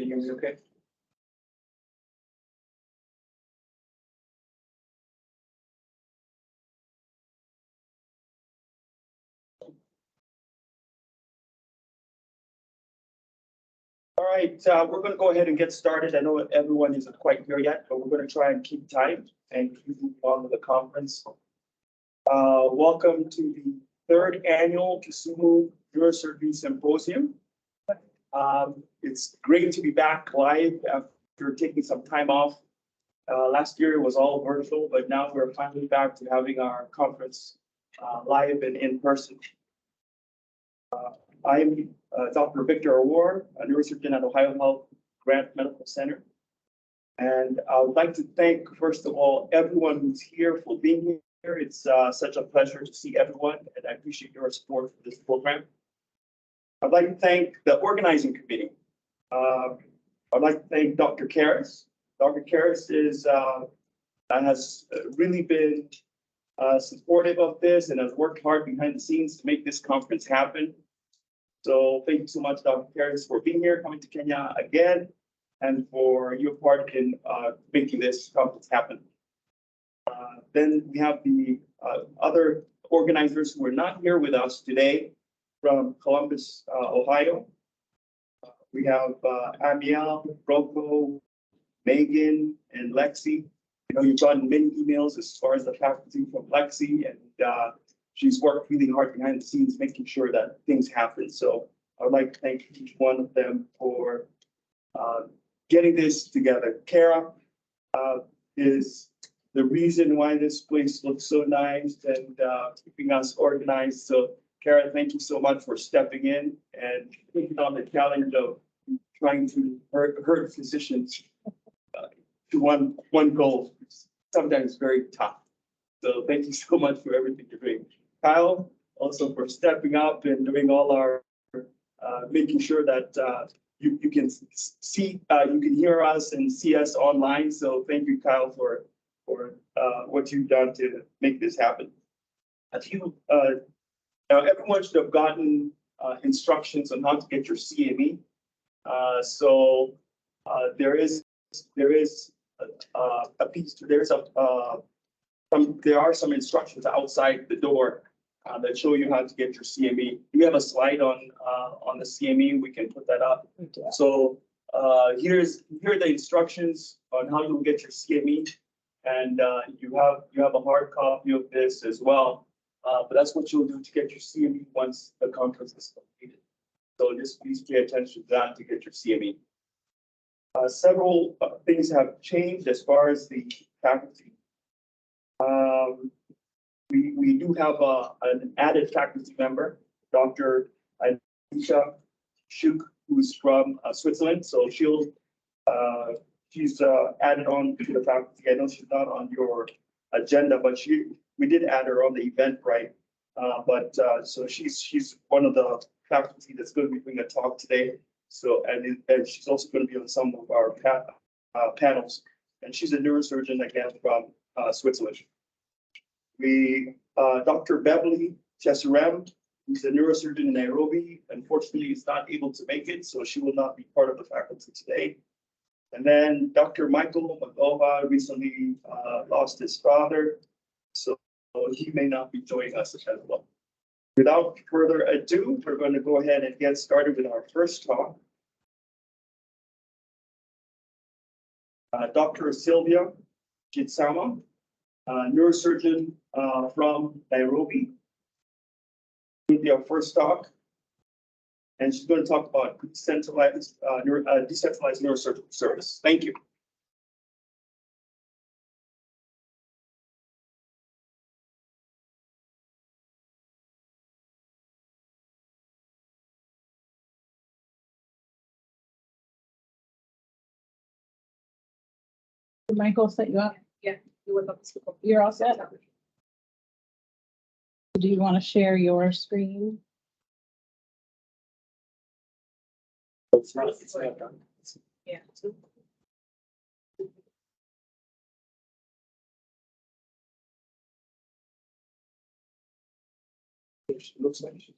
Can you hear me okay? All right, we're going to go ahead and get started. I know everyone isn't quite here yet, but we're going to try and keep time and keep on with the conference. Welcome to the third annual Kisumu Neurosurgery Symposium. It's great to be back live after taking some time off. Last year it was all virtual, but now we're finally back to having our conference live and in person. I'm Dr. Victor Awar, a neurosurgeon at Ohio Health Grant Medical Center. And I would like to thank, first of all, everyone who's here for being here. It's such a pleasure to see everyone, and I appreciate your support for this program. I'd like to thank the organizing committee. I'd like to thank Dr. Karras. Dr. Karras has really been supportive of this and has worked hard behind the scenes to make this conference happen. So thank you so much, Dr. Karras, for being here, coming to Kenya again, and for your part in making this conference happen. Then we have the other organizers who are not here with us today from Columbus, Ohio. We have Amiel, Rocco, Megan, and Lexi. I know you've gotten many emails as far as the faculty from Lexi, and she's worked really hard behind the scenes, making sure that things happen. So I would like to thank each one of them for getting this together. Kara is the reason why this place looks so nice and keeping us organized. So Kara, thank you so much for stepping in and taking on the challenge of trying to herd physicians to one goal. It's sometimes very tough. So thank you so much for everything you're doing. Kyle, also for stepping up and doing all our, making sure that you can see, you can hear us and see us online. So thank you, Kyle, for what you've done to make this happen. Now everyone should have gotten instructions on how to get your CME. So there are some instructions outside the door that show you how to get your CME. We have a slide on the CME. We can put that up. So here are the instructions on how you get your CME, and you have a hard copy of this as well. But that's what you'll do to get your CME once the conference is completed. So just please pay attention to that to get your CME. Several things have changed as far as the faculty. We do have an added faculty member, Dr. Aisha Shuk, who's from Switzerland. So she's added on to the faculty. I know she's not on your agenda, but we did add her on the Eventbrite. So she's one of the faculty that's going to be doing a talk today. So and she's also going to be on some of our panels. And she's a neurosurgeon again from Switzerland. Dr. Beverly Chesarem, who's a neurosurgeon in Nairobi, unfortunately is not able to make it, so she will not be part of the faculty today. And then Dr. Michael Magova recently lost his father, so he may not be joining us as well. Without further ado, we're going to go ahead and get started with our first talk. Dr. Sylvia Chitsama, neurosurgeon from Nairobi. Will be our first talk, and she's going to talk about decentralized neurosurgical service. Thank you. Did Michael set you up? Yeah, you were about to speak. You're all set? Do you want to share your screen? It's not done. Yeah. It looks like she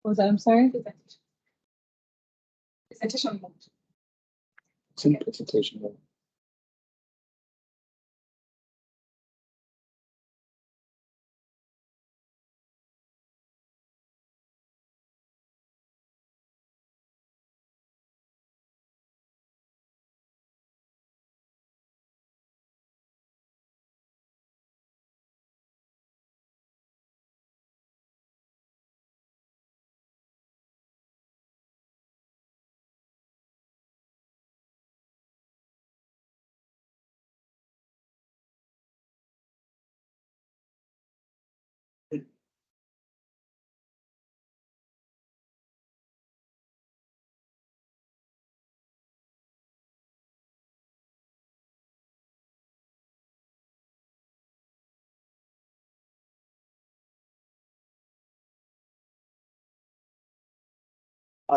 What was that? I'm sorry. Presentation. Presentation mode. It's in presentation mode.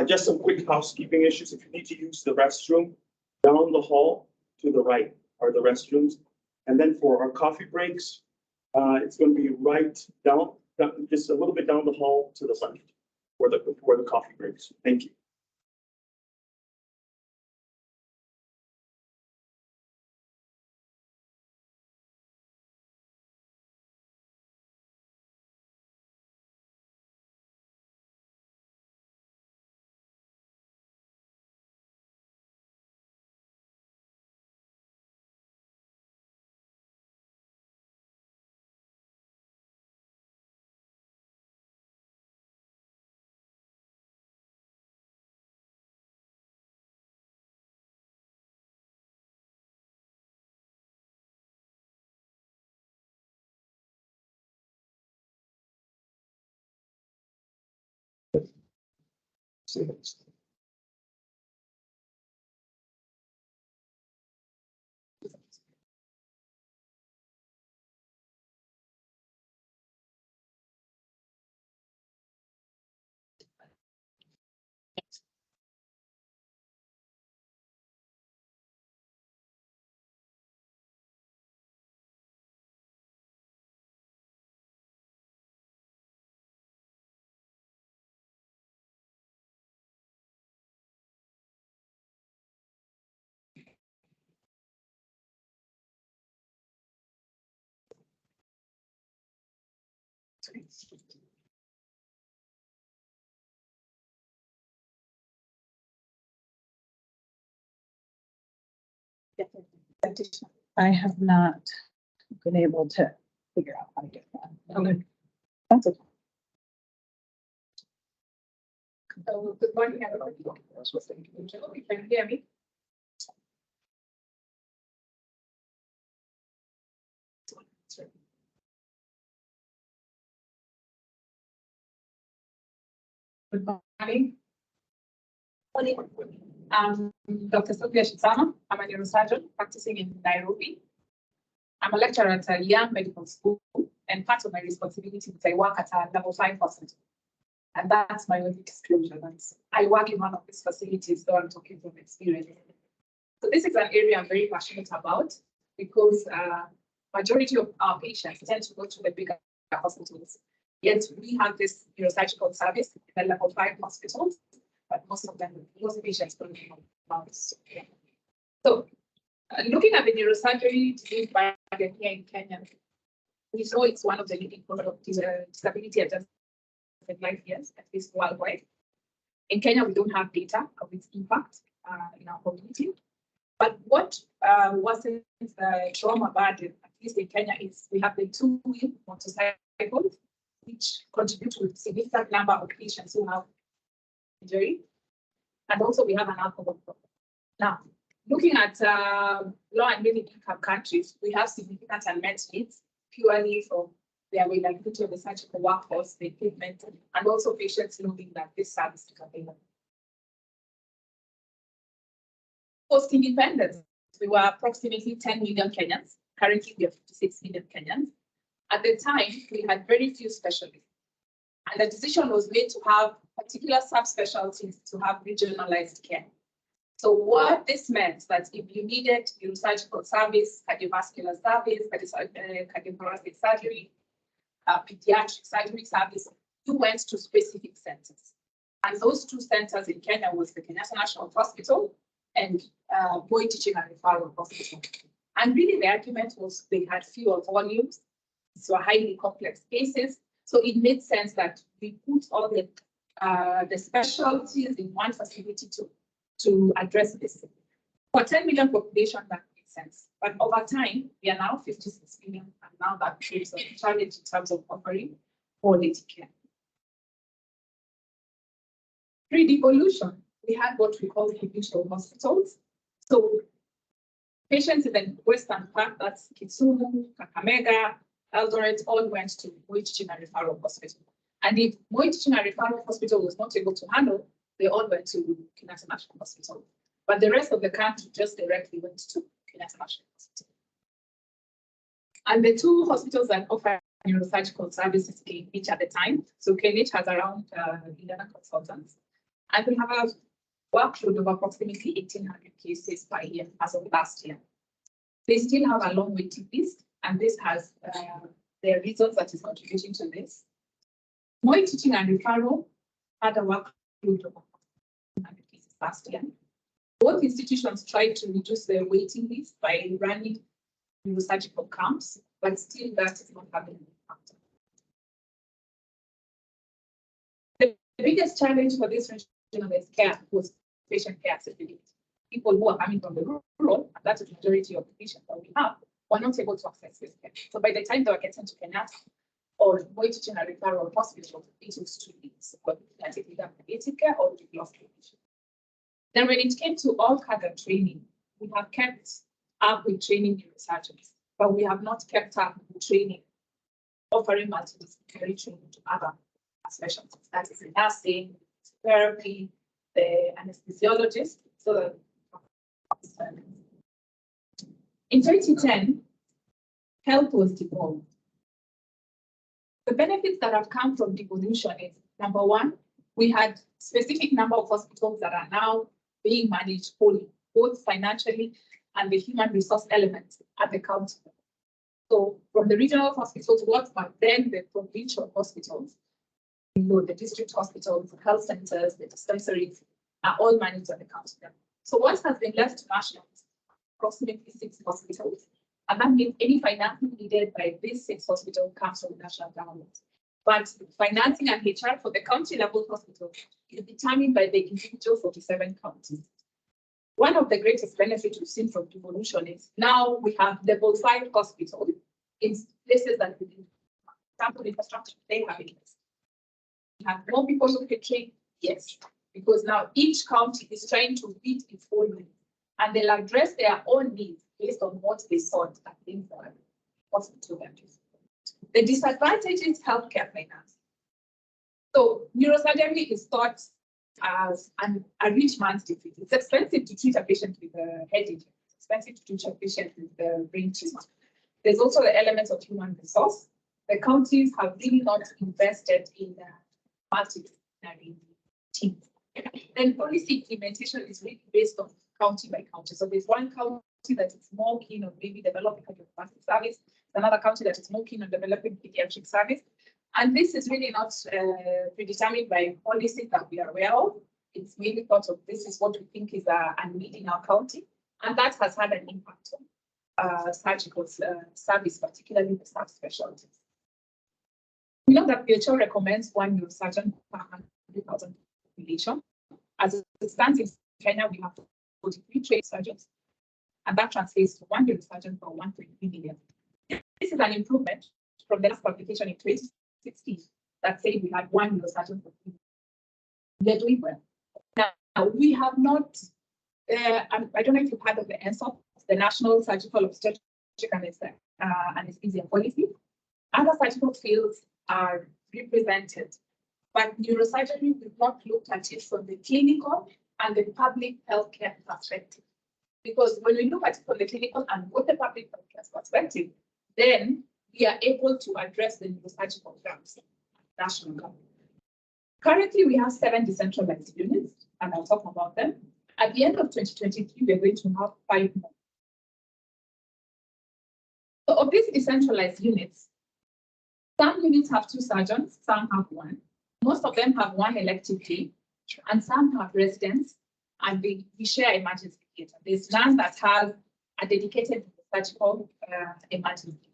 Just some quick housekeeping issues. If you need to use the restroom, down the hall to the right are the restrooms. And then for our coffee breaks, it's going to be right down, just a little bit down the hall to the left for the coffee breaks. Thank you. See this. I have not been able to figure out how to get that. Okay. That's okay. So, good morning, everybody. Can you hear me? Good morning. Dr. Sophia Shitsama. I'm a neurosurgeon practicing in Nairobi. I'm a lecturer at a young medical school, and part of my responsibility is I work at a level 5 hospital. And that's my only disclosure. I work in one of these facilities, so I'm talking from experience. So this is an area I'm very passionate about because majority of our patients tend to go to the bigger hospitals. Yet we have this neurosurgical service in the level 5 hospitals, but most of patients don't know about this. So looking at the neurosurgery disease burden here in Kenya, we know it's one of the leading causes of disability adjusted life years, at least worldwide. In Kenya, we don't have data of its impact in our community. But what wasn't the trauma burden, at least in Kenya, is we have the 2-wheel motorcycles, which contribute to a significant number of patients who have injury. And also we have an alcohol problem. Now, looking at low and middle income countries, we have significant unmet needs purely from the availability of the surgical workforce, the equipment, and also patients knowing that this service is available. Post-independence, we were approximately 10 million Kenyans. Currently, we are 56 million Kenyans. At the time, we had very few specialists. And the decision was made to have particular subspecialties to have regionalized care. So what this meant that if you needed neurosurgical service, cardiovascular service, cardiothoracic surgery, pediatric surgery service, you went to specific centers. And those two centers in Kenya was the Kenyatta National Hospital and Moi Teaching and Referral Hospital. And really the argument was they had fewer volumes, so highly complex cases. So it made sense that we put all the specialties in one facility to address this. For 10 million population, that makes sense. But over time, we are now 56 million, and now that creates a challenge in terms of offering quality care. Pre-devolution, we had what we call provincial hospitals. So patients in the western part, that's Kisumu, Kakamega, Eldoret, all went to Moi Teaching and Referral Hospital. And if Moi Teaching and Referral Hospital was not able to handle, they all went to Kenyatta National Hospital. But the rest of the country just directly went to Kenyatta National Hospital. And the two hospitals that offer neurosurgical services in each at the time. So KNH has around 11 consultants. And we have a workload of approximately 1,800 cases per year as of last year. They still have a long waiting list, and this has their reasons that is contributing to this. Moi Teaching and Referral had a workload of 100 cases last year. Both institutions tried to reduce their waiting list by running neurosurgical camps, but still that is not having an impact. The biggest challenge for this regional-based care was patient care accessibility. People who are coming from the rural, and that's the majority of the patients that we have, were not able to access this care. So by the time they were getting to Kenyatta or Moi Teaching and Referral Hospital, it was too late. So either palliative care or we lost patient. Then when it came to all cadre training, we have kept up with training neurosurgeons, but we have not kept up with training, offering multidisciplinary training to other specialties. That is in nursing, therapy, the anesthesiologist, so that in 2010, health was devolved. The benefits that have come from devolution is, number one, we had specific number of hospitals that are now being managed wholly, both financially and the human resource elements at the county. So from the regional hospitals, what were then the provincial hospitals, the district hospitals, the health centers, the dispensaries, are all managed at the county level. So what has been left to national is approximately 6 hospitals. And that means any financing needed by these 6 hospitals comes from the national government. But financing and HR for the county level hospital is determined by the individual 47 counties. One of the greatest benefits we've seen from devolution is now we have level 5 hospitals in places that we need sample infrastructure, they have it. We have more people who can train, yes, because now each county is trying to meet its own needs, and they'll address their own needs based on what they sought at the hospital. The disadvantage is healthcare finance. So neurosurgery is thought as a rich man's disease. It's expensive to treat a patient with a head injury. It's expensive to treat a patient with a brain tumor. There's also the elements of human resource. The counties have really not invested in multidisciplinary teams. Then policy implementation is really based on county by county. So there's one county that is more keen on maybe developing a cardioplastic service, another county that is more keen on developing pediatric service. And this is really not predetermined by policies that we are aware of. It's mainly thought of this is what we think is a need in our county. And that has had an impact on surgical service, particularly the subspecialties. We know that WHO recommends 1 neurosurgeon per 100,000 population. As it stands in Kenya, we have 43 trained surgeons, and that translates to 1 neurosurgeon per 1.3 million. This is an improvement from the last publication in 2016 that said we had 1 neurosurgeon per 3 million. They're doing well. Now, we have not, I don't know if you've heard of the NSOP, the National Surgical Obstetric Anesthesia Policy. Other surgical fields are represented, but neurosurgery, we've not looked at it from the clinical and the public healthcare perspective. Because when we look at it from the clinical and what the public healthcare perspective, then we are able to address the neurosurgical gaps at national level. Currently, we have 7 decentralized units, and I'll talk about them. At the end of 2023, we're going to have 5 more. So of these decentralized units, some units have 2 surgeons, some have 1. Most of them have 1 elective day, And some have residents, and we share emergency theatre. There's none that has a dedicated surgical emergency.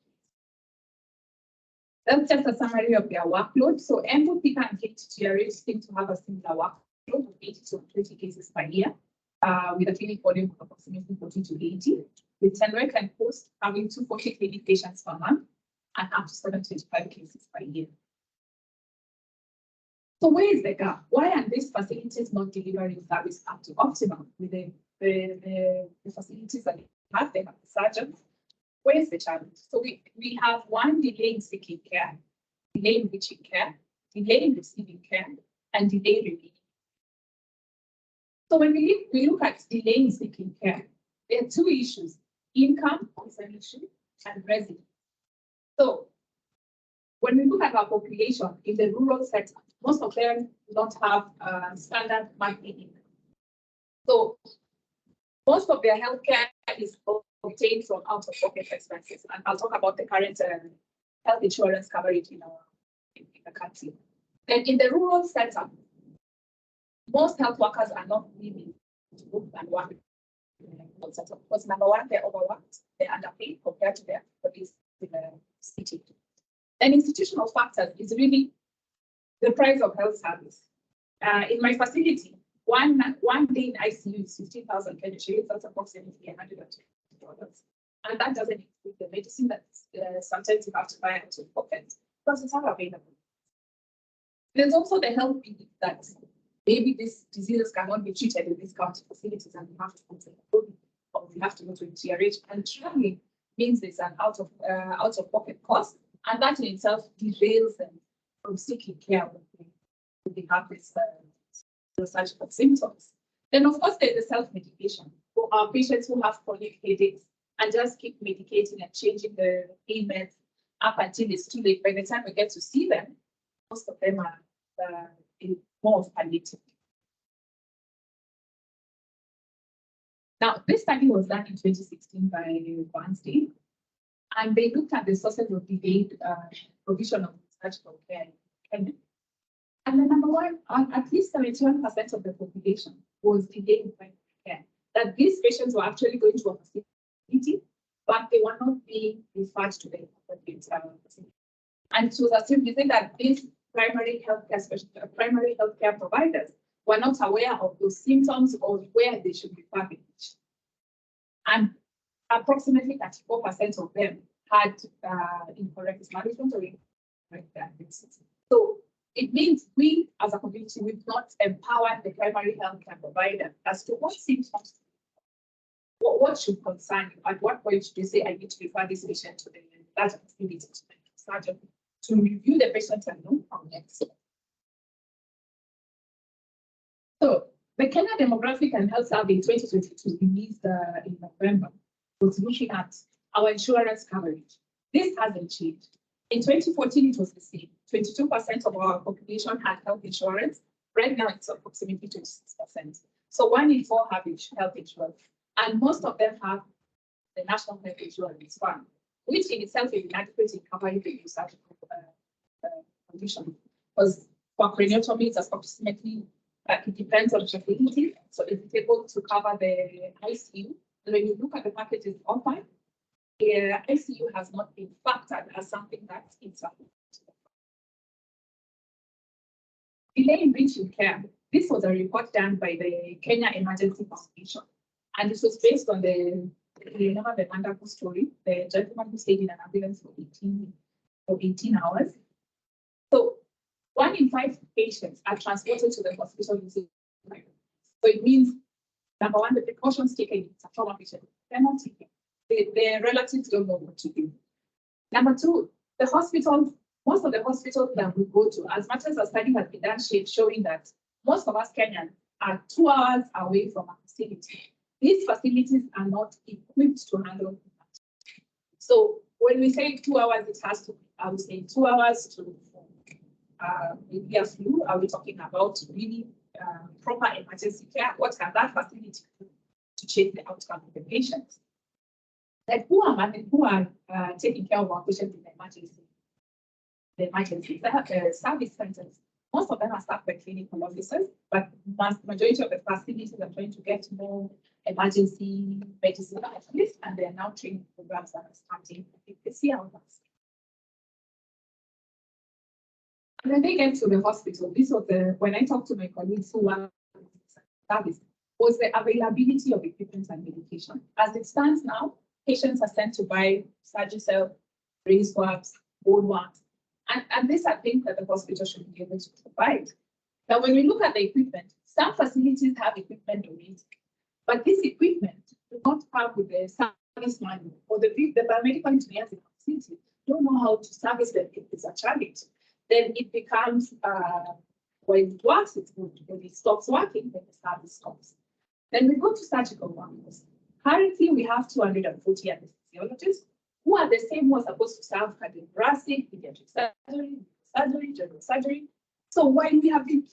That's just a summary of their workload. So Embu, Thika, and KTGRH seem to have a similar workload of 80 to 20 cases per year, with a clinic volume of approximately 40 to 80, with Tenwek and Coast having 240 clinic patients per month and up to 725 cases per year. So where is the gap? Why are these facilities not delivering service up to optimum with the facilities that they have the surgeons? Where is the challenge? So we have one, delay in seeking care, delay in reaching care, delay in receiving care, and delay in relief. So when we look at delay in seeking care, there are two issues: income is an issue, and residence. So when we look at our population in the rural sector, most of them don't have standard monthly income. So most of their healthcare is obtained from out-of-pocket expenses, and I'll talk about the current health insurance coverage in the country. Then in the rural sector, most health workers are not willing to work and work in the rural sector because number one, they're overworked, they're underpaid compared to their colleagues in the city. And institutional factors is really the price of health service. In my facility, one day in ICU is 15,000 Kenya shillings. That's approximately $120. And that doesn't include the medicine that sometimes you have to buy out of pocket because it's not available. There's also the health belief that maybe these diseases cannot be treated in these county facilities and we have to go to the home or we have to go to TRH. And traveling means there's an out of pocket cost, and that in itself derails them from seeking care when they have this surgical symptoms. Then, of course, there's the self-medication for our patients who have chronic headaches and just keep medicating and changing the pain meds up until it's too late. By the time we get to see them, most of them are more of palliative. Now, this study was done in 2016 by Barnstein, and they looked at the sources of delayed provision of surgical care in Kenya. And the number one, at least 71% of the population was delayed in primary care. That these patients were actually going to a facility, but they were not being referred to the appropriate facility. And it was assumed that these primary healthcare providers were not aware of those symptoms or where they should refer them. And approximately 34% of them had incorrect management or incorrect diagnosis. So it means we, as a community, we've not empowered the primary healthcare provider as to what symptoms, what should concern you. At what point should you say, I need to refer this patient to the larger facility surgeon to review the patient and know how next. So the Kenya Demographic and Health Survey 2022 released in November was looking at our insurance coverage. This hasn't changed. In 2014, it was the same. 22% of our population had health insurance. Right now, it's approximately 26%. So 1 in 4 have health insurance. And most of them have the National Health Insurance Fund, which in itself is inadequate in covering the surgical condition. Because for craniotomy, it's approximately, it depends on the facility. So it's able to cover the ICU. And when you look at the packages offered, the ICU has not been factored as something that's insufficient. Delay in reaching care. This was a report done by the Kenya Emergency Foundation, and this was based on the Mandaku story, the gentleman who stayed in an ambulance for 18 hours. So 1 in 5 patients are transported to the hospital using. So it means, number one, the precautions taken, it's a trauma patient, they're not taken. The relatives don't know what to do. Number two, the hospitals, most of the hospitals that we go to, as much as a study has been done showing that most of us Kenyans are 2 hours away from a facility. These facilities are not equipped to handle that. So when we say 2 hours, it has to, I would say 2 hours to maybe a flu. Are we talking about really proper emergency care? What can that facility do to change the outcome of the patients? Like who are taking care of our patients in the emergency? The emergency service centers. Most of them are staffed by clinical officers, but majority of the facilities are trying to get more emergency medicine specialists, and they are now training programs that are starting this year. And when they get to the hospital, this was when I talked to my colleagues who were in service, was the availability of equipment and medication. As it stands now, patients are sent to buy Surgicel, brain swabs, bone wax, and these are things that the hospital should be able to provide. Now, when we look at the equipment, some facilities have equipment already, but this equipment do not come with the service manual, or the biomedical engineers in the facility don't know how to service them if it's a challenge. Then it becomes, when it works, it's good. When it stops working, then the service stops. Then we go to surgical workers. Currently, we have 240 anesthesiologists who are the same who are supposed to serve cardiothoracic, pediatric surgery, general surgery. So while we have been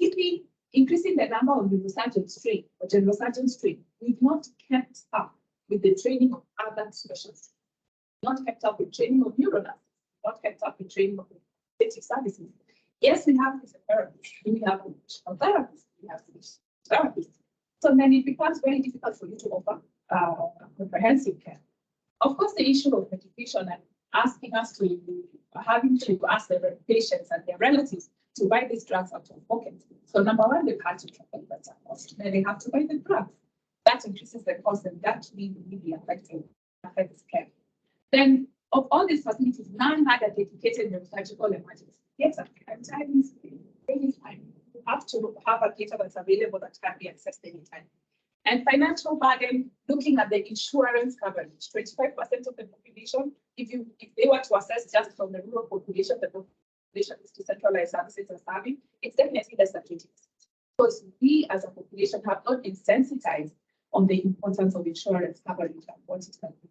increasing the number of neurosurgeons trained or general surgeons trained, we've not kept up with the training of other specialties, not kept up with training of neurologists, not kept up with training of basic services. Yes, we have physiotherapists, we have therapists, we have therapists. So then it becomes very difficult for you to offer comprehensive care. Of course, the issue of medication and asking us to, having to ask the patients and their relatives to buy these drugs out of pocket. So number one, they've had to travel better cost. Then they have to buy the drugs. That increases the cost, and that really affects care. Then of all these facilities, none had a dedicated neurosurgical emergency theater. And time is really time. You have to have a theater that's available that can be accessed anytime. And financial burden, looking at the insurance coverage, 25% of the population, if they were to assess just from the rural population, the population is decentralized services are serving, it's definitely less than 20%. Because we as a population have not been sensitized on the importance of insurance coverage and what it can do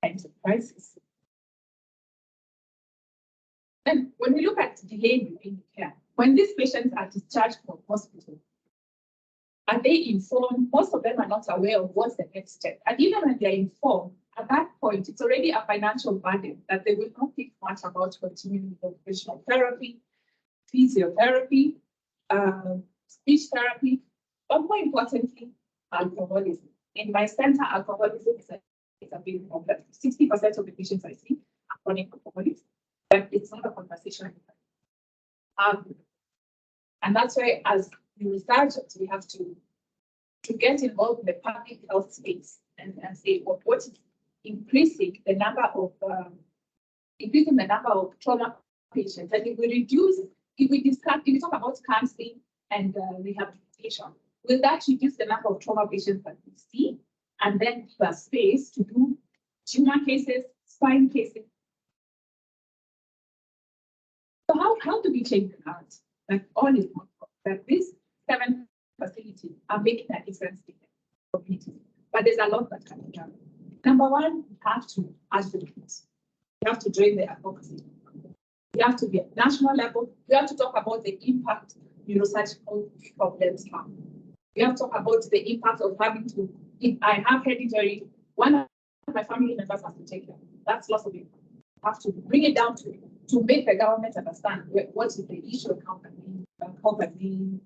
in times of crisis. And when we look at delay in care, when these patients are discharged from hospital, are they informed? Most of them are not aware of what's the next step. And even when they're informed, at that point, it's already a financial burden that they will not think much about continuing with occupational therapy, physiotherapy, speech therapy, but more importantly, alcoholism. In my center, alcoholism is a big problem. 60% of the patients I see are chronic alcoholics, but it's not a conversation. And that's why, as researchers, we have to get involved in the public health space and say what is increasing the number of trauma patients. And if we talk about counseling and rehabilitation, will that reduce the number of trauma patients that we see, and then give us space to do tumor cases, spine cases? So how do we change the narrative? Like all is not that these 7 facilities are making a difference in the community, but there's a lot that can be done. Number one, we have to advocate. We have to join the advocacy. We have to be at national level. We have to talk about the impact neurosurgical problems have. We have to talk about the impact of having to, if I have hereditary, one of my family members has to take care. That's lots of impact. We have to bring it down to make the government understand what is the issue of how can we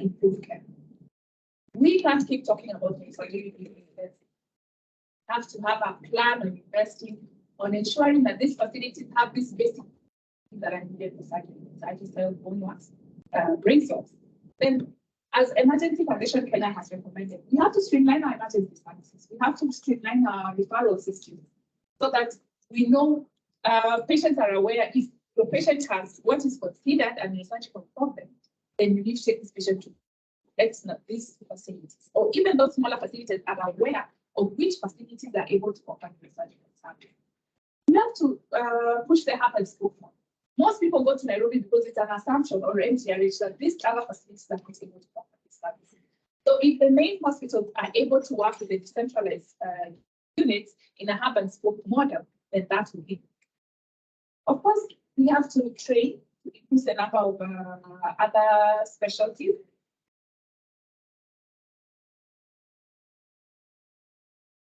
improve care. We can't keep talking about neurosurgery. We have to have a plan on investing, on ensuring that these facilities have these basic things that are needed for surgery, bone wax, brain cells. Then, as Emergency Foundation Kenya has recommended, we have to streamline our emergency services. We have to streamline our referral systems so that we know patients are aware if the patient has what is considered a neurosurgical problem, then you need to take this patient to these facilities, or even those smaller facilities are aware of which facilities are able to offer neurosurgical service. We have to push the hub and spoke form. Most people go to Nairobi because it's an assumption or NGRH that these other facilities are not able to offer this service. So if the main hospitals are able to work with the decentralized units in a hub and spoke model, then that will be. Of course, we have to train to increase the number of other specialties.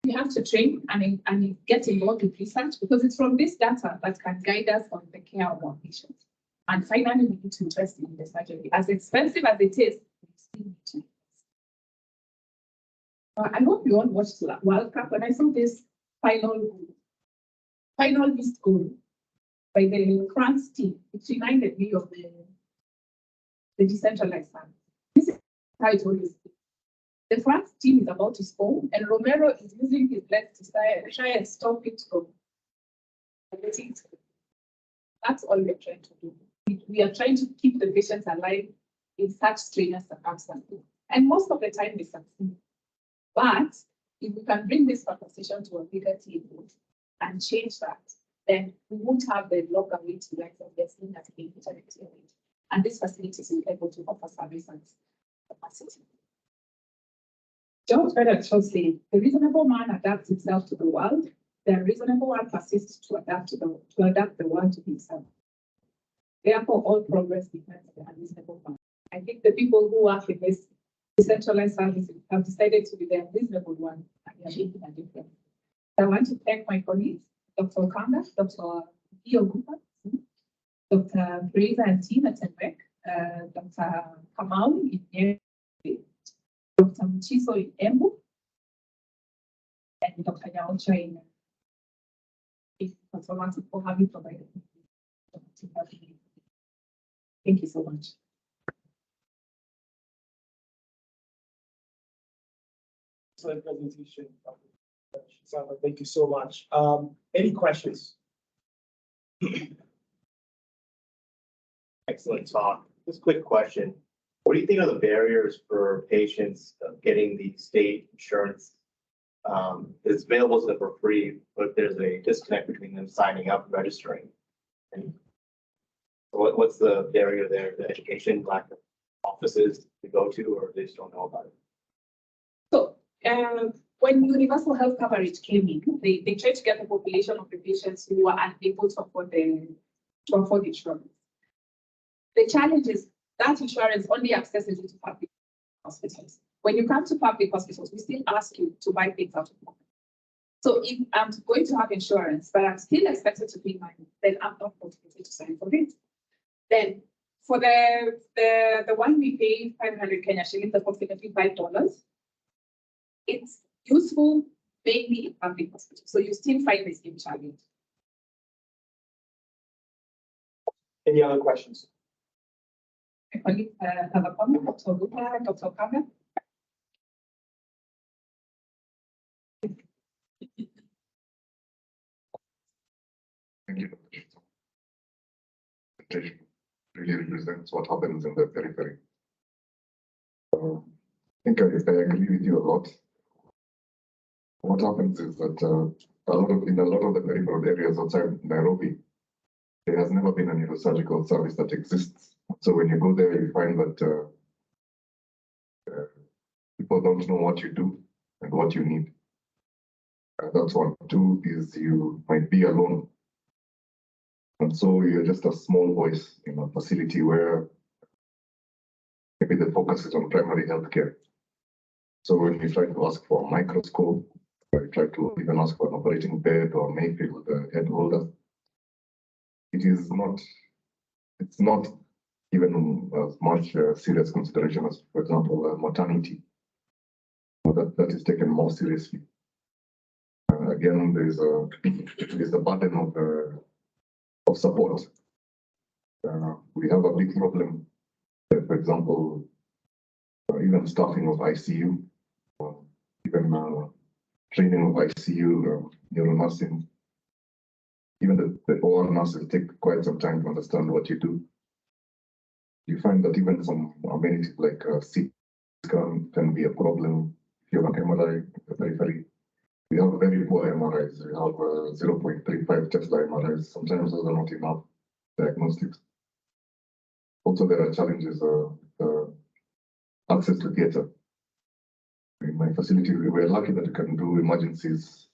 We have to train and get involved in research, because it's from this data that can guide us on the care of our patients. And finally, we need to invest in the surgery. As expensive as it is, we still need to invest. I hope you all watched the World Cup. When I saw this final missed goal by the France team, it reminded me of the decentralized fund. This is how it always is. The France team is about to score, and Romero is using his legs to try and stop it from getting to. That's all we're trying to do. We are trying to keep the patients alive in such strenuous circumstances. And most of the time we succeed. But if we can bring this conversation to a bigger table and change that, then we won't have the longer wait times that we're seeing as being internet. And this facility will be able to offer services capacity. George Bernard Shaw said, the reasonable man adapts himself to the world. The unreasonable one persists to adapt the world to himself. Therefore, all progress depends on the unreasonable one. I think the people who work in this decentralized services have decided to be the unreasonable one, and they are making a difference. I want to thank my colleagues, Dr. Okanga, Dr. Iogupa, Dr. Teresa and team at NWEC, Dr. Kamau in Nyeri, Dr. Mchiso in Embu, and Dr. Nyaocha in Conservancy for having provided me. Thank you so much. Excellent presentation. Sandra, thank you so much. Any questions? Excellent talk. Just a quick question. What do you think are the barriers for patients getting the state insurance? It's available to them for free, but there's a disconnect between them signing up and registering. And what's the barrier there? The education, lack of offices to go to, or they just don't know about it? So when universal health coverage came in, they tried to get the population of the patients who were unable to afford insurance. The challenge is that insurance only accesses into public hospitals. When you come to public hospitals, we still ask you to buy things out of pocket. So if I'm going to have insurance, but I'm still expected to pay money, then I'm not motivated to sign for it. Then for the one we pay 500 Kenya shillings, approximately $5, it's useful mainly in public hospitals. So you still find the same challenge. Any other questions? My colleagues have a comment, Dr. Lupa, Dr. Okanga. Thank you. Presentation really represents what happens in the periphery. I think I agree with you a lot. What happens is that in a lot of the peripheral areas outside Nairobi, there has never been a neurosurgical service that exists. So when you go there, you find that people don't know what you do and what you need. That's one. Two is you might be alone. And so you're just a small voice in a facility where maybe the focus is on primary healthcare. So when you try to ask for a microscope, or you try to even ask for an operating bed or maybe with a head holder, it's not even as much serious consideration as, for example, maternity. That is taken more seriously. Again, there is a burden of support. We have a big problem, for example, even staffing of ICU, even training of ICU, neuronursing. Even the OR nurses take quite some time to understand what you do. You find that even some amenities like CT scan can be a problem. If you have an MRI in the periphery, we have very poor MRIs. We have 0.35 Tesla MRIs. Sometimes those are not enough diagnostics. Also, there are challenges access to theater. In my facility, we're lucky that we can do emergencies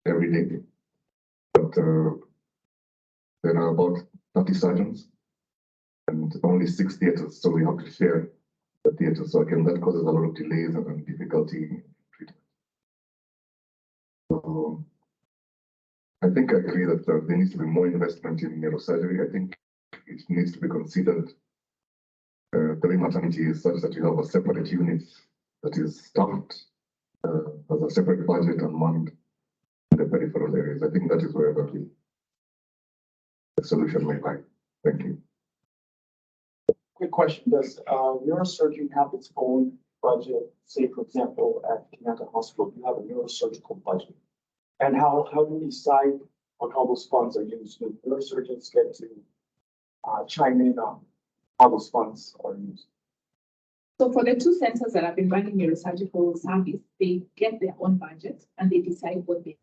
every day. But there are about 30 surgeons and only 6 theaters, so we have to share the theaters. So again, that causes a lot of delays and difficulty in treatment. So I think I agree that there needs to be more investment in neurosurgery. I think it needs to be considered. Maternity is such that you have a separate unit that is staffed as a separate budget and manned in the peripheral areas. I think that is where the solution may lie. Thank you. Quick question, does neurosurgery have its own budget? Say, for example, at Kenyatta Hospital, you have a neurosurgical budget. And how do you decide on how those funds are used? Do neurosurgeons get to chime in on how those funds are used? So for the two centers that have been running neurosurgical service, they get their own budget and they decide what they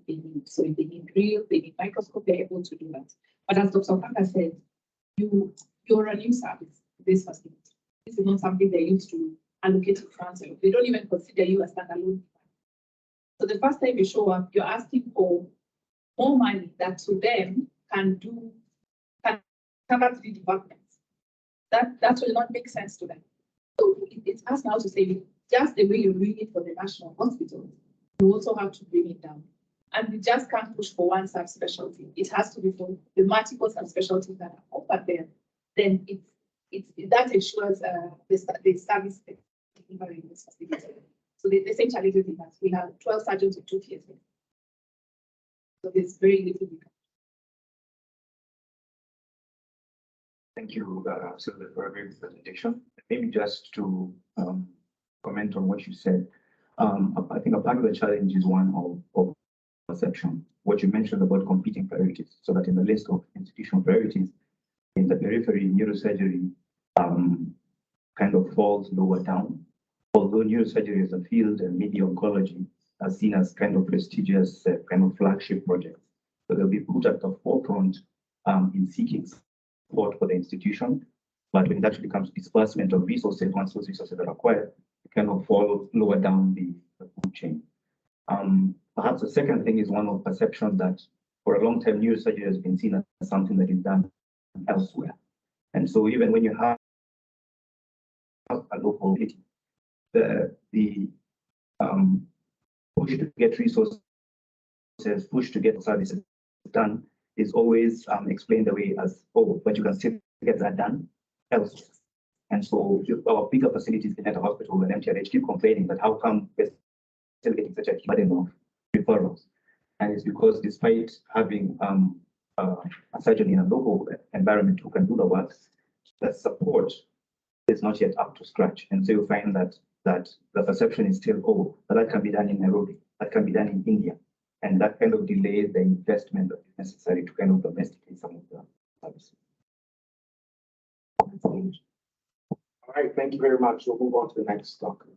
need. So if they need drill, they need microscope, they're able to do that. But as Dr. Kanga said, you're a new service, this facility. This is not something they used to allocate to funds. They don't even consider you a standalone. So the first time you show up, you're asking for more money that to them can cover 3 departments. That will not make sense to them. So it's us now to say, just the way you're doing it for the national hospital, you also have to bring it down. And we just can't push for one subspecialty. It has to be for the multiple subspecialties that are offered there. Then that ensures the service delivery in this facility. So the same challenges we have. We have 12 surgeons with 2 PSA. So there's very little we can. Thank you, Sylvia, for a great presentation. Maybe just to comment on what you said, I think a part of the challenge is one of perception. What you mentioned about competing priorities, so that in the list of institutional priorities, in the periphery, neurosurgery kind of falls lower down. Although neurosurgery as a field and maybe oncology are seen as kind of prestigious kind of flagship projects. So they'll be put at the forefront in seeking support for the institution. But when it actually comes to disbursement of resources, once those resources are acquired, it kind of fall lower down the food chain. Perhaps the second thing is one of perception that for a long time, neurosurgery has been seen as something that is done elsewhere. And so even when you have a local entity, the push to get resources, push to get services done is always explained away as, oh, but you can still get that done elsewhere. And so our bigger facilities in the hospital and MTRH keep complaining that how come we're still getting such a burden of referrals? And it's because despite having a surgeon in a local environment who can do the work, the support is not yet up to scratch. And so you find that the perception is still, oh, but that can be done in Nairobi, that can be done in India. And that kind of delays the investment that is necessary to kind of domesticate some of the services. All right, thank you very much. We'll move on to the next talker.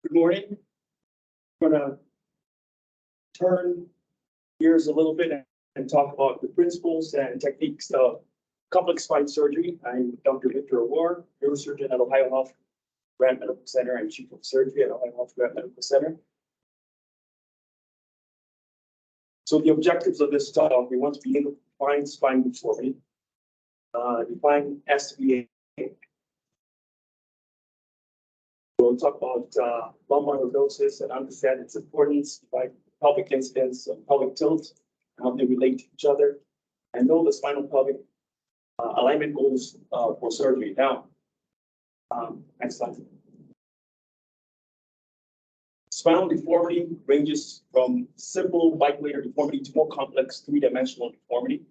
Good morning. I'm going to turn gears a little bit and talk about the principles and techniques of complex spine surgery. I'm Dr. Victor Awar, neurosurgeon at Ohio Health Grant Medical Center and Chief of Surgery at Ohio Health Grant Medical Center. So the objectives of this talk, we want to be able to define spine deformity, define SBA We'll talk about lumbar lordosis and understand its importance, like pelvic incidence of pelvic tilt, and how they relate to each other, and know the spinal pelvic alignment goals for surgery. Now, next slide. Spinal deformity ranges from simple bipolar deformity to more complex three-dimensional deformity.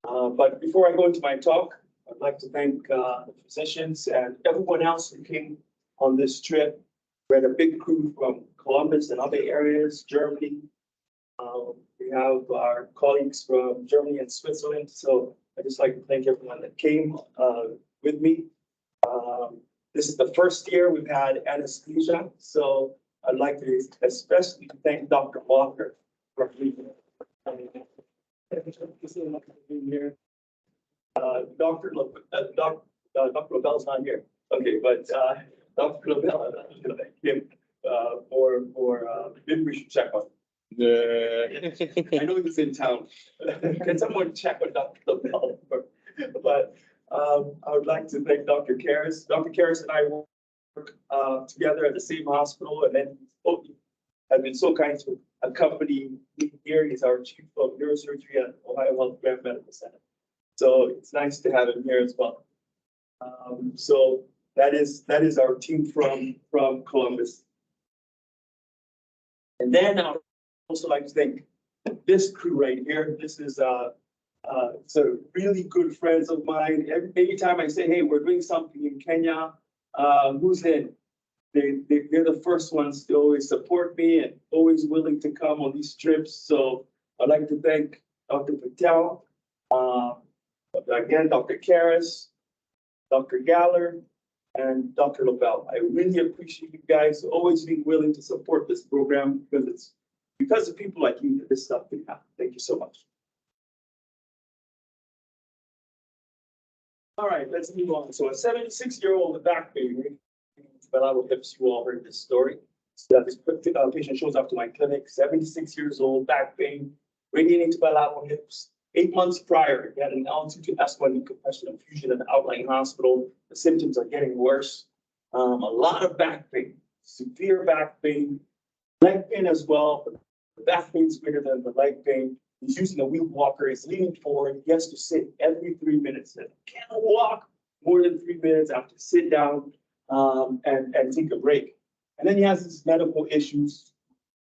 But before I go into my talk, I'd like to thank the physicians and everyone else who came on this trip. We had a big crew from Columbus and other areas, Germany. We have our colleagues from Germany and Switzerland. So I'd just like to thank everyone that came with me. This is the first year we've had anesthesia. So I'd like to especially thank Dr. Walker for being here. Dr. Lobell's not here. Okay, but Dr. Lobell, I'm gonna thank him for maybe we should check on. I know he's in town. Can someone check on Dr. Lobell? But I would like to thank Dr. Karras. Dr. Karras and I work together at the same hospital, and then have been so kind to accompany me here. He's our chief of neurosurgery at Ohio Health Grant Medical Center. So it's nice to have him here as well. So that is our team from Columbus. And then I'd also like to thank this crew right here. This is so really good friends of mine. Anytime I say, hey, we're doing something in Kenya, who's in? They're the first ones to always support me and always willing to come on these trips. So I'd like to thank Dr. Patel, again, Dr. Karras, Dr. Galler, and Dr. Lobell. I really appreciate you guys always being willing to support this program because it's because of people like you that this stuff can happen. Thank you so much. All right, let's move on. So a 76-year-old with back pain, bilateral hips, you all heard this story. So this patient shows up to my clinic, 76 years old, back pain, radiating to bilateral hips. 8 months prior, he had an L2 to S1 decompression and fusion at the outlying hospital. The symptoms are getting worse. A lot of back pain, severe back pain, leg pain as well. But the back pain is greater than the leg pain. He's using a wheel walker. He's leaning forward. He has to sit every 3 minutes. And can't walk more than 3 minutes. I have to sit down and take a break. And then he has these medical issues.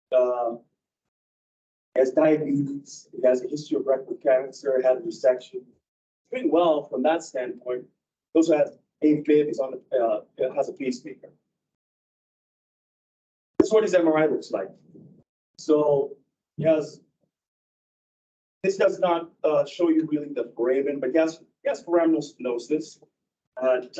He has diabetes. He has a history of rectal cancer. Had a resection. Doing well from that standpoint. He also has AFib. He's on has a pacemaker. This is what his MRI looks like. So he has. This does not show you really the foramen, but he has foraminal stenosis at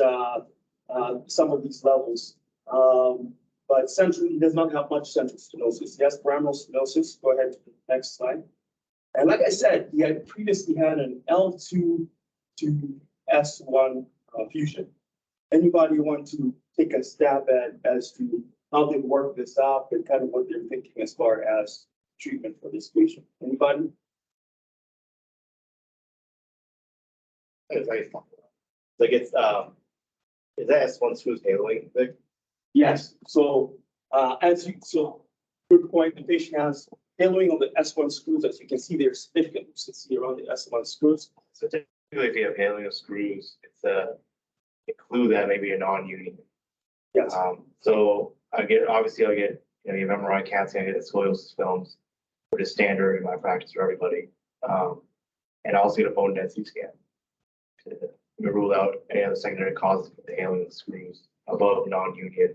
some of these levels. But centrally, he does not have much central stenosis. He has foraminal stenosis. Go ahead to the next slide. And like I said, he had previously had an L2 to S1 fusion. Anybody want to take a stab at as to how they work this up and kind of what they're thinking as far as treatment for this patient? Anybody? It's like it's is that S1 screws haloing? Like, Yes. So good point. The patient has haloing of the S1 screws. As you can see, there's significant lucidity around the S1 screws. so typically, if you have haloing of screws, it's a clue that maybe a non-union. Yes. So I'll get you have MRI CAT scan, I get scoliosis films, which is standard in my practice for everybody. And I also get a bone density scan to rule out any other secondary causes of the haloing of the screws above non-union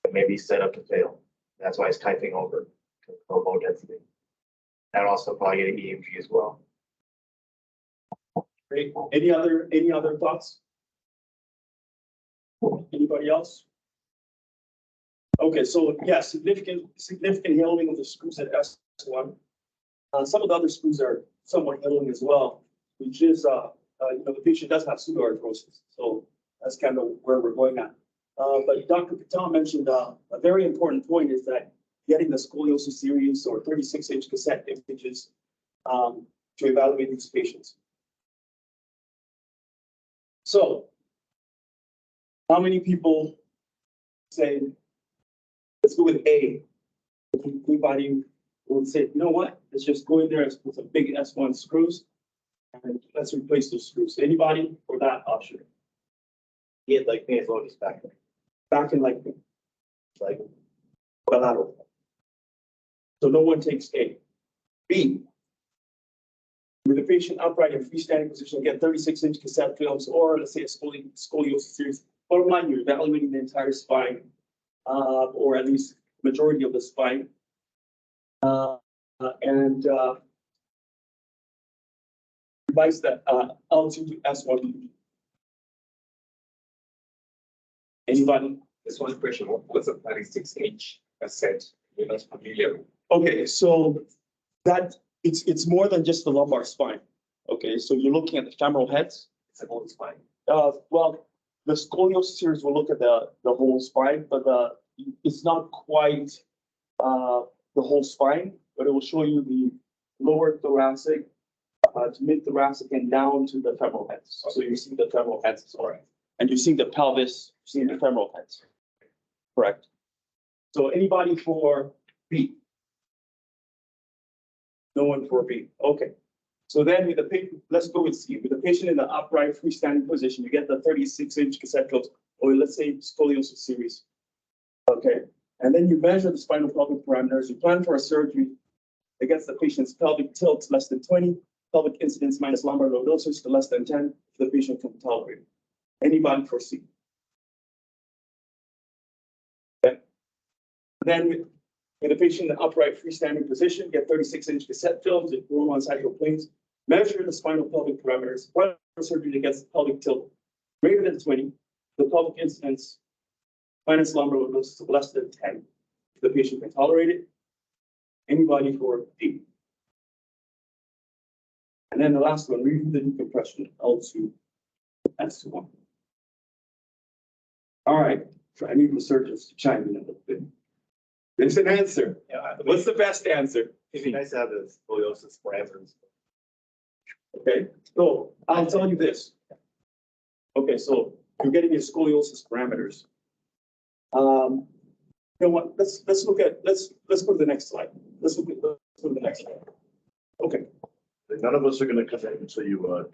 and maybe set up to fail. That's why it's typing over to bone density. And also probably get an EMG as well. Great. Any other thoughts? Anybody else? Okay, so yeah, significant haloing of the screws at S1. Some of the other screws are somewhat haloing as well, which is the patient does have pseudoarthrosis, so that's kind of where we're going at. But Dr. Patel mentioned a very important point is that getting the scoliosis series or 36-inch cassette images to evaluate these patients. So how many people say, let's go with A? Anybody would say, you know what? Let's just go in there and put some big S1 screws and let's replace those screws. Anybody for that option? Yeah, like me as well, just back. Back in like bilateral. So no one takes A. B, with the patient upright in freestanding position, get 36-inch cassette films, or let's say a scoliosis series. Bottom line, you're evaluating the entire spine, or at least majority of the spine. And revise that L2 to S1. Anybody? This one question, what's a 36-inch cassette? We're not familiar with. Okay, so that it's more than just the lumbar spine. Okay, so you're looking at the femoral heads. It's a whole spine. Well, the scoliosis series will look at the whole spine, but it's not quite the whole spine, but it will show you the lower thoracic to mid thoracic and down to the femoral heads. So you see the femoral heads, all right, and you see the pelvis, you see the femoral heads. Correct. So anybody for B? No one for B. Okay. So then with the patient, let's go with C. With the patient in the upright freestanding position, you get the 36-inch cassette films, or let's say scoliosis series. Okay. And then you measure the spinal pelvic parameters. You plan for a surgery against the patient's pelvic tilt less than 20, pelvic incidence minus lumbar lordosis to less than 10, if the patient can tolerate it. Anybody for C? Okay. Then with the patient in the upright freestanding position, get 36-inch cassette films that grow on sagittal planes. Measure the spinal pelvic parameters. Plan for surgery against the pelvic tilt greater than 20, the pelvic incidence minus lumbar lordosis of less than 10, if the patient can tolerate it. Anybody for D? And then the last one, review the decompression, L2, S1. All right, so I need the surgeons to chime in a little bit. There's an answer. Yeah, What's the best answer? it'd be nice to have the scoliosis parameters. Okay, so I'll tell you this. Okay, so you're getting your scoliosis parameters. You know what? Let's go to the next slide. Let's go to the next slide. Okay, None of us are gonna come in until you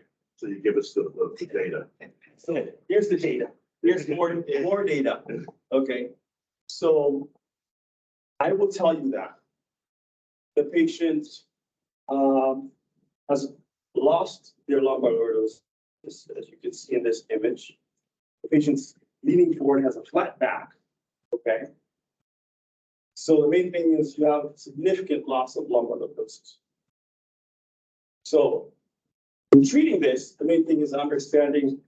give us the data. so here's the data. Here's more data. Okay, so I will tell you that the patient has lost their lumbar lordosis, as you can see in this image. The patient's leaning forward, has a flat back. Okay. So the main thing is you have significant loss of lumbar lordosis. So in treating this, the main thing is understanding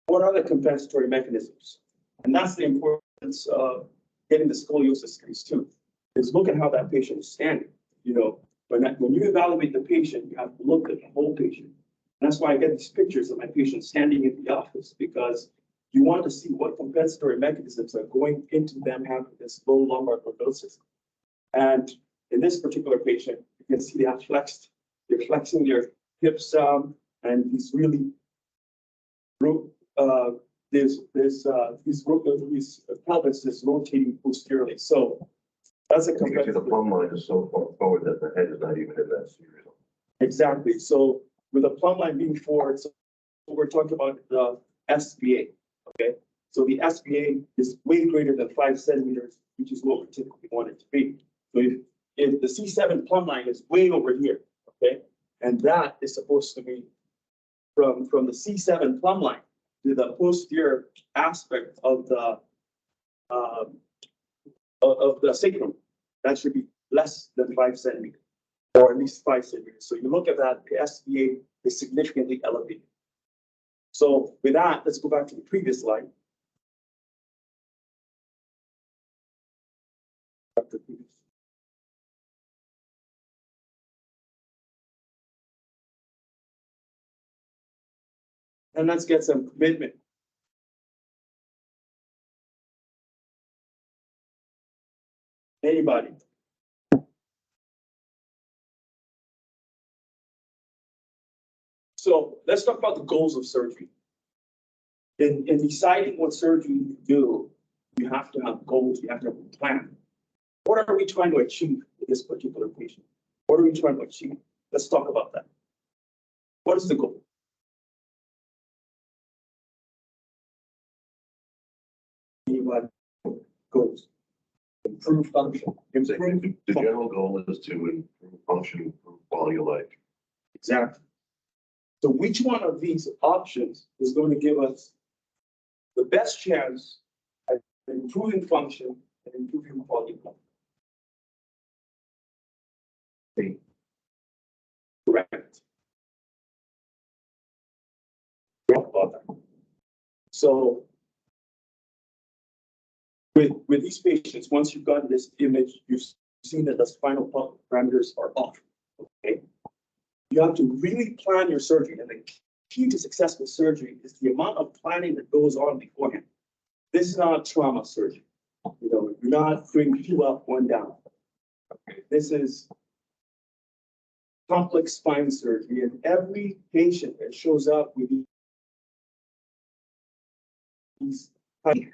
what are the compensatory mechanisms. And that's the importance of getting the scoliosis series too, is look at how that patient is standing. You know, when you evaluate the patient, you have to look at the whole patient. And that's why I get these pictures of my patient standing in the office, because you want to see what compensatory mechanisms are going into them having this low lumbar lordosis. And in this particular patient, you can see they have flexed, they're flexing their hips, and he's really his pelvis is rotating posteriorly. So that's a You can see the compensatory. plumb line is so far forward that the head is not even in that series. Exactly. So with a plumb line being forward, so we're talking about the SBA. Okay. So the SBA is way greater than 5 centimeters, which is what we typically want it to be. So if the C7 plumb line is way over here, okay, and that is supposed to be from the C7 plumb line to the posterior aspect of the sacrum, that should be less than 5 centimeters, or at least 5 centimeters. So you look at that, the SBA is significantly elevated. So with that, let's go back to the previous slide. And let's get some commitment. Anybody? So let's talk about the goals of surgery. in deciding what surgery you do, you have to have goals, you have to have a plan. What are we trying to achieve with this particular patient? What are we trying to achieve? Let's talk about that. What is the goal? Anybody? Goals. Improve function. The Improve the general goal is to improve function, improve quality of life. Exactly. So which one of these options is going to give us the best chance at improving function and improving quality of life? B. Correct. Talk about that. So with these patients, once you've gotten this image, you've seen that the spinal parameters are off. Okay. You have to really plan your surgery, and the key to successful surgery is the amount of planning that goes on beforehand. This is not trauma surgery. You know, you're not doing 2 up, 1 down. This is complex spine surgery, and every patient that shows up with these, you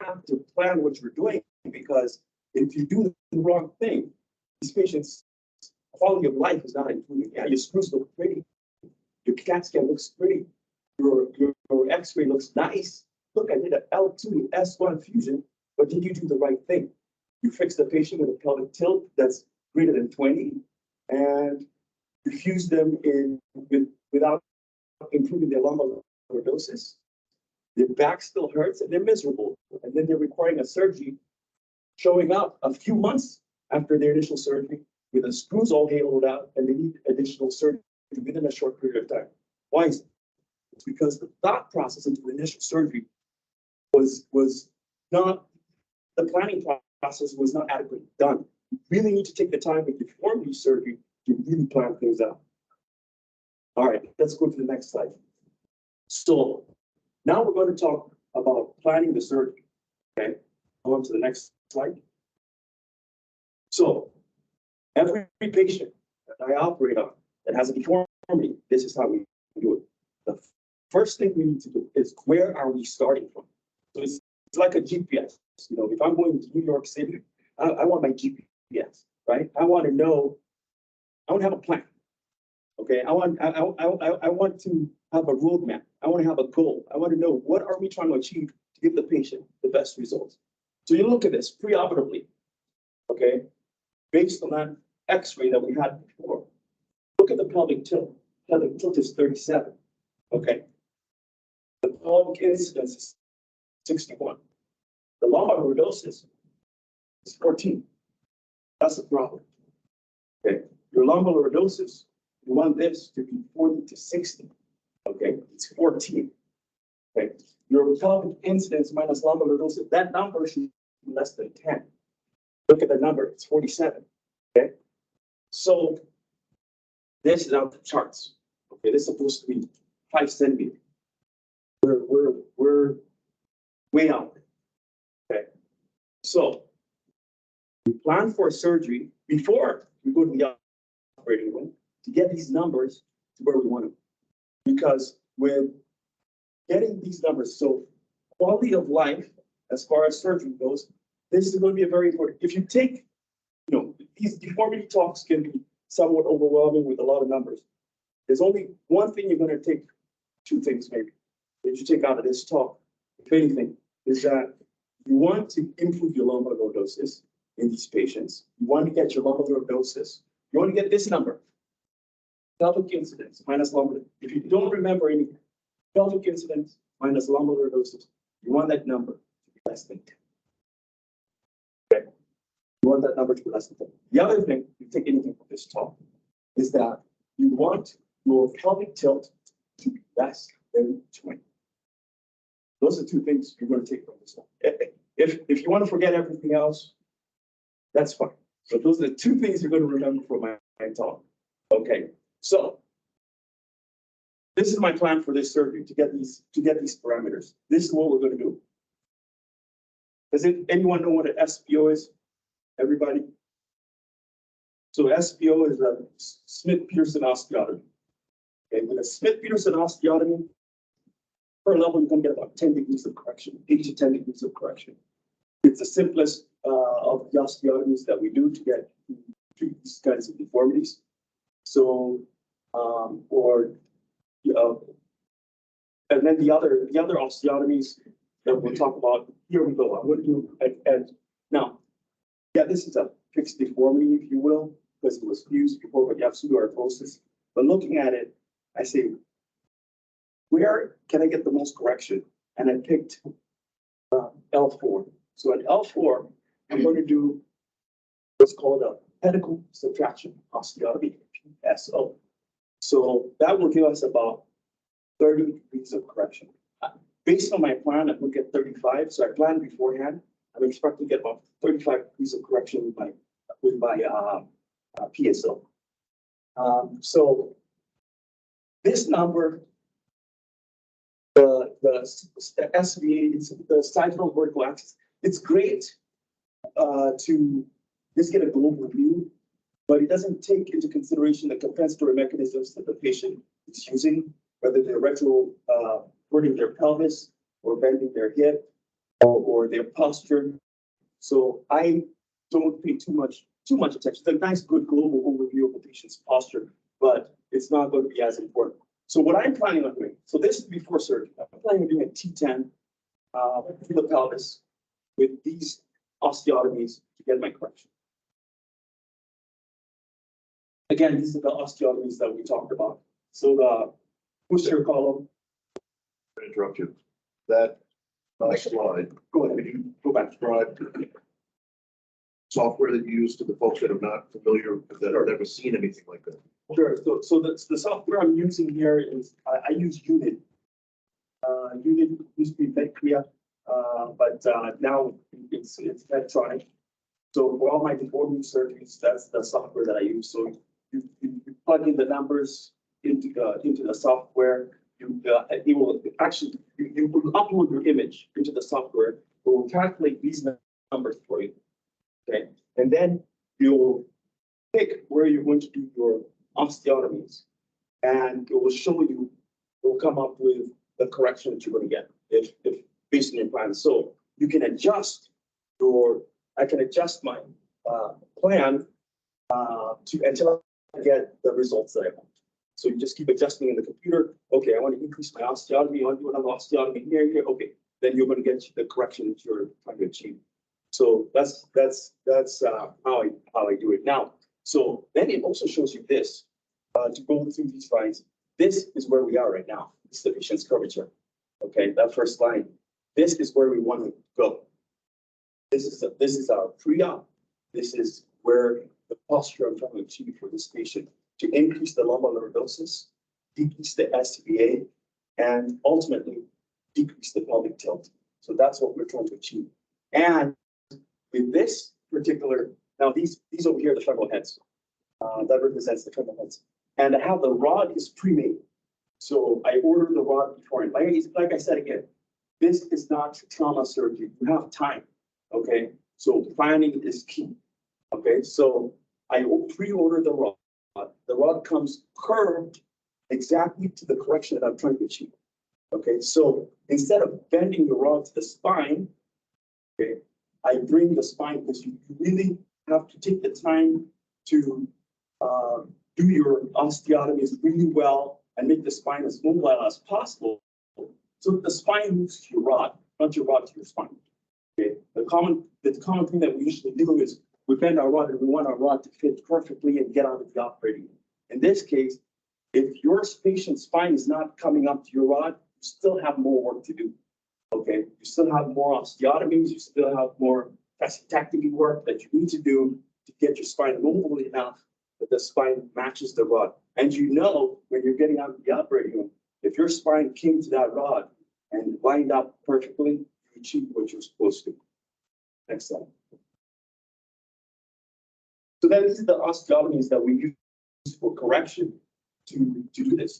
have to plan what you're doing, because if you do the wrong thing, these patients' quality of life is not improving. Yeah, your screws look pretty, your CAT scan looks pretty, your X-ray looks nice. Look, I did an L2 S1 fusion, but did you do the right thing? You fixed the patient with a pelvic tilt that's greater than 20, and you fuse them in without improving their lumbar lordosis. Their back still hurts and they're miserable. And then they're requiring a surgery, showing up a few months after their initial surgery with the screws all haloed out, and they need additional surgery within a short period of time. Why is it? It's because the thought process into the initial surgery was not, the planning process was not adequately done. You really need to take the time with deformity surgery to really plan things out. All right, let's go to the next slide. So now we're going to talk about planning the surgery. Okay, on to the next slide. So every patient that I operate on that has a deformity, this is how we do it. The first thing we need to do is, where are we starting from? So it's like a GPS. You know, if I'm going to New York City, I want my GPS, right? I want to know, I want to have a plan. Okay, I want to have a roadmap. I want to have a goal. I want to know, what are we trying to achieve to give the patient the best results. So you look at this preoperatively, okay, based on that X-ray that we had before. Look at the pelvic tilt. Pelvic tilt is 37. Okay, the pelvic incidence is 61. The lumbar lordosis is 14. That's the problem. Okay, your lumbar lordosis, you want this to be 40 to 60. Okay, it's 14. Okay, your pelvic incidence minus lumbar lordosis, that number should be less than 10. Look at the number, it's 47. Okay, so this is out the charts. Okay, this is supposed to be 5 centimeters. We're way out. Okay, so we plan for surgery before we go to the operating room to get these numbers to where we want them. Because with getting these numbers, so quality of life as far as surgery goes, this is going to be a very important. If you take, you know, these deformity talks can be somewhat overwhelming with a lot of numbers. There's only one thing you're going to take, 2 things maybe, that you take out of this talk, if anything, is that you want to improve your lumbar lordosis in these patients. You want to get your lumbar lordosis. You want to get this number, pelvic incidence minus lumbar. If you don't remember anything, pelvic incidence minus lumbar lordosis, you want that number to be less than 10. Okay, you want that number to be less than 10. The other thing, if you take anything from this talk, is that you want your pelvic tilt to be less than 20. Those are 2 things you're going to take from this talk. If you want to forget everything else, that's fine. So those are the 2 things you're going to remember from my talk. Okay, so this is my plan for this surgery to get these parameters. This is what we're going to do. Does anyone know what an SPO is? Everybody? So SPO is a Smith-Peterson osteotomy. Okay, with a Smith-Peterson osteotomy, per level, you're gonna get about 10 degrees of correction, 8 to 10 degrees of correction. It's the simplest of the osteotomies that we do to treat these kinds of deformities. So, and then the other osteotomies that we'll talk about, here we go. I'm going to do, and now, yeah, this is a fixed deformity, if you will, because it was fused before, but you have pseudoarthrosis. But looking at it, I say, where can I get the most correction? And I picked L4. So at L4, I'm going to do what's called a pedicle subtraction osteotomy, PSO. So that will give us about 30 degrees of correction. Based on my plan, I will get 35. So I planned beforehand. I'm expecting to get about 35 degrees of correction with my PSO. So this number, the SVA, it's the sagittal vertical axis. It's great to just get a global view, but it doesn't take into consideration the compensatory mechanisms that the patient is using, whether they're retroverting their pelvis or bending their hip or their posture. So I don't pay too much attention. It's a nice, good global overview of the patient's posture, but it's not going to be as important. So what I'm planning on doing, so this is before surgery. I'm planning on doing a T10 through the pelvis with these osteotomies to get my correction. Again, these are the osteotomies that we talked about. So the posterior column. I interrupt you. That slide. Go ahead. Could you Go back. describe software that you use to the folks that are not familiar, that have never seen anything like that? Sure. So the software I'm using here is I use Unit. Unit used to be Medcrea, but now it's Medtronic. So for all my deformity surgeries, that's the software that I use. So you plug in the numbers into the software. It will actually you will upload your image into the software. It will calculate these numbers for you. Okay, and then you'll pick where you're going to do your osteotomies, and it will show you. It will come up with the correction that you're going to get if based on your plan. So you can adjust I can adjust my plan until I get the results that I want. So you just keep adjusting in the computer. Okay, I want to increase my osteotomy. I want to do another osteotomy here. Okay, then you're going to get the correction that you're trying to achieve. So that's how I do it now. So then it also shows you this to go through these lines. This is where we are right now. This is the patient's curvature. Okay, that first line. This is where we want to go. This is our pre-op. This is where the posture I'm trying to achieve for this patient to increase the lumbar lordosis, decrease the SVA, and ultimately decrease the pelvic tilt. So that's what we're trying to achieve. And with this particular, now these over here are the femoral heads. That represents the femoral heads. And I have the rod is pre-made. So I order the rod before. And like I said again, this is not trauma surgery. You have time. Okay. So planning is key. Okay. So I pre-order the rod. The rod comes curved exactly to the correction that I'm trying to achieve. Okay. So instead of bending the rod to the spine, okay, I bring the spine because you really have to take the time to do your osteotomies really well and make the spine as mobile as possible. So that the spine moves to your rod, not your rod to your spine. Okay. The common thing that we usually do is we bend our rod and we want our rod to fit perfectly and get onto the operating room. In this case, if your patient's spine is not coming up to your rod, you still have more work to do. Okay, you still have more osteotomies, you still have more fasciectomy work that you need to do to get your spine mobile enough that the spine matches the rod. And you know, when you're getting out of the operating room, if your spine came to that rod and lined up perfectly, you achieve what you're supposed to. Next slide. So then these are the osteotomies that we use for correction to do this.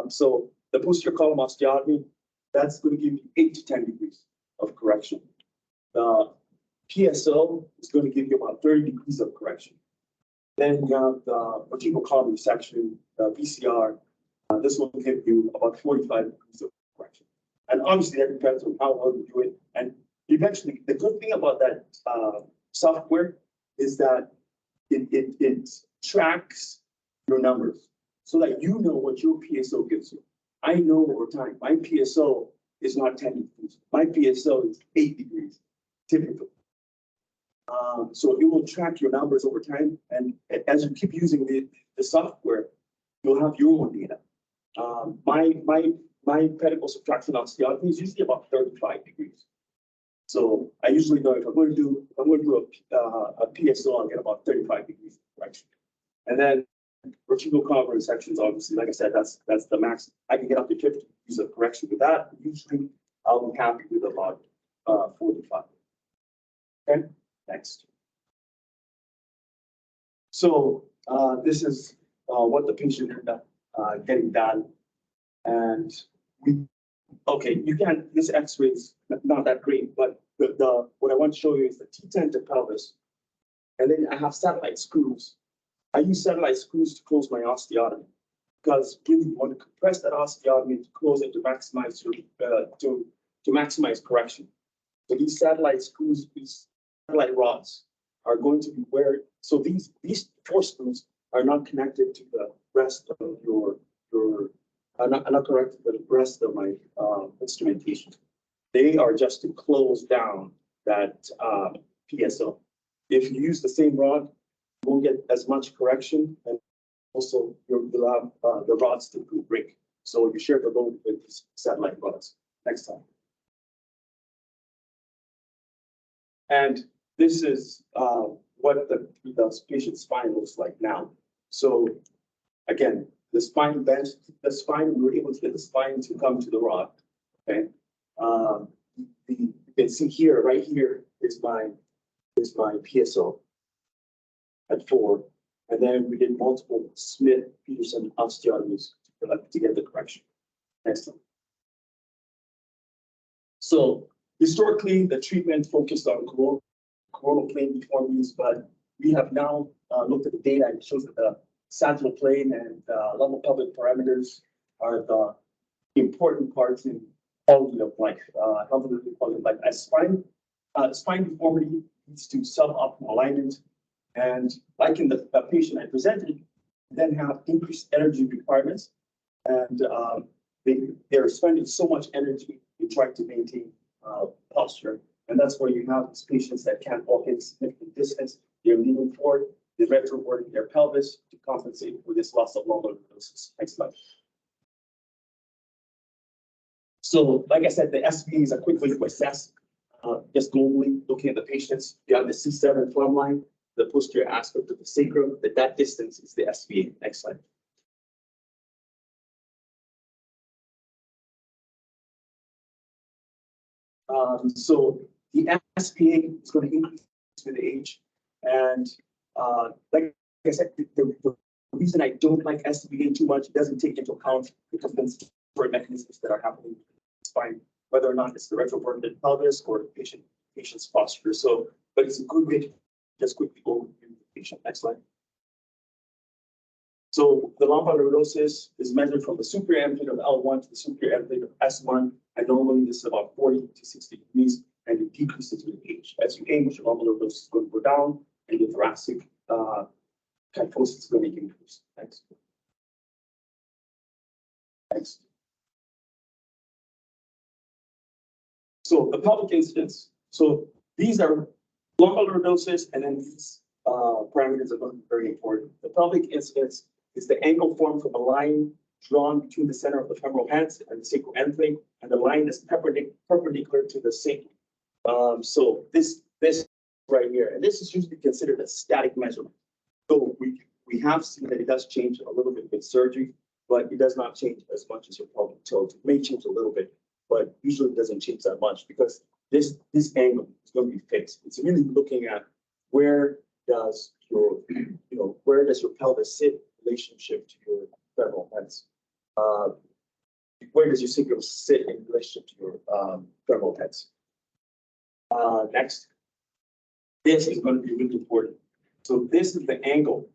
So the posterior column osteotomy, that's going to give you 8 to 10 degrees of correction. The PSO is going to give you about 30 degrees of correction. Then you have the vertebral column resection, the VCR. This will give you about 45 degrees of correction. And obviously that depends on how well you do it. And eventually, the good thing about that software is that it tracks your numbers so that you know what your PSO gives you. I know over time, my PSO is not 10 degrees. My PSO is 8 degrees, typically. So it will track your numbers over time. And as you keep using the software, you'll have your own data. My pedicle subtraction osteotomy is usually about 35 degrees. So I usually know if I'm going to do a PSO, I'll get about 35 degrees correction. And then vertebral column sections, obviously, like I said, that's the max. I can get up to 50 degrees of correction with that. Usually I'll be happy with about 45. Okay, next. So this is what the patient ended up getting done. And this x-ray is not that great, but what I want to show you is the T10 to pelvis. And then I have satellite screws. I use satellite screws to close my osteotomy because really you want to compress that osteotomy to close it to maximize to maximize correction. So these satellite screws, these satellite rods are going to be so these 4 screws are not connected to the rest of your not connected to the rest of my instrumentation. They are just to close down that PSO. If you use the same rod, you won't get as much correction, and also you'll have the rods to break. So you share the load with these satellite rods. Next time. And this is what the patient's spine looks like now. So again, the spine bent, we were able to get the spine to come to the rod. Okay. You can see here, right here is my PSO at 4. And then we did multiple Smith-Peterson osteotomies to get the correction. Next one. So historically, the treatment focused on coronal plane deformities, but we have now looked at the data and it shows that the sagittal plane and lumbar pelvic parameters are the important parts in quality of life, health and quality of life. As spine deformity leads to suboptimal alignment, and like in the patient I presented, then have increased energy requirements, and they're spending so much energy in trying to maintain posture, and that's where you have these patients that can't walk in significant distance. They're leaning forward, they're retroverting their pelvis to compensate for this loss of lumbar lordosis. Next slide. So, like I said, the SBA is a quick way to assess, just globally looking at the patients. You have the C7 plumb line, the posterior aspect of the sacrum. That distance is the SBA. Next slide. So the SBA is going to increase with age, and like I said, the reason I don't like SBA too much, it doesn't take into account the compensatory mechanisms that are happening in the spine, whether or not it's the retroverted pelvis or the patient's posture. So, but it's a good way to just quickly go over the patient. Next slide. So the lumbar lordosis is measured from the superior end plate of L1 to the superior end plate of S1, and normally this is about 40 to 60 degrees, and it decreases with age. As you age, your lumbar lordosis is going to go down, and the thoracic kyphosis is going to increase. Next. Next. So the pelvic incidence. So these are lumbar lordosis, and then these parameters are going to be very important. The pelvic incidence is the angle formed from a line drawn between the center of the femoral heads and the sacral end plate, and the line is perpendicular to the sacrum. So this right here, and this is usually considered a static measurement. So we have seen that it does change a little bit with surgery, but it does not change as much as your pelvic tilt. It may change a little bit, but usually it doesn't change that much because this angle is going to be fixed. It's really looking at where does your pelvis sit in relationship to your femoral heads? Where does your sacrum sit in relationship to your femoral heads? Next, this is going to be really important. So this is the angle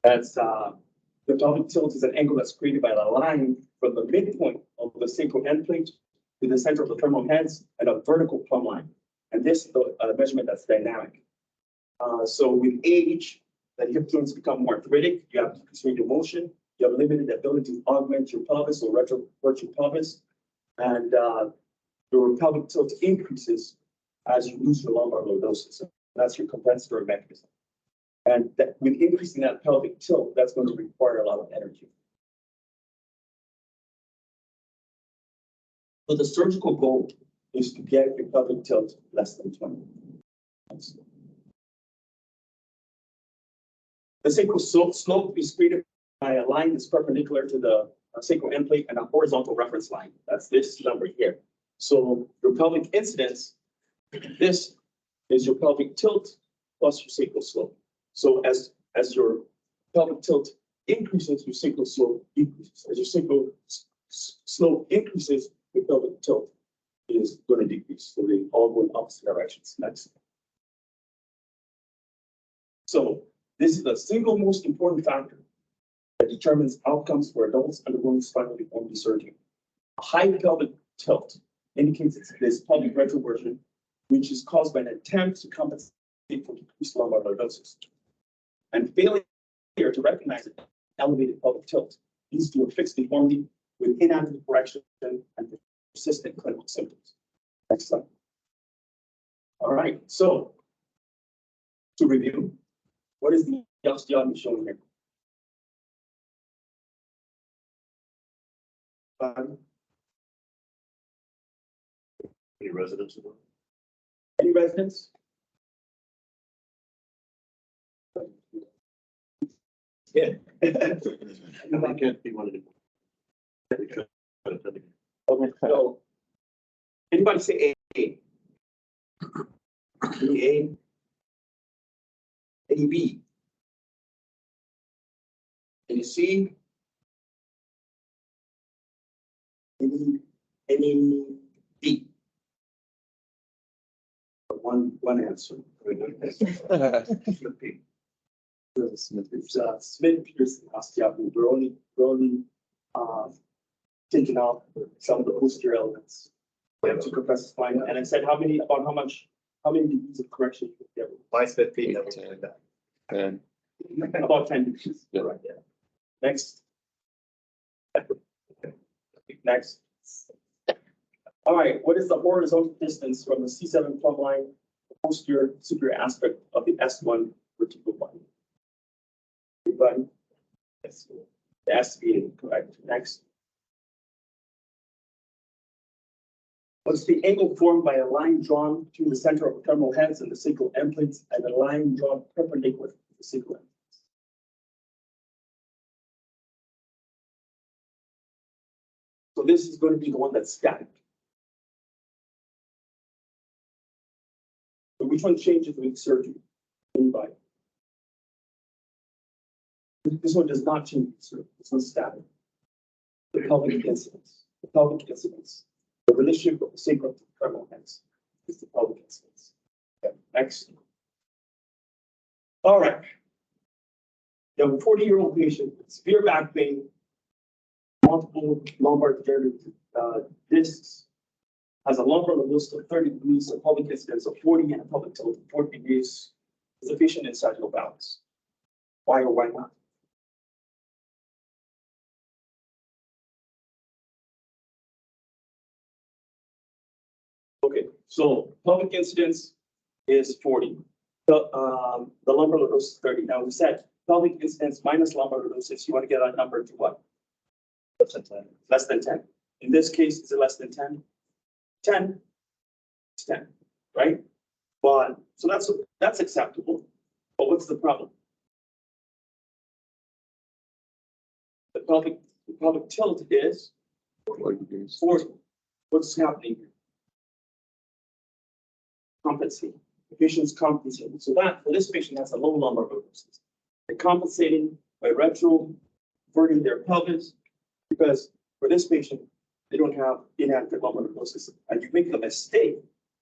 that's the pelvic tilt is an angle that's created by the line from the midpoint of the sacral end plate to the center of the femoral heads and a vertical plumb line. And this is the measurement that's dynamic. So with age, the hip joints become more arthritic. You have decreased range of motion. You have limited ability to augment your pelvis or retrovert your pelvis. And your pelvic tilt increases as you lose your lumbar lordosis. So that's your compensatory mechanism. And that, with increasing that pelvic tilt, that's going to require a lot of energy. So the surgical goal is to get your pelvic tilt less than 20. The sacral slope is created by a line that's perpendicular to the sacral end plate and a horizontal reference line. That's this number here. So your pelvic incidence, this is your pelvic tilt plus your sacral slope. So as your pelvic tilt increases, your sacral slope decreases. As your sacral slope increases, your pelvic tilt is going to decrease. So they all go in opposite directions. Next. So this is the single most important factor that determines outcomes for adults undergoing spinal deformity surgery. A high pelvic tilt indicates this pelvic retroversion, which is caused by an attempt to compensate for decreased lumbar lordosis. And failure to recognize an elevated pelvic tilt leads to a fixed deformity with inadequate correction and persistent clinical symptoms. Next slide. All right, so to review, what is the osteotomy shown here? Any residents? Any residents? Yeah. I can't be one anymore. Okay, so anybody say A? A? AB? Any C? Any D? One answer. It's Smith-Pearson osteotomy. We're only taking out some of the posterior elements. We have to compress the spine. And I said how many degrees of correction you get? My Smith feet never like that. And About 10 degrees. Yeah. Right there. Next. Next. All right, what is the horizontal distance from the C7 plumb line, the posterior superior aspect of the S1 vertebral body? Everybody? Yes. The S being correct. Next. What's the angle formed by a line drawn between the center of the femoral heads and the sacral end plates and a line drawn perpendicular to the sacral end plates? So this is going to be the one that's static. So which one changes with surgery? Anybody? This one does not change with surgery. This one's static. The pelvic incidence. The pelvic incidence. The relationship of the sacral to the femoral heads is the pelvic incidence. Okay, next. All right. You have a 40-year-old patient with severe back pain, multiple lumbar degenerative discs, has a lumbar lordosis of 30 degrees, a pelvic incidence of 40, and a pelvic tilt of 40 degrees. Is the patient in sagittal balance? Why or why not? Okay, so pelvic incidence is 40. The lumbar lordosis is 30. Now we said pelvic incidence minus lumbar lordosis, you want to get that number to what? Less than 10. Less than 10. In this case, is it less than 10? 10. It's 10, right? But so that's acceptable. But what's the problem? The pelvic tilt is 40. What's happening here? Compensating. The patient's compensating. So that for this patient has a low lumbar lordosis. They're compensating by retroverting their pelvis because for this patient, they don't have inadequate lumbar lordosis. And you make the mistake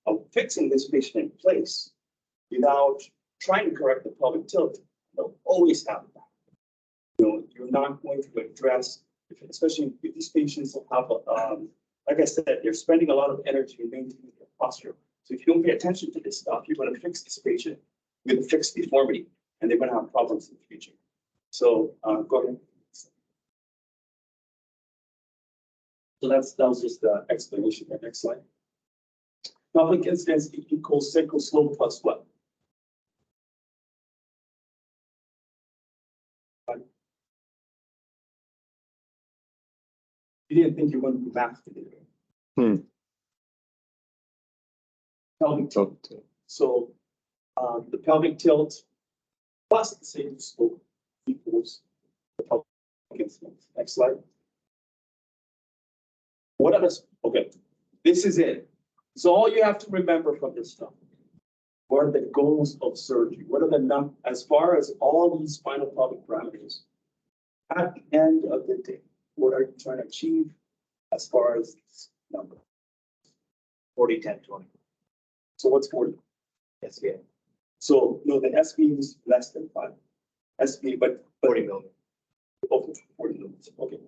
of fixing this patient in place without trying to correct the pelvic tilt. They'll always have that. You know, you're not going to address, especially if these patients have like I said, they're spending a lot of energy in maintaining their posture. So if you don't pay attention to this stuff, you're going to fix this patient with a fixed deformity, and they're going to have problems in the future. So go ahead. So that was just the explanation. Next slide. Pelvic incidence equals sacral slope plus what? You didn't think you were going to do math today. Pelvic tilt. So the pelvic tilt plus the sacral slope equals the pelvic incidence. Next slide. What are the, okay, this is it. So all you have to remember from this stuff, what are the goals of surgery? What are the as far as all these spinal pelvic parameters, at the end of the day, what are you trying to achieve as far as this number? 40, 10, 20. So what's 40? SBA, So no, the SB is less than 5. SB, but 40 million. okay, 40 lumens. Okay.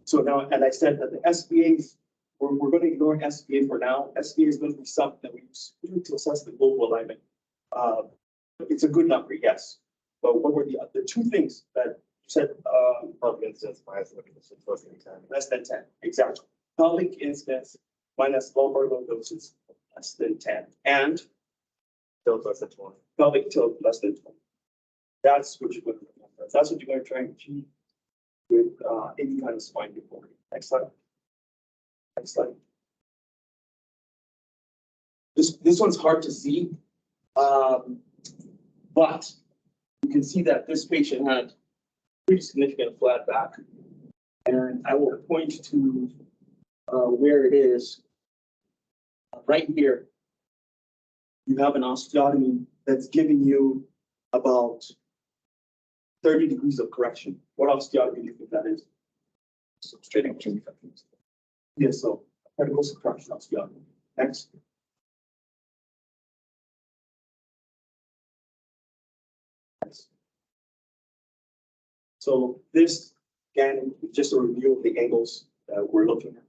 So now, and I said that the SBAs, we're going to ignore SBA for now. SBA is going to be something that we use to assess the global alignment. It's a good number, yes. But what were the two things that you said? Pelvic incidence minus less than 10. Less than 10, exactly. Pelvic incidence minus lumbar lordosis less than 10. And Tilt less than 20. pelvic tilt less than 20. That's what you're going to remember. That's what you're going to try and achieve with any kind of spine deformity. Next slide. Next slide. This one's hard to see, but you can see that this patient had pretty significant flat back, and I will point to where it is. Right here, you have an osteotomy that's giving you about 30 degrees of correction. What osteotomy do you think that is? Substrating. Yes, so pedicle subtraction osteotomy. Next. Next. So this, again, is just a review of the angles that we're looking at.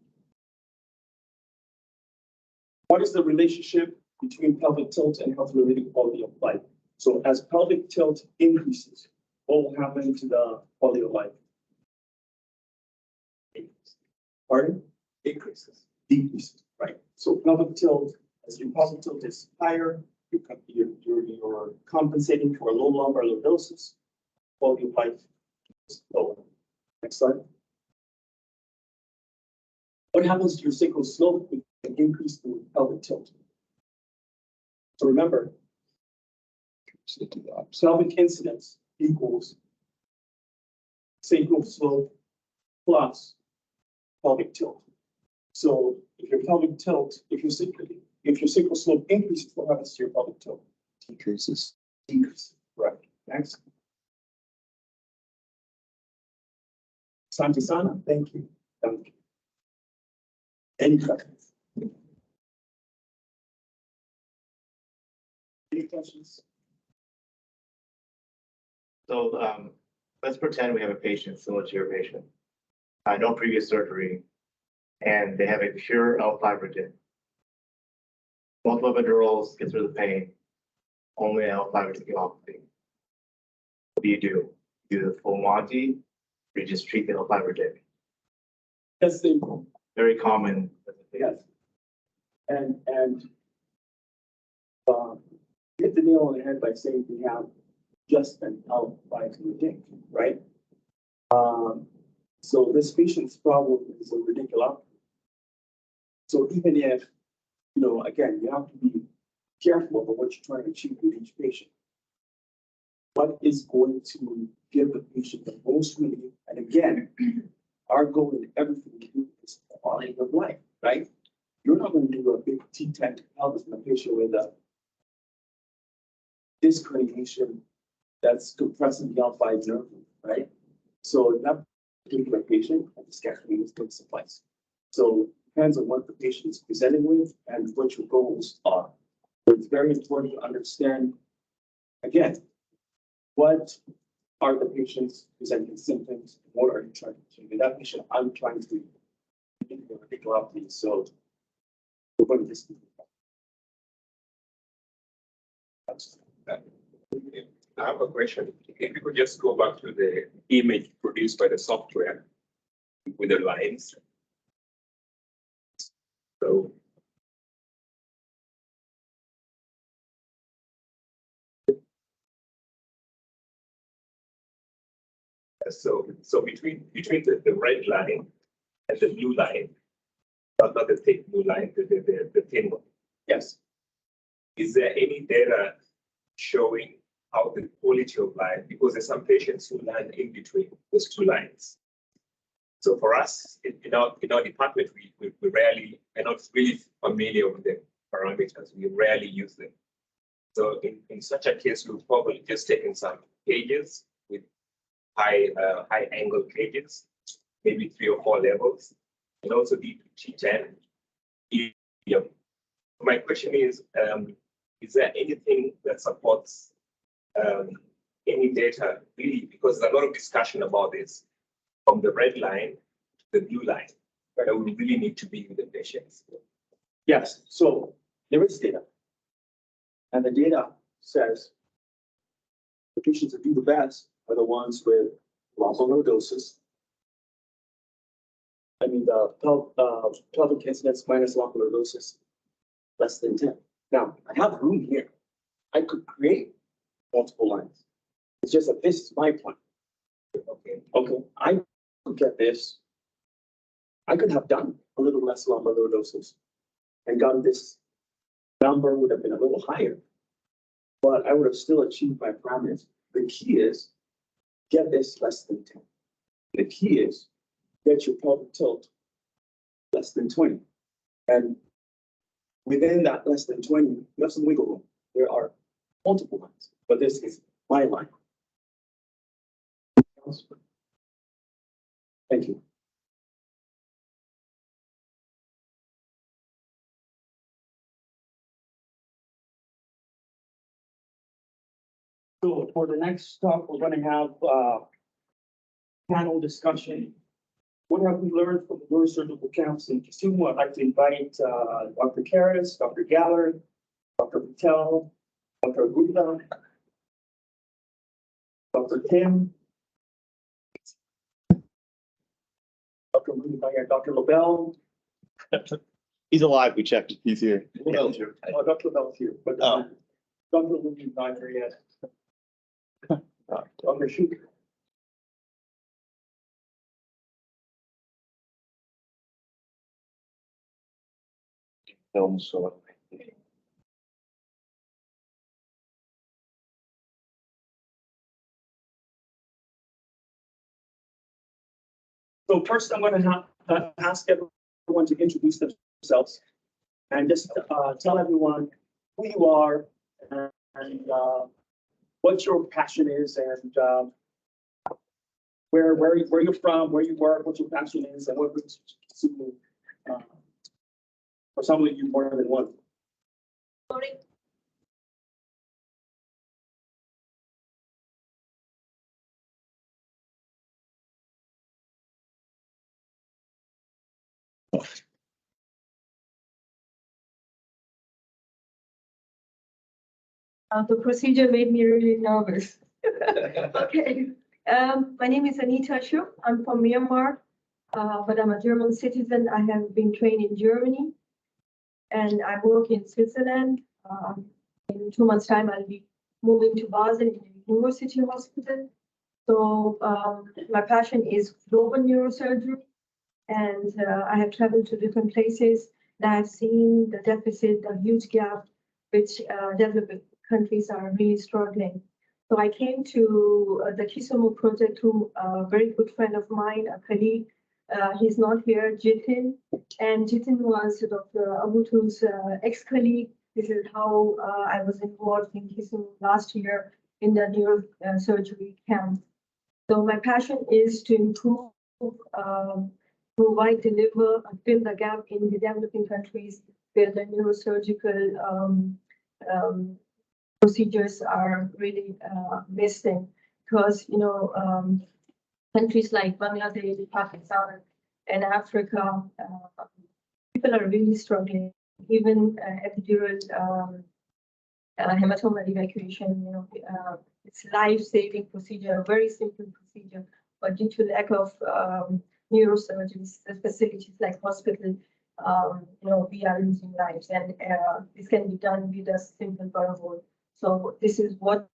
What is the relationship between pelvic tilt and health-related quality of life? So as pelvic tilt increases, what will happen to the quality of life? Pardon? Decreases. Decreases, right? So pelvic tilt, as your pelvic tilt is higher, you're compensating for a low lumbar lordosis. Quality of life is lower. Next slide. What happens to your sacral slope with an increase in pelvic tilt? So remember, pelvic incidence equals sacral slope plus pelvic tilt. So if your pelvic tilt, if your sacral slope increases, what happens to your pelvic tilt? Decreases. Decreases. Right. Next. Santi-sana, thank you. Thank you. Any questions? Any questions? So let's pretend we have a patient similar to your patient. No previous surgery, and they have a pure L5 dip. Multiple epidurals, gets rid of the pain. Only L5 radiculopathy. What do? You do the full Monty, or you just treat the L5 dip? That's simple. Very common. Yes. And hit the nail on the head by saying we have just an L5 dip, right? So this patient's problem is a radiculopathy. So even if, again, you have to be careful about what you're trying to achieve with each patient. What is going to give the patient the most relief? And again, our goal in everything we do is quality of life, right? You're not going to do a big T10 pelvis in a patient with a disc herniation that's compressing the L5 nerve, right? So in that particular patient, the scaffolding is going to suffice. So it depends on what the patient is presenting with and what your goals are. So it's very important to understand, again, what are the patient's presenting symptoms? What are you trying to achieve? In that patient, I'm trying to they go up these, so. We're going to this. I have a question. If you could just go back to the image produced by the software with the lines. So. So between the red line and the blue line, not the thick blue line, the thin one. Yes. Is there any data showing how the quality of life, because there's some patients who land in between those two lines. So for us, in our department, we rarely are not really familiar with the parameters. We rarely use them. So in such a case, we'll probably just taken some gauges with high angle gauges, maybe 3 or 4 levels, and also D2T10. Yeah. My question is there anything that supports any data really, because there's a lot of discussion about this from the red line to the blue line, that we really need to be with the patients. Yes, so there is data. And the data says the patients that do the best are the ones with lombolordosis. I mean, the pelvic incidence minus lombolordosis, less than 10. Now, I have room here. I could create multiple lines. It's just that this is my plan. Okay, I could get this. I could have done a little less lombolordosis and gotten this number would have been a little higher, but I would have still achieved my parameters. The key is get this less than 10. The key is get your pelvic tilt less than 20. And within that less than 20, you have some wiggle room. There are multiple lines, but this is my line. Thank you. So for the next talk, we're going to have panel discussion. What have we learned from the neurosurgical camps in Kisumu? I'd like to invite Dr. Karras, Dr. Gallard, Dr. Patel, Dr. Gupta, Dr. Kim, Dr. LaBelle. He's alive. We checked. He's here. LaBelle's here. Oh, Dr. LaBelle's here, but Dr. Lou's not here yet. Dr. Shuka. Film so. So first, I'm going to ask everyone to introduce themselves and just tell everyone who you are and what your passion is and where you're from, where you work, what your passion is, and what brings you to for some of you more than one. Sorry. The procedure made me really nervous. Okay. My name is Anita Shu. I'm from Myanmar, but I'm a German citizen. I have been trained in Germany, and I work in Switzerland. In 2 months' time, I'll be moving to Basel in the University Hospital. So my passion is global neurosurgery, and I have traveled to different places, and I've seen the deficit, the huge gap, which developing countries are really struggling. So I came to the Kisumu project through a very good friend of mine, a colleague. He's not here, Jitin. And Jitin was Dr. Abutu's ex-colleague. This is how I was involved in Kisumu last year in the neurosurgery camp. So my passion is to improve, provide, deliver, and fill the gap in the developing countries where the neurosurgical procedures are really missing, because countries like Bangladesh, Pakistan, in Africa, people are really struggling. Even epidural hematoma evacuation, it's life-saving procedure, a very simple procedure, but due to lack of neurosurgeons, facilities like hospital, we are losing lives, and this can be done with a simple protocol. So this is what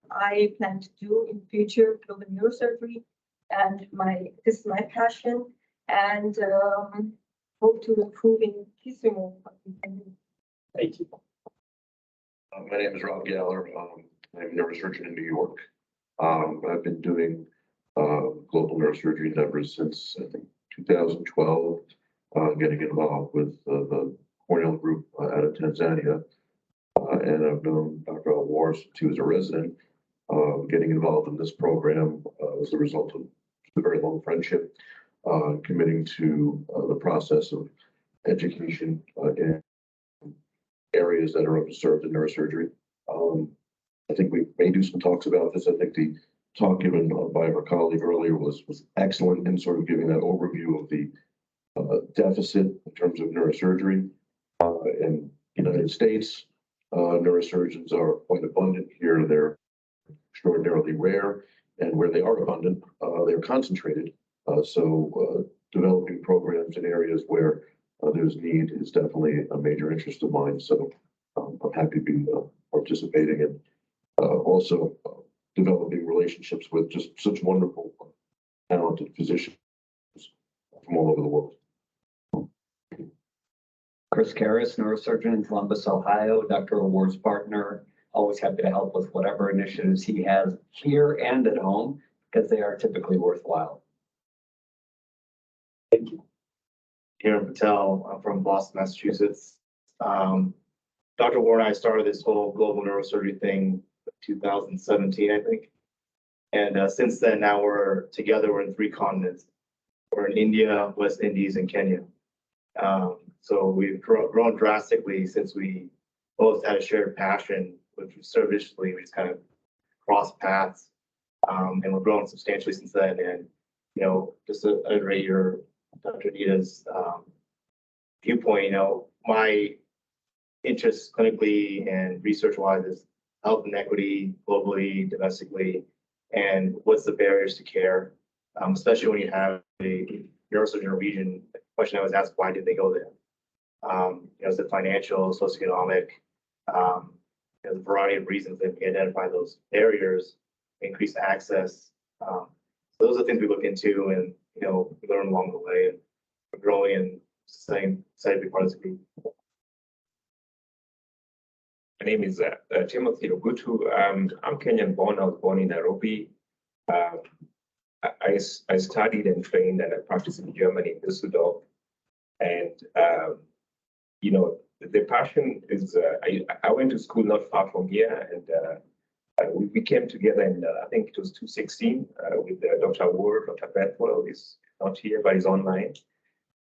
I plan to do in future, global neurosurgery, and this is my passion, and hope to improve in Kisumu. Thank you. My name is Rob Galler. I'm a neurosurgeon in New York. I've been doing global neurosurgery endeavors since, I think, 2012, getting involved with the Cornell group out of Tanzania. And I've known Dr. Alwar since he was a resident. Getting involved in this program was the result of a very long friendship, committing to the process of education in areas that are underserved in neurosurgery. I think we may do some talks about this. I think the talk given by our colleague earlier was excellent in sort of giving that overview of the deficit in terms of neurosurgery in the United States. Neurosurgeons are quite abundant here. They're extraordinarily rare, and where they are abundant, they're concentrated. So developing programs in areas where there's need is definitely a major interest of mine. So I'm happy to be participating in also developing relationships with just such wonderful, talented physicians from all over the world. Chris Karras, neurosurgeon in Columbus, Ohio, Dr. Award's partner. Always happy to help with whatever initiatives he has here and at home, because they are typically worthwhile. Thank you. Kiran Patel. I'm from Boston, Massachusetts. Dr. Warren and I started this whole global neurosurgery thing in 2017, I think. And since then, now we're together. We're in 3 continents. We're in India, West Indies, and Kenya. So we've grown drastically since we both had a shared passion, which was servicially, we just kind of crossed paths. And we've grown substantially since then. And, just to iterate your Dr. Nita's viewpoint, my interest clinically and research-wise is health inequity globally, domestically, and what's the barriers to care, especially when you have a neurosurgeon region. The question I was asked, why did they go there? Is it financial, socioeconomic? There's a variety of reasons that we identify those barriers, increase access. So those are the things we look into, and we learn along the way, and we're growing and excited to be part of this group. My name is Timothy Ogutu. I'm Kenyan born. I was born in Nairobi. I studied and trained and I practiced in Germany, in Düsseldorf. And, the passion is, I went to school not far from here, and we came together in, I think it was 2016, with Dr. Ward. Dr. Bethwell is not here, but he's online.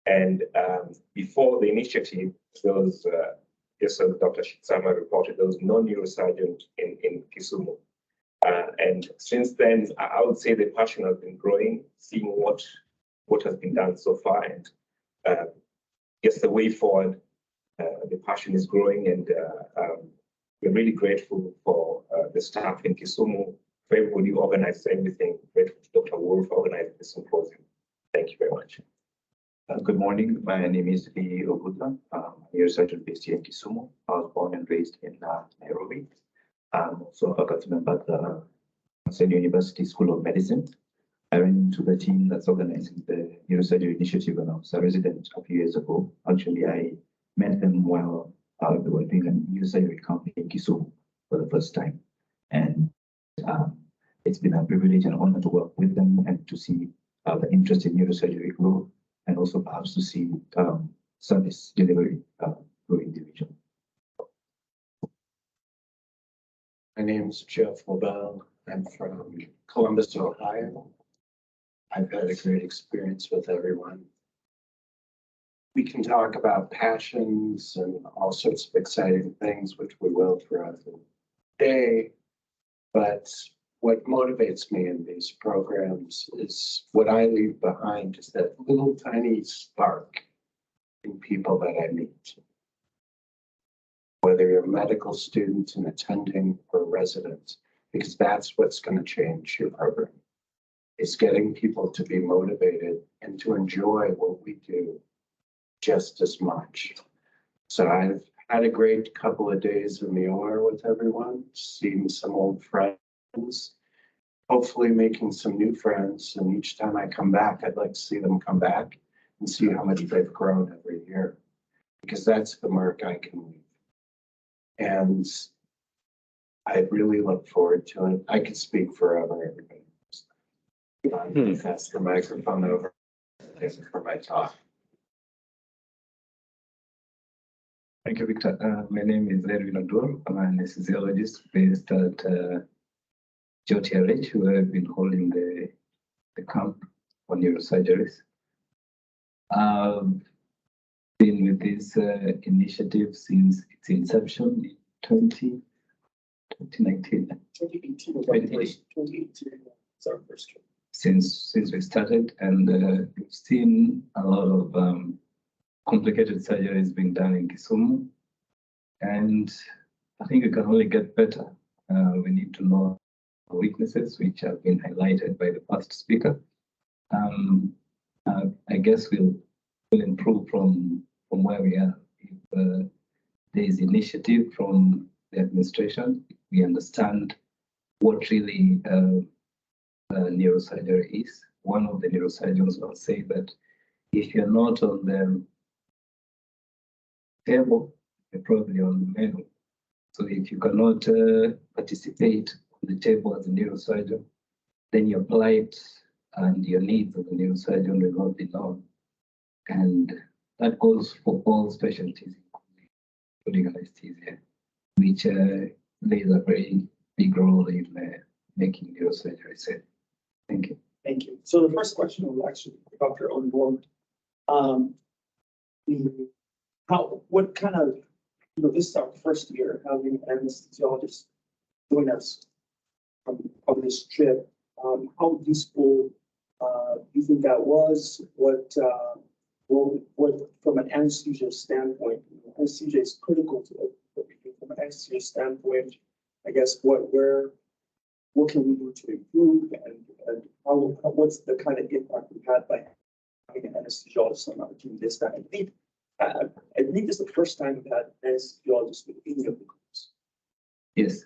And before the initiative, there was, just as Dr. Shitsama reported, there was no neurosurgeon in Kisumu. And since then, I would say the passion has been growing, seeing what has been done so far. And yes, the way forward, the passion is growing, and we're really grateful for the staff in Kisumu, for everybody who organizes everything. Grateful to Dr. Wolf for organizing the symposium. Thank you very much. Good morning. My name is Lee Oguta. I'm a neurosurgeon based here in Kisumu. I was born and raised in Nairobi. I'm also a faculty member at the Senior University School of Medicine. I ran into the team that's organizing the neurosurgery initiative when I was a resident a few years ago. Actually, I met them while they were doing a neurosurgery camp in Kisumu for the first time. And it's been a privilege and honor to work with them and to see the interest in neurosurgery grow, and also perhaps to see service delivery grow in the region. My name is Jeff LaBelle. I'm from Columbus, Ohio. I've had a great experience with everyone. We can talk about passions and all sorts of exciting things, which we will throughout the day. But what motivates me in these programs is what I leave behind is that little tiny spark in people that I meet. Whether you're a medical student and attending or resident, because that's what's going to change your program. It's getting people to be motivated and to enjoy what we do just as much. So I've had a great couple of days in the OR with everyone, seeing some old friends, hopefully making some new friends. And each time I come back, I'd like to see them come back and see how much they've grown every year, because that's the mark I can leave. And I really look forward to it. I could speak forever, everybody. Pass the microphone over for my talk. Thank you, Victor. My name is Edwin Odur. I'm an anesthesiologist based at JOTLH, where I've been holding the camp for neurosurgeries. I've been with this initiative since its inception in 2019. 2018 was our first trip. Since we started, and we've seen a lot of complicated surgeries being done in Kisumu, and I think we can only get better. We need to know our weaknesses, which have been highlighted by the past speaker. I guess we'll improve from where we are. If there is initiative from the administration, we understand what really neurosurgery is. One of the neurosurgeons will say that if you're not on the table, you're probably on the menu. So if you cannot participate on the table as a neurosurgeon, then your plight and your needs as a neurosurgeon will not be known. And that goes for all specialties, including anesthesia, which plays a very big role in making neurosurgery safe. Thank you. Thank you. So the first question was actually Dr. on board. What kind of, this is our first year having an anesthesiologist join us on this trip. How useful do you think that was? What from an anesthesia standpoint, anesthesia is critical to what we do. From an anesthesia standpoint, I guess what can we do to improve, and what's the kind of impact we've had by having an anesthesiologist on our team this time? I believe this is the first time we've had an anesthesiologist with any of the groups. Yes,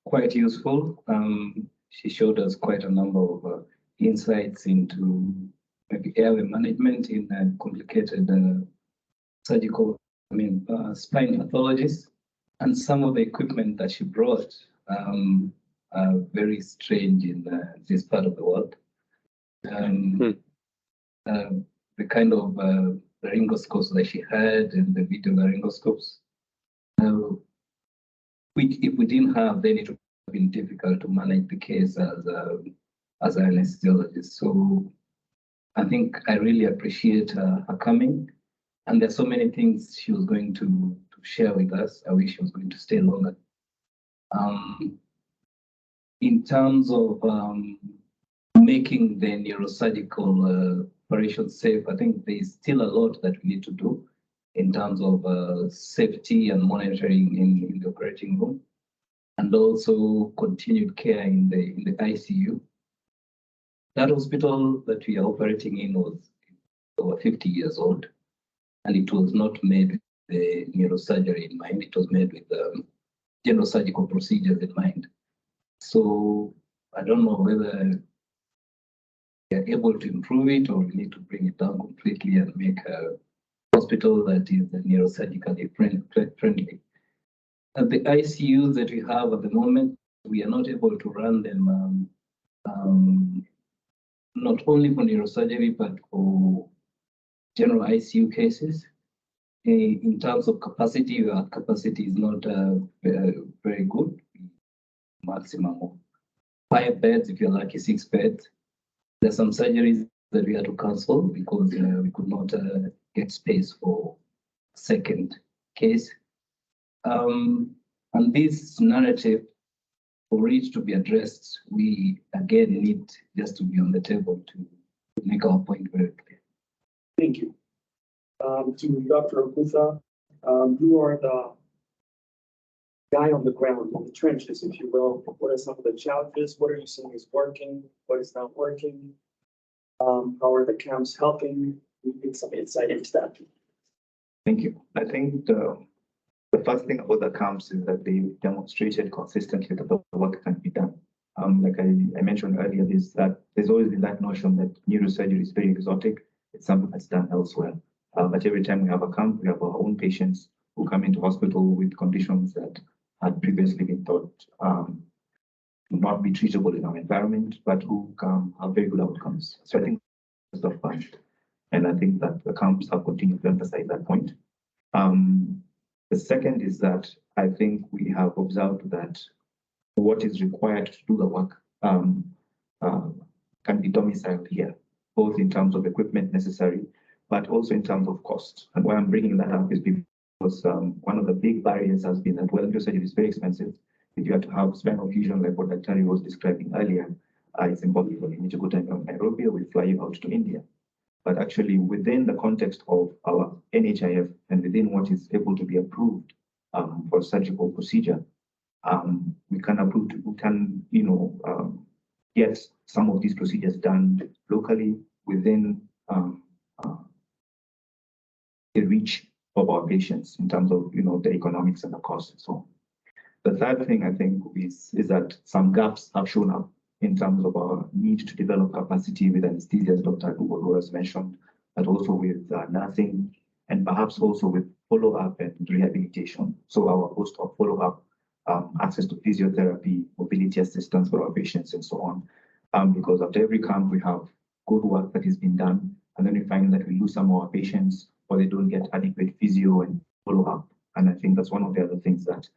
quite useful. She showed us quite a number of insights into maybe airway management in complicated surgical, spine pathologies, and some of the equipment that she brought are very strange in this part of the world. The kind of laryngoscopes that she had and the video laryngoscopes, which if we didn't have, then it would have been difficult to manage the case as an anesthesiologist. So I think I really appreciate her coming, and there's so many things she was going to share with us. I wish she was going to stay longer. In terms of making the neurosurgical operations safe, I think there's still a lot that we need to do in terms of safety and monitoring in the operating room, and also continued care in the ICU. That hospital that we are operating in was over 50 years old, and it was not made with the neurosurgery in mind. It was made with general surgical procedures in mind. So I don't know whether we are able to improve it, or we need to bring it down completely and make a hospital that is neurosurgically friendly. And the ICUs that we have at the moment, we are not able to run them not only for neurosurgery, but for general ICU cases. In terms of capacity, our capacity is not very good. Maximum of 5 beds, if you're lucky, 6 beds. There's some surgeries that we had to cancel because we could not get space for a second case. And this narrative for it to be addressed, we again need just to be on the table to make our point very clear. Thank you. To Dr. Okusa, you are the guy on the ground, in the trenches, if you will. What are some of the challenges? What are you seeing is working? What is not working? How are the camps helping? We need some insight into that. Thank you. I think the first thing about the camps is that they demonstrated consistently that the work can be done. Like I mentioned earlier, there's always been that notion that neurosurgery is very exotic. It's something that's done elsewhere. But every time we have a camp, we have our own patients who come into hospital with conditions that had previously been thought not be treatable in our environment, but who have very good outcomes. So I think that's the first. And I think that the camps have continued to emphasize that point. The second is that I think we have observed that what is required to do the work can be domiciled here, both in terms of equipment necessary, but also in terms of cost. And why I'm bringing that up is because one of the big barriers has been that, well, neurosurgery is very expensive. If you have to have spinal fusion, like what Dr. was describing earlier, it's impossible. You need to go to Nairobi, or we fly you out to India. But actually, within the context of our NHIF and within what is able to be approved for surgical procedure, we can get some of these procedures done locally within the reach of our patients in terms of the economics and the cost and so on. The third thing I think is that some gaps have shown up in terms of our need to develop capacity with anesthesia, as Dr. Gubolo has mentioned, but also with nursing and perhaps also with follow-up and rehabilitation. So our post-op follow-up, access to physiotherapy, mobility assistance for our patients and so on. Because after every camp, we have good work that is being done, and then we find that we lose some of our patients or they don't get adequate physio and follow-up. And I think that's one of the other things that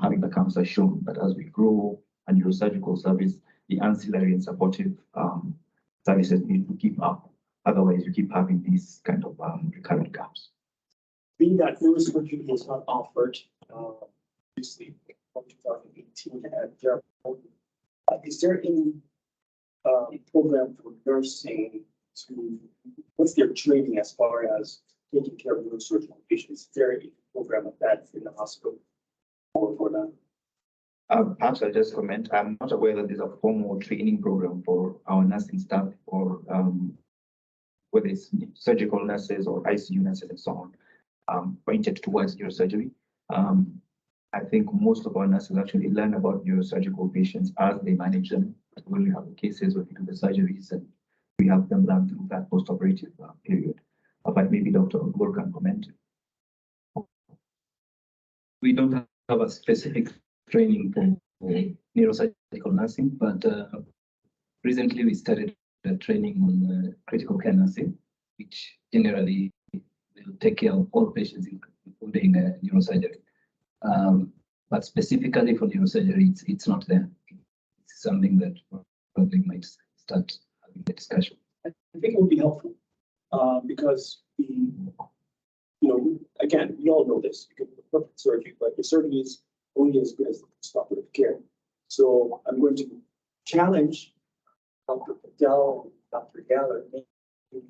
having the camps has shown, that as we grow a neurosurgical service, the ancillary and supportive services need to keep up. Otherwise, you keep having these kind of recurrent gaps. Being that neurosurgery was not offered previously from 2018 at Gerald, is there any program for nursing what's their training as far as taking care of neurosurgical patients? Is there a program of that in the hospital for that? Perhaps I'll just comment. I'm not aware that there's a formal training program for our nursing staff, or whether it's surgical nurses or ICU nurses and so on, pointed towards neurosurgery. I think most of our nurses actually learn about neurosurgical patients as they manage them. When we have the cases, when we do the surgeries, and we have them learn through that post-operative period. But maybe Dr. Ogor can comment. We don't have a specific training for neurosurgical nursing, but recently we started a training on critical care nursing, which generally will take care of all patients, including neurosurgery. But specifically for neurosurgery, it's not there. It's something that probably might start having the discussion. I think it would be helpful because again, we all know this. You can do perfect surgery, but your surgery is only as good as the postoperative care. So I'm going to challenge Dr. Patel and Dr. Galler, maybe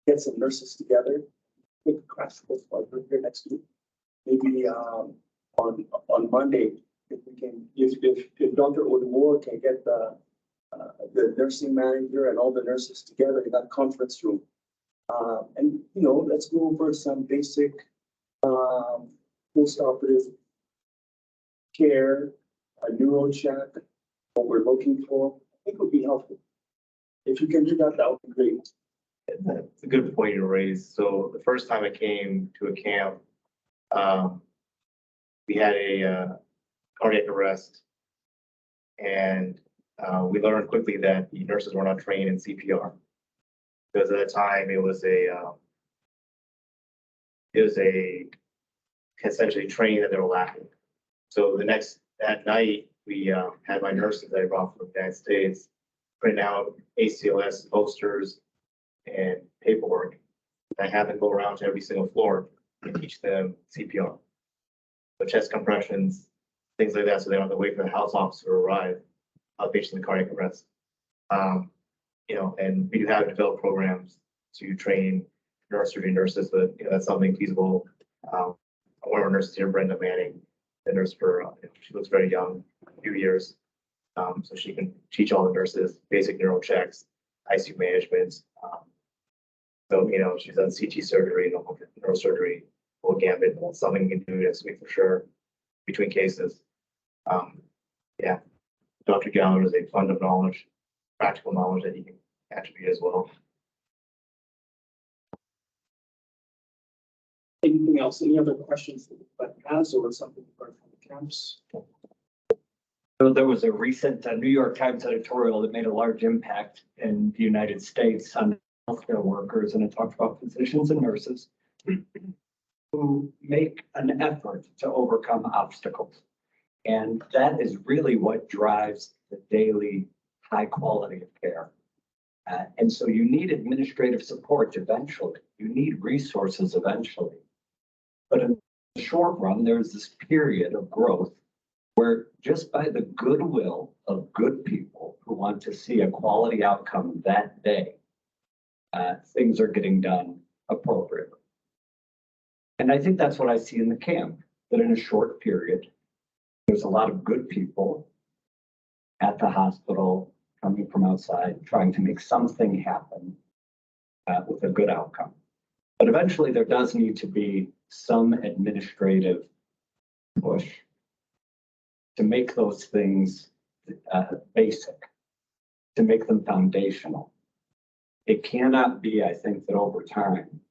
get some nurses together, take a crash course while we're here next week. Maybe on Monday, if we can, if Dr. Odemore can get the nursing manager and all the nurses together in that conference room, and let's go over some basic postoperative care, a neuro check, what we're looking for. I think it would be helpful. If you can do that, that would be great. That's a good point you raised. So the first time I came to a camp, we had a cardiac arrest, and we learned quickly that the nurses were not trained in CPR, because at the time it was essentially training that they were lacking. So that night, we had my nurses that I brought from the United States print out ACLS posters and paperwork. I had them go around to every single floor and teach them CPR. So chest compressions, things like that. So they don't have to wait for the house officer to arrive, patient in cardiac arrest. And we do have developed programs to train neurosurgery nurses, but that's something feasible. One of our nurses here, Brenda Manning, the nurse for, she looks very young, a few years. So she can teach all the nurses basic neuro checks, ICU management. She's done CT surgery, neurosurgery, full gambit. That's something you can do next week for sure between cases. Dr. Galler is a fund of knowledge, practical knowledge that he can attribute as well. Anything else? Any other questions that anybody has or something from the camps? So there was a recent New York Times editorial that made a large impact in the United States on healthcare workers, and it talked about physicians and nurses who make an effort to overcome obstacles. And that is really what drives the daily high quality of care. And so you need administrative support eventually. You need resources eventually. But in the short run, there's this period of growth where just by the goodwill of good people who want to see a quality outcome that day, things are getting done appropriately. And I think that's what I see in the camp, that in a short period, there's a lot of good people at the hospital coming from outside, trying to make something happen with a good outcome. But eventually there does need to be some administrative push to make those things basic, to make them foundational. It cannot be, I think, that over time,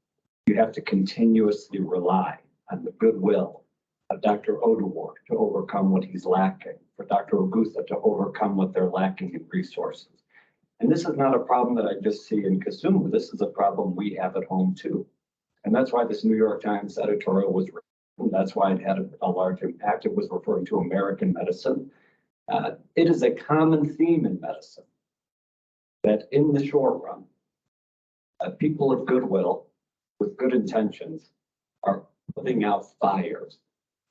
you have to continuously rely on the goodwill of Dr. Odewar to overcome what he's lacking, for Dr. Ogutha to overcome what they're lacking in resources. And this is not a problem that I just see in Kisumu. This is a problem we have at home too. And that's why this New York Times editorial was written. That's why it had a large impact. It was referring to American medicine. It is a common theme in medicine that in the short run, people of goodwill with good intentions are putting out fires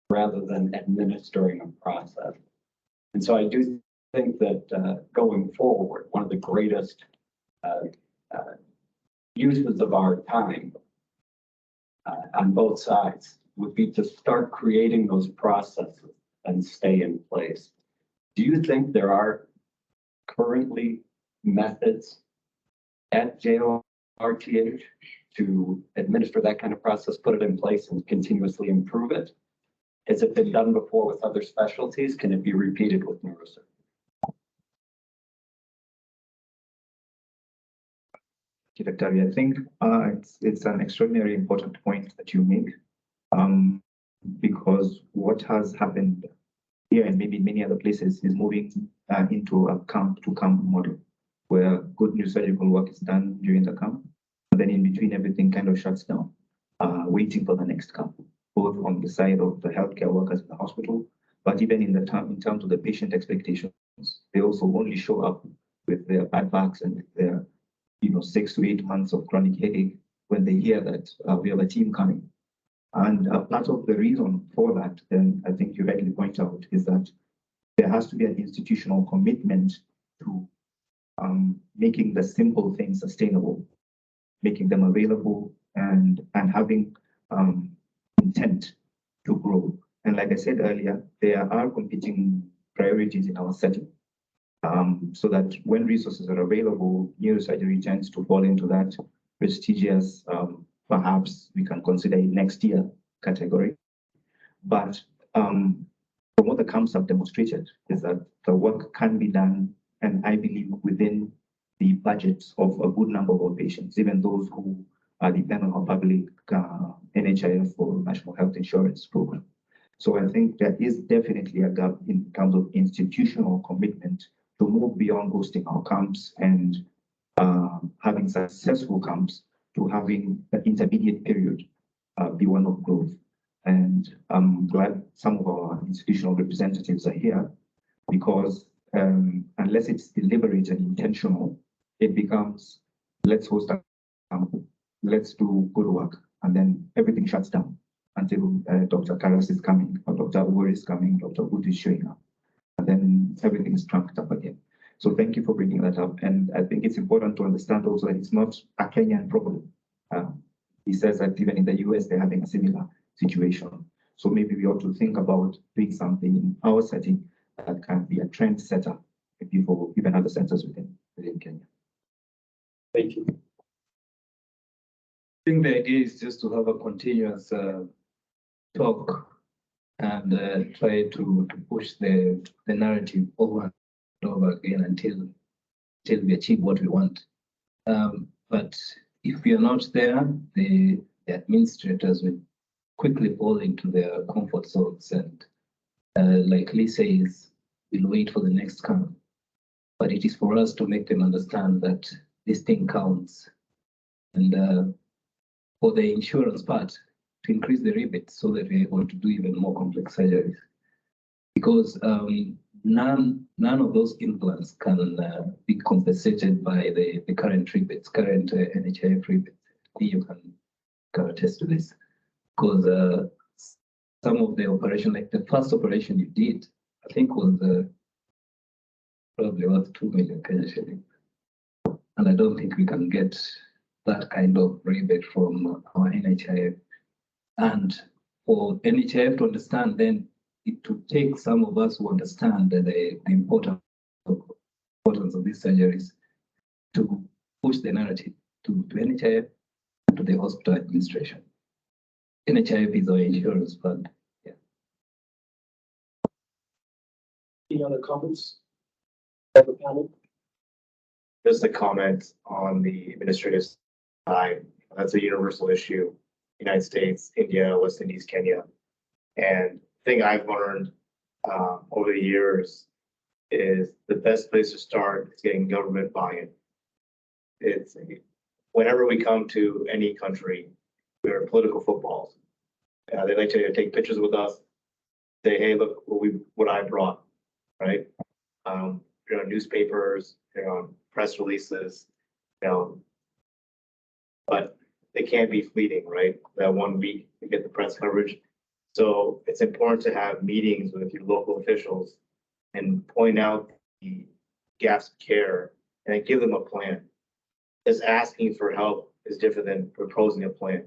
rather than administering a process. And so I do think that going forward, one of the greatest uses of our time on both sides would be to start creating those processes and stay in place. Do you think there are currently methods at JORTH to administer that kind of process, put it in place and continuously improve it? Has it been done before with other specialties? Can it be repeated with neurosurgery? I think it's an extraordinarily important point that you make, because what has happened here and maybe in many other places is moving into a camp-to-camp model, where good neurosurgical work is done during the camp, and then in between everything kind of shuts down, waiting for the next camp, both on the side of the healthcare workers in the hospital, but even in terms of the patient expectations. They also only show up with their bad backs and with their 6 to 8 months of chronic headache when they hear that we have a team coming. And part of the reason for that, then I think you rightly point out, is that there has to be an institutional commitment to making the simple things sustainable, making them available, and having intent to grow. And like I said earlier, there are competing priorities in our setting. So that when resources are available, neurosurgery tends to fall into that prestigious, perhaps we can consider it next year category. But from what the camps have demonstrated is that the work can be done, and I believe within the budgets of a good number of patients, even those who are dependent on public NHIF or National Health Insurance Program. So I think there is definitely a gap in terms of institutional commitment to move beyond hosting our camps and having successful camps to having the intermediate period be one of growth. And I'm glad some of our institutional representatives are here, because unless it's deliberate and intentional, it becomes, let's host a camp, let's do good work, and then everything shuts down. until Dr. Karas is coming, or Dr. Uwer is coming, Dr. Wood is showing up. And then everything is trumped up again. So thank you for bringing that up. And I think it's important to understand also that it's not a Kenyan problem. He says that even in the US, they're having a similar situation. So maybe we ought to think about doing something in our setting that can be a trend setter, maybe for even other centers within Kenya. Thank you. I think the idea is just to have a continuous talk and try to push the narrative over and over again until we achieve what we want. But if we are not there, the administrators will quickly fall into their comfort zones and, like Lee says, we'll wait for the next come. But it is for us to make them understand that this thing counts. And for the insurance part, to increase the rebate so that we're able to do even more complex surgeries. Because none of those implants can be compensated by the current rebates, current NHIF rebates. You can attest to this. Because some of the operation, like the first operation you did, I think was probably worth 2 million Kenya shillings. And I don't think we can get that kind of rebate from our NHIF. And for NHIF to understand, then it would take some of us who understand the importance of these surgeries to push the narrative to NHIF and to the hospital administration. NHIF is our insurance fund. Yeah. Any other comments of the panel? Just a comment on the administrative side. That's a universal issue. United States, India, West Indies, Kenya. And the thing I've learned over the years is the best place to start is getting government buy-in. Whenever we come to any country, we're political footballs. They like to take pictures with us, say, hey, look what I brought, right? You're on newspapers, you're on press releases, but they can't be fleeting, right? That 1 week to get the press coverage. So it's important to have meetings with your local officials and point out the gaps of care and then give them a plan. Just asking for help is different than proposing a plan.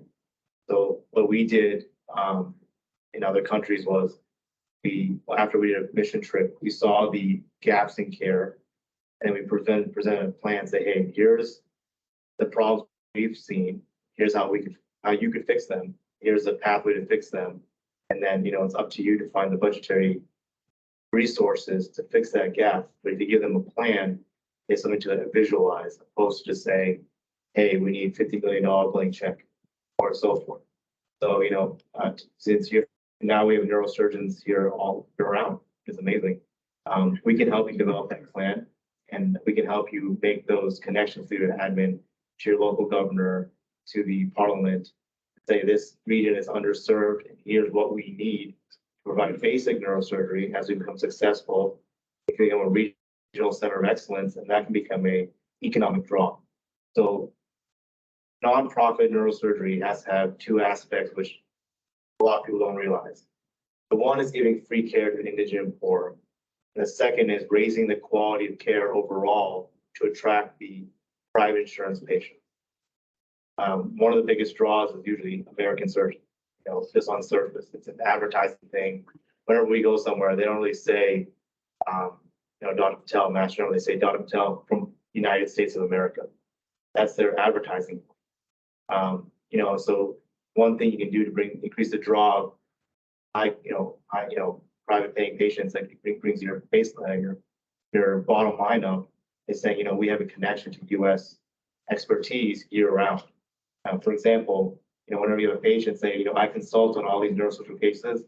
So what we did in other countries was after we did a mission trip, we saw the gaps in care and we presented a plan, say, hey, here's the problems we've seen. Here's how you could fix them. Here's a pathway to fix them. And then, it's up to you to find the budgetary resources to fix that gap. But if you give them a plan, it's something to visualize, opposed to just saying, hey, we need $50 million blank check or so forth. So, since now we have neurosurgeons here all year round, it's amazing. We can help you develop that plan and we can help you make those connections through your admin to your local governor, to the parliament, say this region is underserved and here's what we need to provide basic neurosurgery. As we become successful, it can become a regional center of excellence and that can become a economic draw. So nonprofit neurosurgery has to have two aspects, which a lot of people don't realize. The one is giving free care to the indigent and poor. And the second is raising the quality of care overall to attract the private insurance patient. One of the biggest draws is usually American surgeons, just on surface. It's an advertising thing. Whenever we go somewhere, they don't really say, Dr. Patel, Master General, they say Dr. Patel from United States of America. That's their advertising. So one thing you can do to increase the draw of private paying patients that brings your baseline, your bottom line up is saying, we have a connection to US expertise year round. For example, whenever you have a patient say, I consult on all these neurosurgical cases,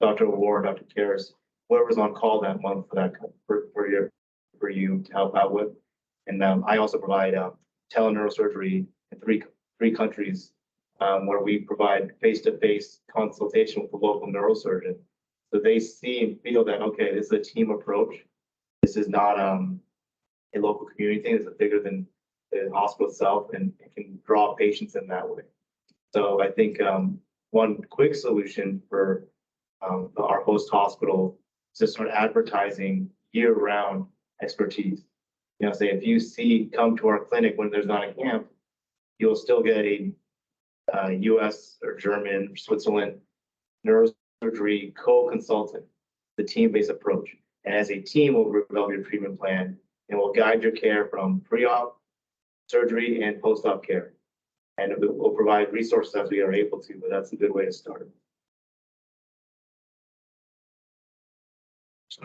Dr. Ward, Dr. Karas, whoever's on call that month for you to help out with. And I also provide teleneurosurgery in three countries where we provide face-to-face consultation with the local neurosurgeon. So they see and feel that, okay, this is a team approach. This is not a local community thing. It's bigger than the hospital itself and it can draw patients in that way. So I think one quick solution for our host hospital is to start advertising year-round expertise. You know, say if you come to our clinic when there's not a camp, you'll still get a US or German or Switzerland neurosurgery co-consultant, the team-based approach. And as a team, we'll develop your treatment plan and we'll guide your care from pre-op, surgery, and post-op care. And we'll provide resources as we are able to, but that's a good way to start. So,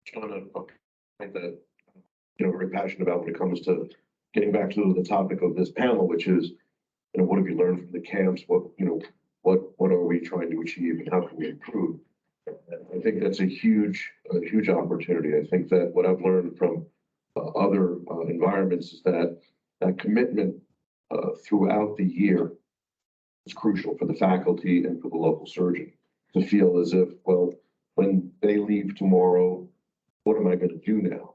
John, I think that, very passionate about when it comes to getting back to the topic of this panel, which is, what have you learned from the camps? What are we trying to achieve and how can we improve? I think that's a huge opportunity. I think that what I've learned from other environments is that commitment throughout the year is crucial for the faculty and for the local surgeon to feel as if, well, when they leave tomorrow, what am I going to do now?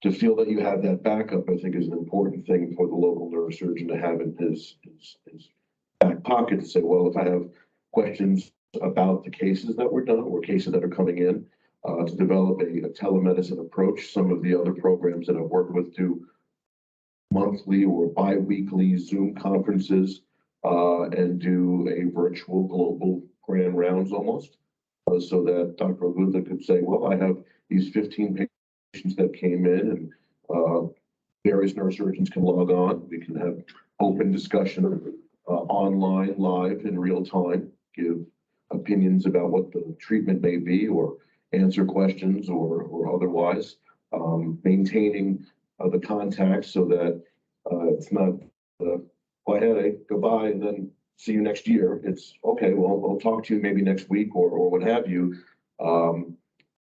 To feel that you have that backup, I think, is an important thing for the local neurosurgeon to have in his back pocket to say, well, if I have questions about the cases that were done or cases that are coming in, to develop a telemedicine approach. Some of the other programs that I've worked with do monthly or bi-weekly Zoom conferences and do a virtual global grand rounds almost, so that Dr. Ogunda could say, well, I have these 15 patients that came in and various neurosurgeons can log on. We can have open discussion online, live, in real time, give opinions about what the treatment may be or answer questions or otherwise, maintaining the contacts so that it's not well, hey, goodbye, and then see you next year. It's okay, well, I'll talk to you maybe next week or what have you.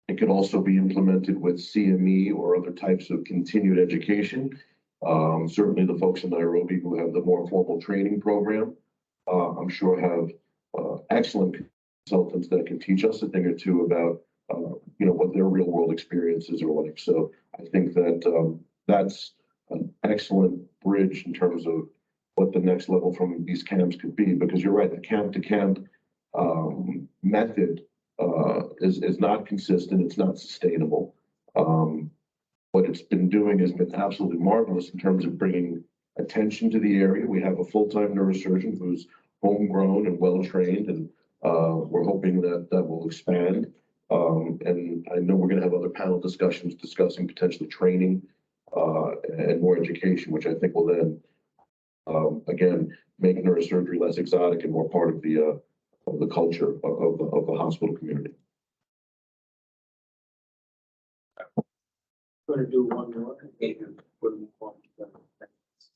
It could also be implemented with CME or other types of continued education. Certainly the folks in Nairobi who have the more formal training program, I'm sure have excellent consultants that can teach us a thing or two about what their real world experiences are like. So I think that that's an excellent bridge in terms of what the next level from these camps could be, because you're right, the camp to camp method is not consistent, it's not sustainable. What it's been doing has been absolutely marvelous in terms of bringing attention to the area. We have a full-time neurosurgeon who's homegrown and well-trained, and we're hoping that will expand. And I know we're going to have other panel discussions discussing potentially training and more education, which I think will then, again, make neurosurgery less exotic and more part of the culture of the hospital community. Going to do one more and we'll move on to the next.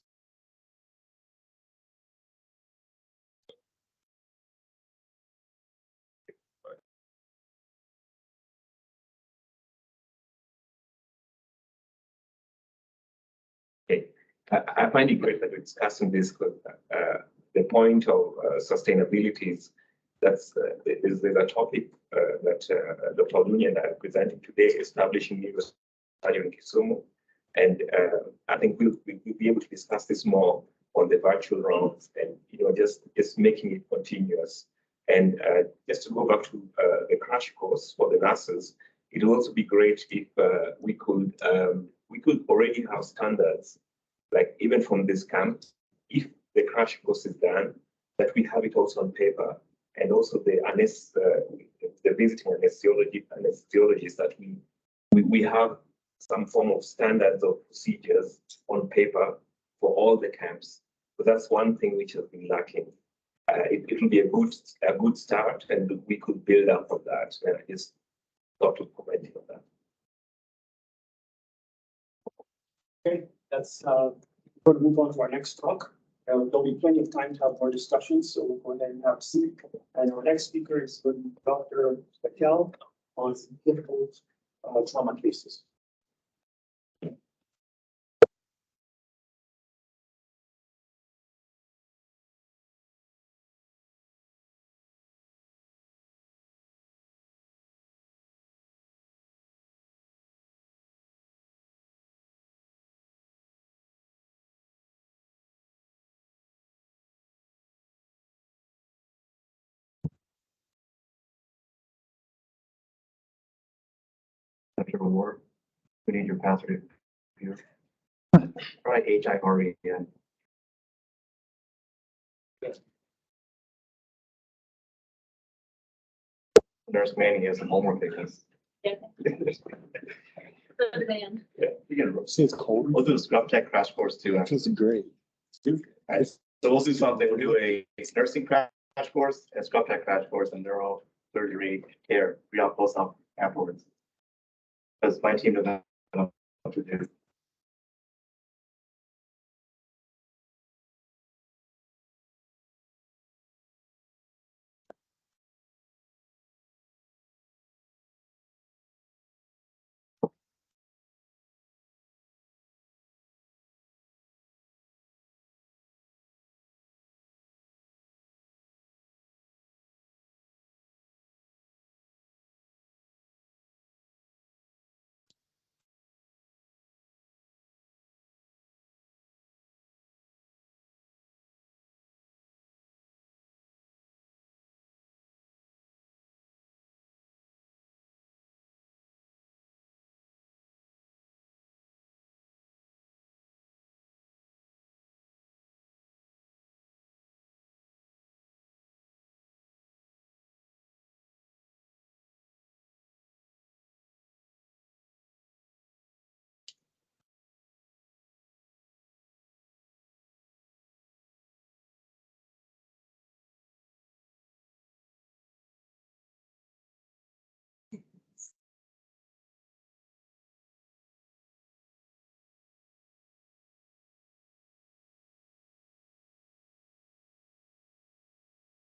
Okay, I find it great that we're discussing this because the point of sustainability is there's a topic that Dr. Olunya and I are presenting today, establishing neurosurgery in Kisumu. And I think we'll be able to discuss this more on the virtual rounds and, just making it continuous. And just to go back to the crash course for the nurses, it would also be great if we could already have standards, like even from this camp, if the crash course is done, that we have it also on paper, and also the visiting anesthesiologists that we have some form of standards of procedures on paper for all the camps. So that's one thing which has been lacking. It will be a good start, and we could build up on that. And I just thought of commenting on that. Okay, that's going to move on to our next talk. There'll be plenty of time to have more discussions, so we'll go ahead and have a seat. And our next speaker is Dr. Patel on difficult trauma cases. After a war, we need your password here. Try HIREN. Nurse Manny has some homework things. Yeah. Yeah, you can. See, it's cold. We'll do a scrub tech crash course too. Feels great. Alright, so we'll do something. We'll do a nursing crash course, a scrub tech crash course, and neurosurgery care. We all post up afterwards. Because my team doesn't know what to do.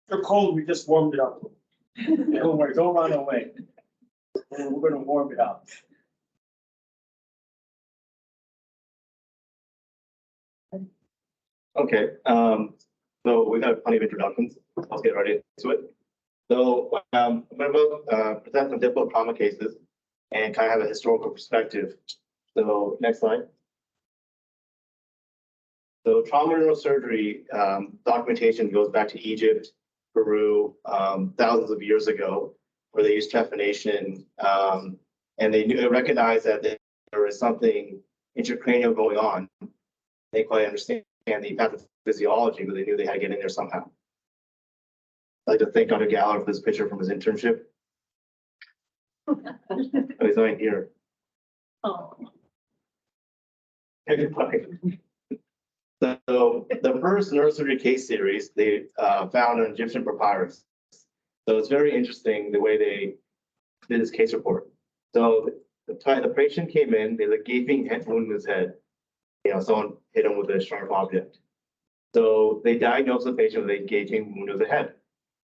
They're cold, we just warmed it up. Don't worry, don't run away. We're gonna warm it up. Okay, so we got plenty of introductions. Let's get right into it. So I'm gonna present some difficult trauma cases and kind of have a historical perspective. So next slide. So trauma neurosurgery documentation goes back to Egypt, Peru, thousands of years ago, where they used trephination, and they recognized that there was something intracranial going on. They didn't quite understand the pathophysiology, but they knew they had to get in there somehow. I'd like to thank Dr. Galler for this picture from his internship. Oh, he's not here. Oh. So the first neurosurgery case series, they found an Egyptian papyrus. So it's very interesting the way they did this case report. So the patient came in, they had a gaping head wound in his head. You know, someone hit him with a sharp object. So they diagnosed the patient with a gaping wound of the head.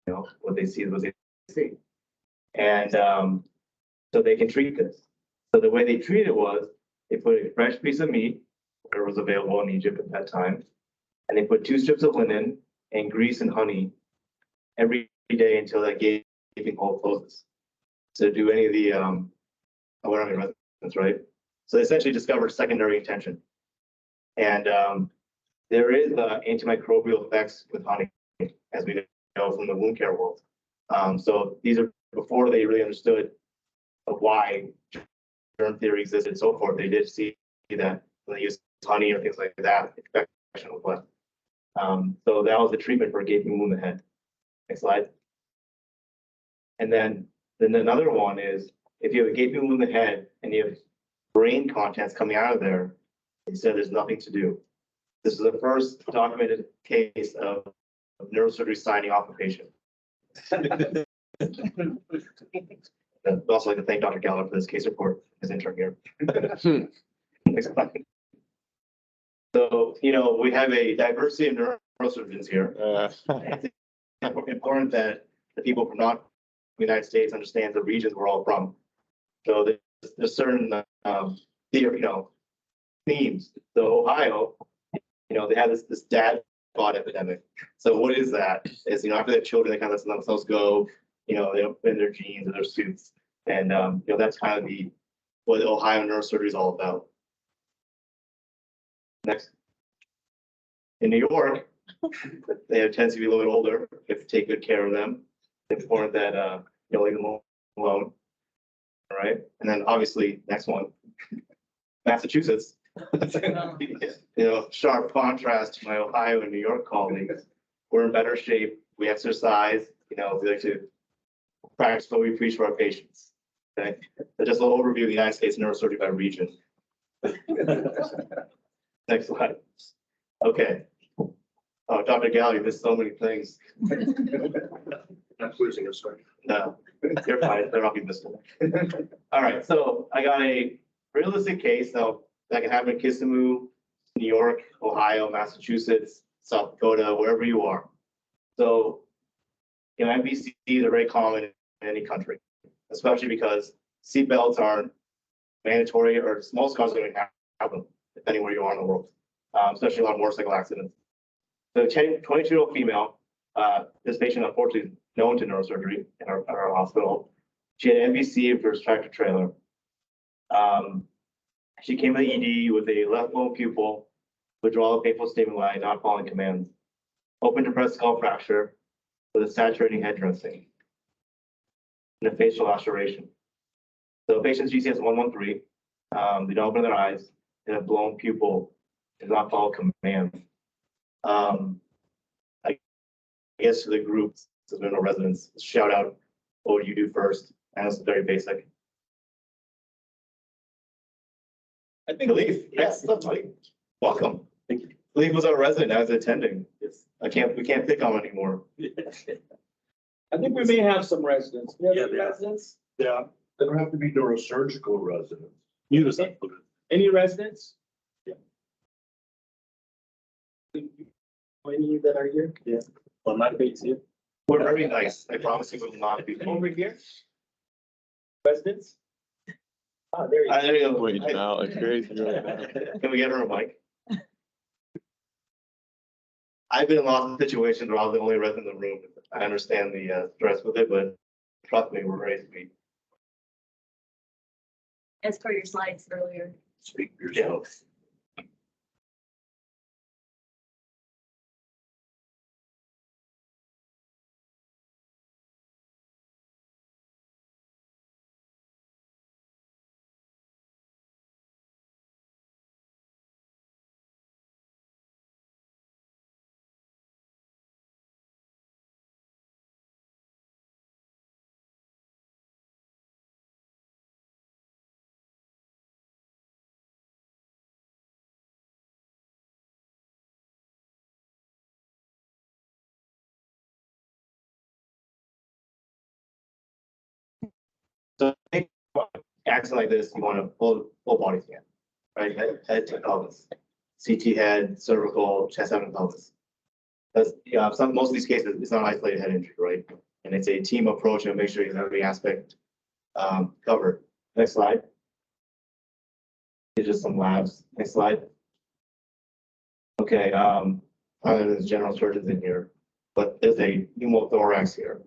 You know, what they see is what they see. And so they can treat this. So the way they treated was they put a fresh piece of meat, whatever was available in Egypt at that time, and they put 2 strips of linen and grease and honey every day until that gaping hole closes. So do any of the whatever residents, right? So they essentially discovered secondary intention. And there is antimicrobial effects with honey, as we know from the wound care world. So these are before they really understood of why germ theory existed and so forth. They did see that when they used honey or things like that, infection was left. So that was the treatment for a gaping wound in the head. Next slide. And then another one is if you have a gaping wound in the head and you have brain contents coming out of there, they said there's nothing to do. This is the first documented case of neurosurgery signing off a patient. I'd also like to thank Dr. Galler for this case report, his intern here. Next slide. So, you know, we have a diversity of neurosurgeons here. It's important that the people from not the United States understand the regions we're all from. So there's certain themes. So Ohio, you know, they have this dad bod epidemic. So what is that? Is, you know, after they have children, they kind of let themselves go, you know, they don't fit in their jeans or their suits. And you know, that's kind of what Ohio neurosurgery is all about. Next. In New York, they have tendency to be a little bit older. You have to take good care of them. It's important that you know, leave them alone. All right, and then obviously, next one, Massachusetts. Sharp contrast to my Ohio and New York colleagues. We're in better shape. We exercise, we like to practice what we preach to our patients. Okay, so just a little overview of the United States neurosurgery by region. Next slide. Okay. Oh, Dr. Galley, there's so many things. Not losing your story. No, you're fine. They're not being missed. All right, so I got a realistic case now that can happen in Kisumu, New York, Ohio, Massachusetts, South Dakota, wherever you are. So, MVCs are very common in any country, especially because seatbelts aren't mandatory, or most cars don't have them, depending where you are in the world, especially a lot of motorcycle accidents. So, 22-year-old female, this patient unfortunately is known to neurosurgery in our hospital. She had an MVC for her tractor trailer. She came to the ED with a left bone pupil, withdrawal of painful stimuli, not following commands, open depressed skull fracture with a saturating head dressing, and a facial laceration. So patient's GCS 113, they don't open their eyes, and a blown pupil does not follow commands. I guess to the group, since there are no residents, shout out, what would you do first? And it's very basic. I think Leaf, yes, welcome. Thank you. Leaf was our resident, I was attending. Yes. We can't pick on anymore. I think we may have some residents. We have any Yeah. residents? Yeah. They don't have to be neurosurgical residents. Any residents? Yeah. Any that are here? Yeah. Well, my face here. We're very nice. I promise you we will not be. Over here? Residents? Ah, there you go. There you go. Wait, now, like crazy right now. Can we get her a mic? I've been in lots of situations where I was the only resident in the room. I understand the stress with it, but trust me, we're very sweet. As per your slides earlier. Speak for yourself. So accident like this, you want to full body scan, right? Head to pelvis, CT head, cervical, chest, abdomen, pelvis. That's most of these cases, it's not an isolated head injury, right? And it's a team approach to make sure you have every aspect covered. Next slide. Here's just some labs. Next slide. Okay, there's general surgeons in here, but there's a pneumothorax here.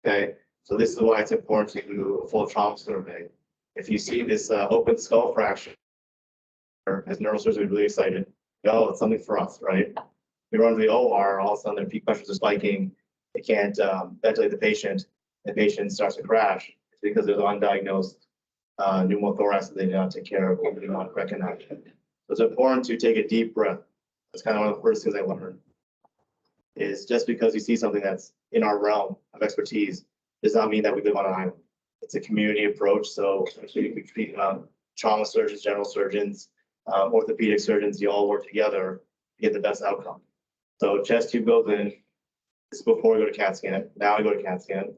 Okay, so this is why it's important to do a full trauma survey. If you see this open skull fracture, as neurosurgeons, we're really excited. Oh, it's something for us, right? We run to the OR, all of a sudden their peak pressures are spiking. They can't ventilate the patient starts to crash. It's because there's undiagnosed pneumothorax that they did not take care of or did not recognize. So it's important to take a deep breath. That's kind of one of the first things I learned. Is just because you see something that's in our realm of expertise does not mean that we live on an island. It's a community approach. So actually we treat trauma surgeons, general surgeons, orthopedic surgeons, you all work together to get the best outcome. So chest tube goes in. This is before we go to CAT scan. Now I go to CAT scan.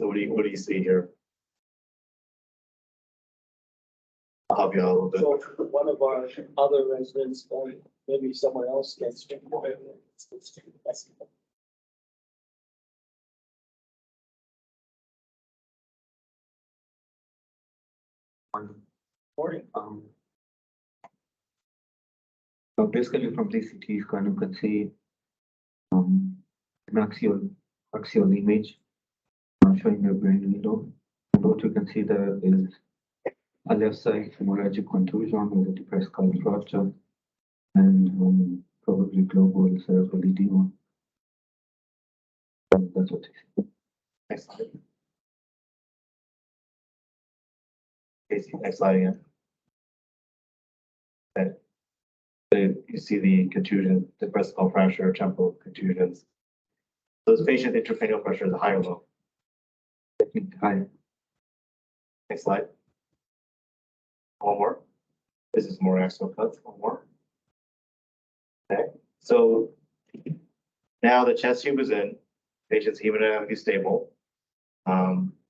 So what do you see here? I'll help you out a little bit. So one of our other residents, maybe someone else can speak. Morning. So basically from this CT scan, you can see an axial image showing the brain window. And what you can see there is a left side hemorrhagic contusion with a depressed skull fracture and probably global cerebral edema. That's what it is. Next slide. Casey, next slide again. Okay. So you see the contusion, depressed skull fracture, temporal contusions. So this patient's intracranial pressure is high or low? High. Next slide. One more. This is more axial cuts. One more. Okay. So now the chest tube is in. Patient's hemodynamically stable.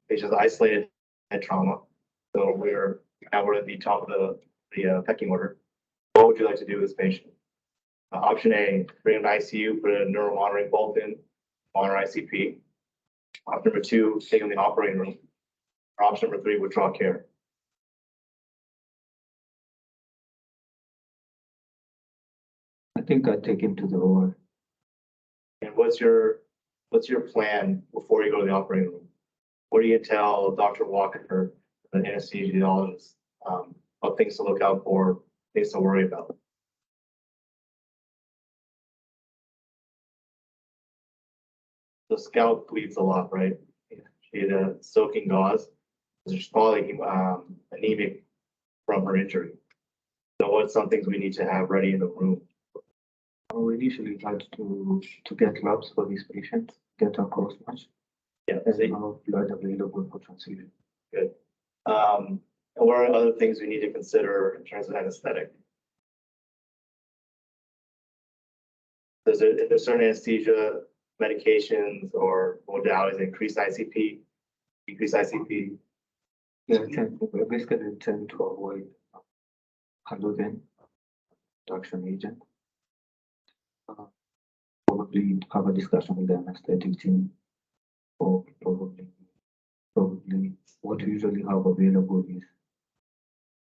Patient's isolated head trauma. So we're at the top of the pecking order. What would you like to do with this patient? Option A, bring him to ICU, put a neuromonitoring bolt in, monitor ICP. Option number 2, take him to the operating room. Or option number 3, withdraw care. I think I'd take him to the OR. And what's your plan before you go to the operating room? What do you tell Dr. Walker, the anesthesiologist, what things to look out for, things to worry about? The scalp bleeds a lot, right? She had a soaking gauze. She's probably anemic from her injury. So what's some things we need to have ready in the room? We initially tried to get labs for these patients, get a cross match. Yeah, And now blood available for transfusion. good. And what are other things we need to consider in terms of anesthetic? Is there certain anesthesia medications or modalities that increase ICP, decrease ICP? Yeah, we basically tend to avoid halogen reduction agent. Probably have a discussion with the anesthetic team, or probably what we usually have available is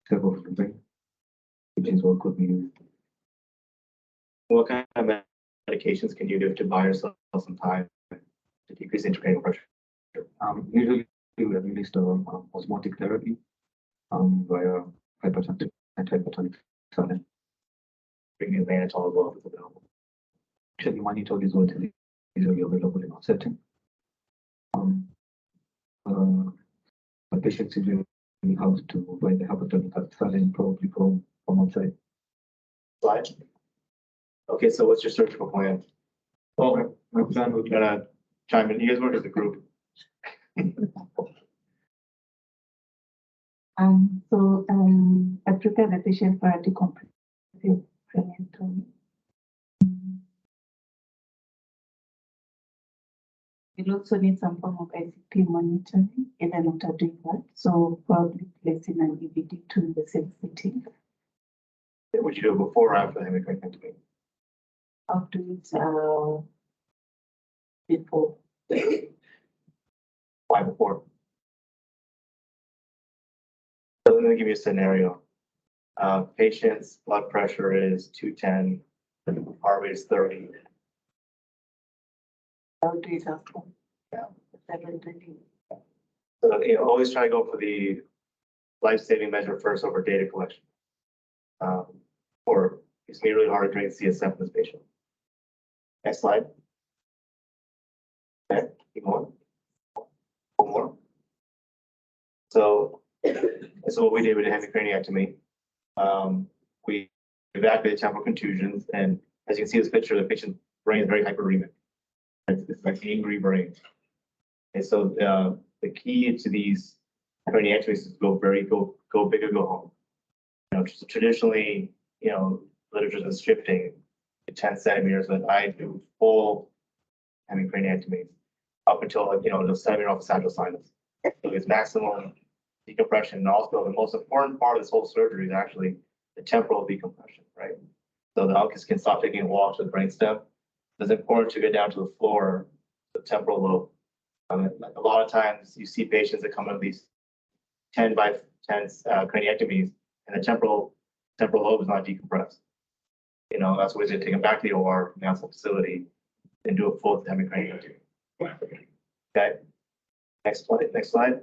sevoflurane, which is what could be used. What kind of medications can you give to buy yourself some time to decrease intracranial pressure? Usually we administer osmotic therapy via hypertonic and hypertonic saline. Bringing mannitol as well if it's available. Actually, mannitol is what is usually available in our setting. The patients usually have to buy the hypertonic saline probably from outside. Slide. Okay, so what's your surgical plan? Oh, my plan would You gotta chime in. You guys work as a group. I prepare the patient for a decompressive craniotomy. We'll also need some form of ICP monitoring in and after doing that. So probably placing an EVD2 in the same setting. Would you do it before or after the hemicraniectomy? I'll do it before. Why before? So let me give you a scenario. Patient's blood pressure is 210, heart rate is 30. I'll do it after. Yeah. 7:30. So always try to go for the life-saving measure first over data collection. Or it's gonna be really hard to drain CSF in this patient. Next slide. Okay, keep going. One more. So what we did with the hemicraniectomy. We evacuated temporal contusions, and as you can see in this picture, the patient's brain is very hyperemic. It's like angry brain. And so the key to these craniectomies is to go big or go home. Traditionally, literature is shifting to 10 centimeters, but I do full hemicraniectomy up until the centimeter off the sagittal sinus. So it's maximum decompression, and also the most important part of this whole surgery is actually the temporal decompression, right? So the ALCUS can stop taking a walk to the brainstem. It's important to get down to the floor, the temporal lobe. A lot of times you see patients that come in with these 10 by 10 craniectomies, and the temporal lobe is not decompressed. That's why they take them back to the OR, the outside facility, and do a full hemicraniectomy. Okay. Next slide.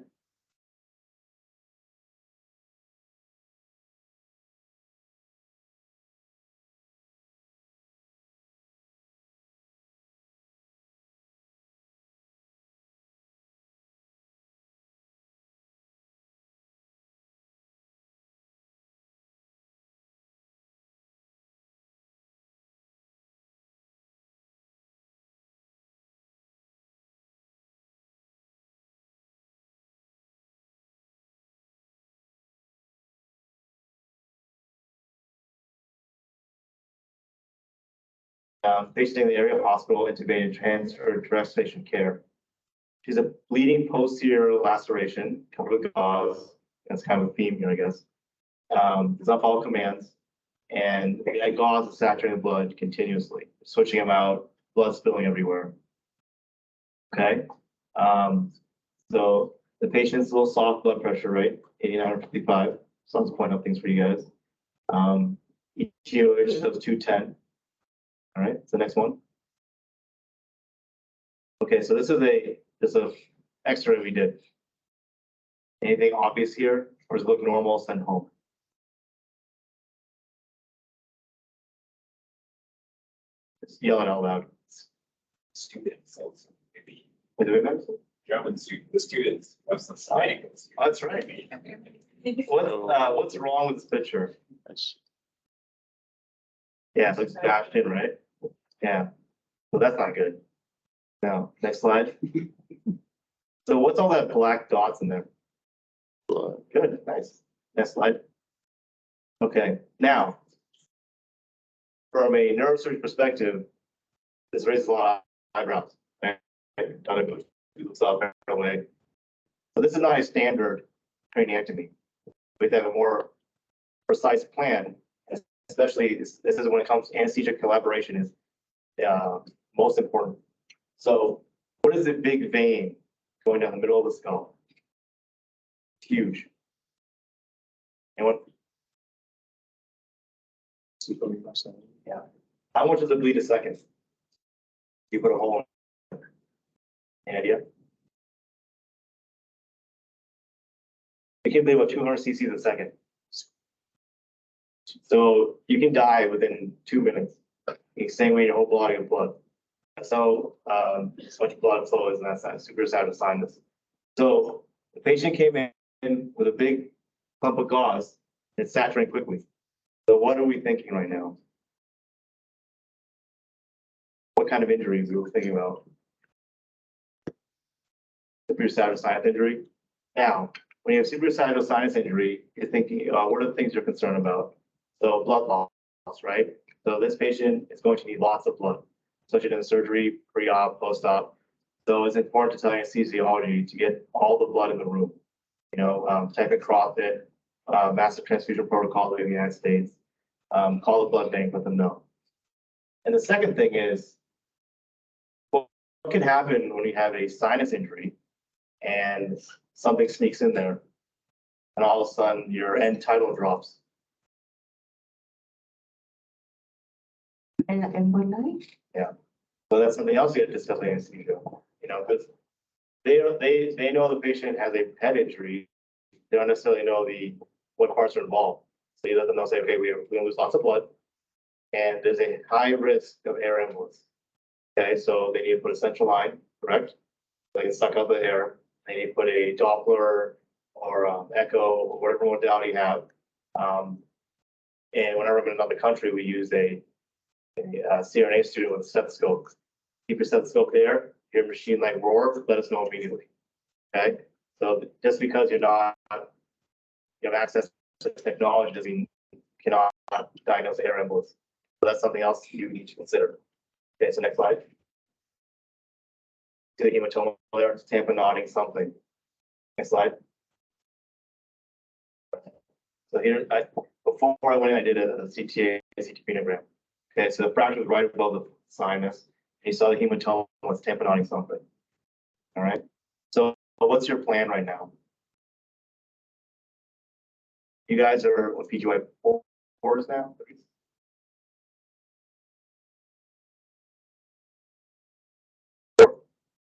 Patient in the area hospital, intubated, transferred to resuscitation care. She's a bleeding posterior laceration covered with gauze. That's kind of a theme here, I guess. Does not follow commands. And that gauze is saturating blood continuously, switching them out, blood spilling everywhere. Okay. So the patient's a little soft blood pressure, right? 89/55. So let's point out things for you guys. EGOH shows 210. All right, so next one. Okay, so this is a X-ray we did. Anything obvious here, or does it look normal? Send home. Just yell it out loud. Students also, maybe. Wait, wait, wait. German students, the students have some signing. Oh, that's right. What's wrong with this picture? Yeah, it looks bashed in, right? Yeah. Well, that's not good. Now, next slide. So what's all that black dots in there? Good, nice. Next slide. Okay, now, from a neurosurgery perspective, this raises a lot of eyebrows. Right? Done it goes up away. So this is not a standard craniectomy. We have to have a more precise plan, especially this is when it comes to anesthesia collaboration is most important. So what is the big vein going down the middle of the skull? Huge. Anyone? Yeah. How much does it bleed a second? You put a hole in. Any idea? It can bleed about 200 cc's a second. So you can die within 2 minutes. The same way your whole body of blood. That's how much blood flow is in that suprachiasmatic sinus. So the patient came in with a big clump of gauze. It's saturating quickly. So what are we thinking right now? What kind of injuries are we thinking about? Suprachiasmatic sinus injury. Now, when you have suprachiasmatic sinus injury, you're thinking, what are the things you're concerned about? So blood loss, right? So this patient is going to need lots of blood, especially in the surgery, pre-op, post-op. So it's important to tell anesthesiology to get all the blood in the room. You know, type in CROFIT, massive transfusion protocol in the United States. Call the blood bank, let them know. And the second thing is, what can happen when you have a sinus injury and something sneaks in there, and all of a sudden your end tidal drops. And emboli? Yeah. So that's something else you have to discuss with anesthesia. You know, because they know the patient has a head injury. They don't necessarily know what parts are involved. So you let them know, say, okay, we're going to lose lots of blood, and there's a high risk of air embolus. Okay, so they need to put a central line, correct? They can suck out the air. They need to put a Doppler or echo or whatever modality you have. And whenever I'm in another country, we use a CRNA student with a stethoscope. Keep your stethoscope there, hear a machine like roar, let us know immediately. Okay, so just because you have access to technology doesn't mean you cannot diagnose air embolus. So that's something else you need to consider. Okay, so next slide. See the hematoma there, it's tamponading something. Next slide. So here, before I went in, I did a CTA, CT venogram. Okay, so the fracture was right above the sinus. You saw the hematoma was tamponading something. All right. So what's your plan right now? You guys are with PGY 4s now?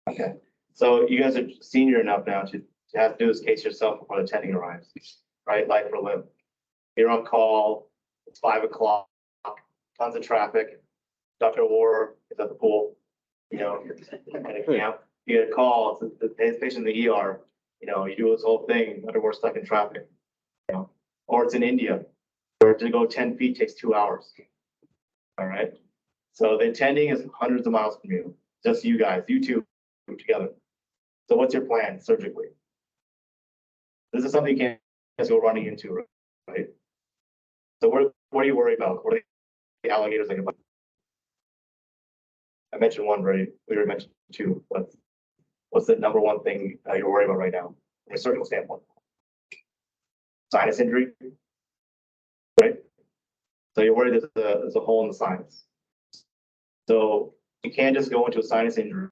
Okay. So you guys are senior enough now to have to do this case yourself before the attending arrives, right? Life or limb. You're on call. It's 5 o'clock. Tons of traffic. Dr. War is at the pool. You know, at a camp. You get a call. It's the patient in the ER. You know, you do this whole thing. Dr. War's stuck in traffic. You know, or it's in India, where to go 10 feet takes 2 hours. All right. So the attending is hundreds of miles from you. Just you guys, you two together. So what's your plan surgically? This is something you can't just go running into, right? So what are you worried about? What are the alligators like about? I mentioned one already, we already mentioned two, but what's the number one thing you're worried about right now from a surgical standpoint? Sinus injury, right? So you're worried there's a hole in the sinus. So you can't just go into a sinus injury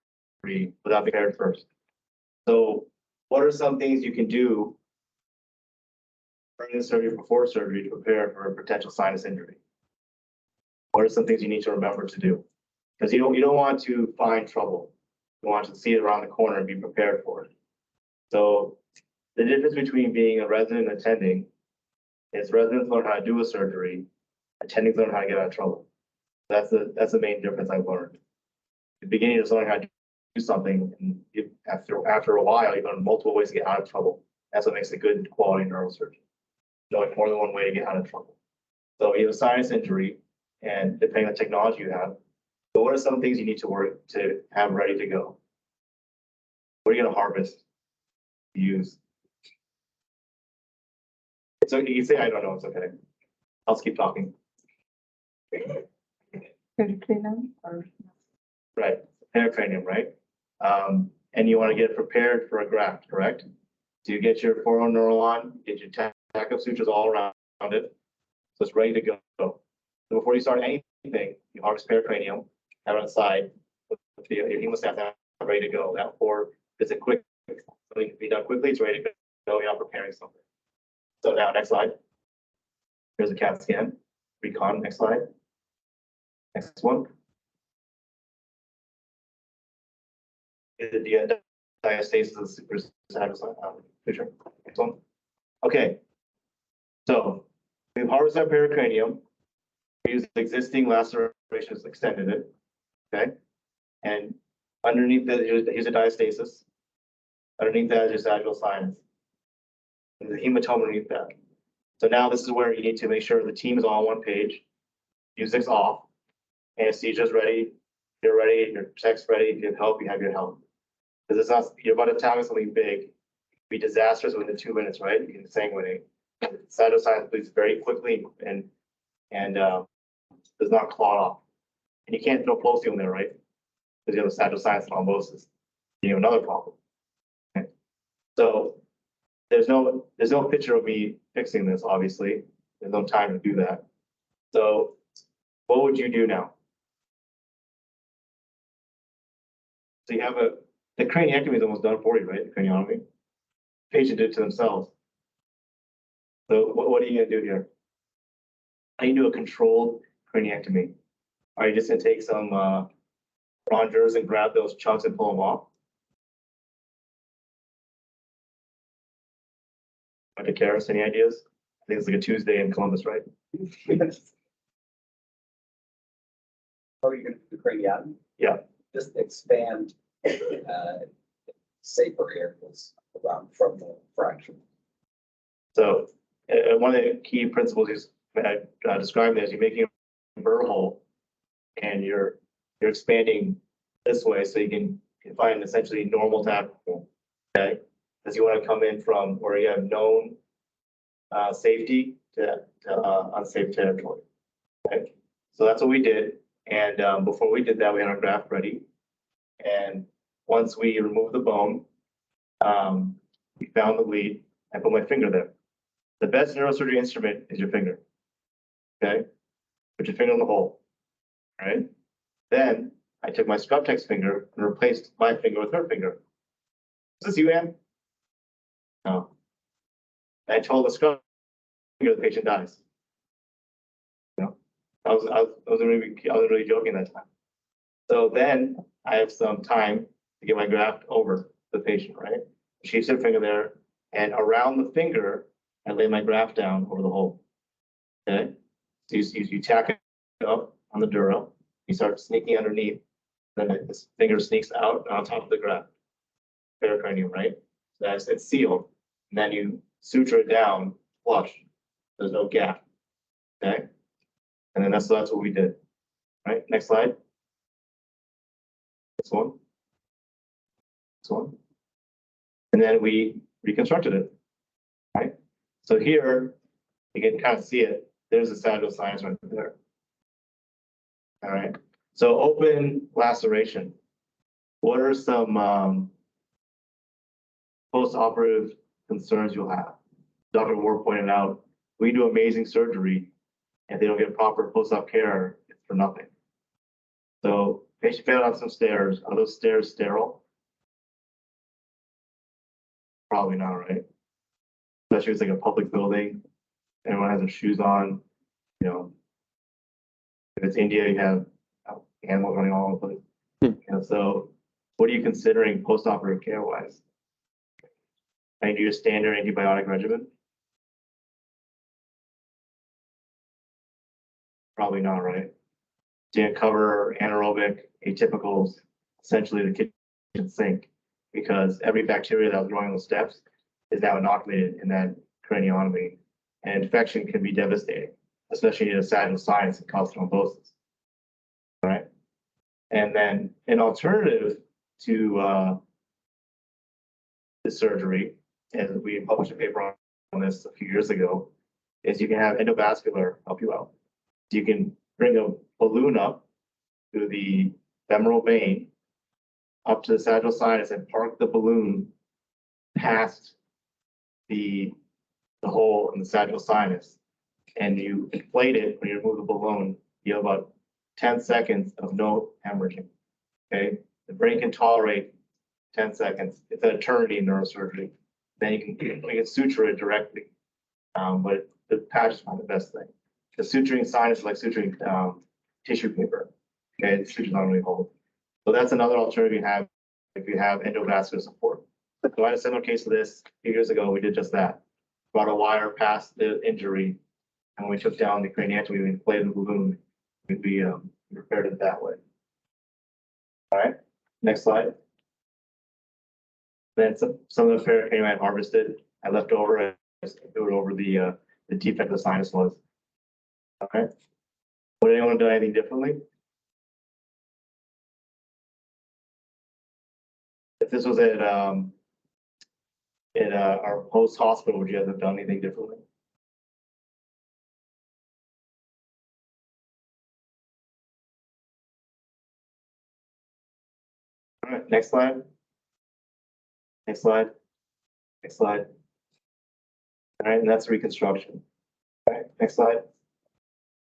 without being prepared first. So what are some things you can do during the surgery, before surgery, to prepare for a potential sinus injury? What are some things you need to remember to do? Because you don't want to find trouble. You want to see it around the corner and be prepared for it. So the difference between being a resident and attending is residents learn how to do a surgery, attendings learn how to get out of trouble. That's the main difference I've learned. At the beginning, just learning how to do something, and after a while, you learn multiple ways to get out of trouble. That's what makes a good quality neurosurgeon. Knowing more than one way to get out of trouble. So you have a sinus injury, and depending on the technology you have, but what are some things you need to work to have ready to go? What are you going to harvest? Use. So you can say, I don't know, it's okay. I'll just keep talking. Peritoneum or? Right, peritoneum, right? And you want to get it prepared for a graft, correct? So you get your 4 neural on, get your tack-up sutures all around it, so it's ready to go. So before you start anything, you harvest peritoneum, have it on the side, with your hemostat ready to go. That for it's a quick, something can be done quickly, it's ready to go, you're not preparing something. So now, next slide. Here's a CAT scan, recon, next slide. Next one. The diastasis of the supersagittal picture. Next one. Okay. So we've harvested our pericranium. We used existing lacerations, extended it. Okay. And underneath that, here's a diastasis. Underneath that is your sagittal sinus. And the hematoma underneath that. So now this is where you need to make sure the team is all on one page. Music's off. Anesthesia's ready. You're ready. Your tech's ready. If you have help, you have your help. Because it's not, you're about to tackle something big. It could be disastrous within 2 minutes, right? You can sanguinate. Sagittal sinus bleeds very quickly and does not clot off. And you can't throw flow in there, right? Because you have a sagittal sinus thrombosis. You have another problem. Okay. So there's no picture of me fixing this, obviously. There's no time to do that. So what would you do now? So you have the craniectomy is almost done for you, right? The craniotomy. The patient did it to themselves. So what are you going to do here? How do you do a controlled craniectomy? Are you just going to take some rongeurs and grab those chunks and pull them off? Dr. Karras, any ideas? I think it's like a Tuesday in Columbus, right? How are you going to do the craniotomy? Yeah. Just expand safer areas around from the fracture. So one of the key principles is describing is you're making a burr hole and you're expanding this way so you can find essentially normal tackle. Okay, because you want to come in from where you have known safety to unsafe territory. Okay, so that's what we did. And before we did that, we had our graft ready. And once we removed the bone, we found the lead. I put my finger there. The best neurosurgery instrument is your finger. Okay, put your finger in the hole. All right. Then I took my scrub tech's finger and replaced my finger with her finger. Is this you, Ann? No. I told the scrub finger the patient dies. No, I wasn't really joking that time. So then I have some time to get my graft over to the patient, right? She puts her finger there, and around the finger, I lay my graft down over the hole. Okay, so you tack it up on the dura. You start sneaking underneath. Then this finger sneaks out on top of the graft, pericranium, right? So it's sealed. And then you suture it down flush. There's no gap. Okay, and then that's what we did. Right. Next slide. This one. This one. And then we reconstructed it. Right. So here you can kind of see it. There's the sagittal sinus right there. All right. So open laceration. What are some post-operative concerns you'll have? Dr. Ward pointed out, we do amazing surgery and they don't get proper post-op care, it's for nothing. So patient fell down some stairs. Are those stairs sterile? Probably not, right? Especially if it's like a public building, everyone has their shoes on, you know. If it's India, you have animals running all over the place. You know, so what are you considering post-operative care wise? I do a standard antibiotic regimen? Probably not, right? So you cover anaerobic, atypicals, essentially the kitchen sink, because every bacteria that was growing on the steps is now inoculated in that craniotomy. And infection can be devastating, especially in a sagittal sinus and cause thrombosis. All right. And then an alternative to the surgery, and we published a paper on this a few years ago, is you can have endovascular help you out. So you can bring a balloon up to the femoral vein, up to the sagittal sinus, and park the balloon past the hole in the sagittal sinus. And you inflate it when you remove the balloon, you have about 10 seconds of no hemorrhaging. Okay, the brain can tolerate 10 seconds. It's an eternity in neurosurgery. Then you can suture it directly, but the patch is not the best thing. The suturing sinus is like suturing tissue paper. Okay, the suture's not really hold. So that's another alternative you have if you have endovascular support. So I had a similar case of this a few years ago. We did just that. Brought a wire past the injury, and we took down the craniotomy. We inflated the balloon. We repaired it that way. All right, next slide. Then some of the peritoneum I had harvested, I left over. I just threw it over the defect the sinus was. All right. Would anyone do anything differently? If this was at our post hospital, would you guys have done anything differently? All right, next slide. Next slide. Next slide. All right, and that's reconstruction. All right, next slide.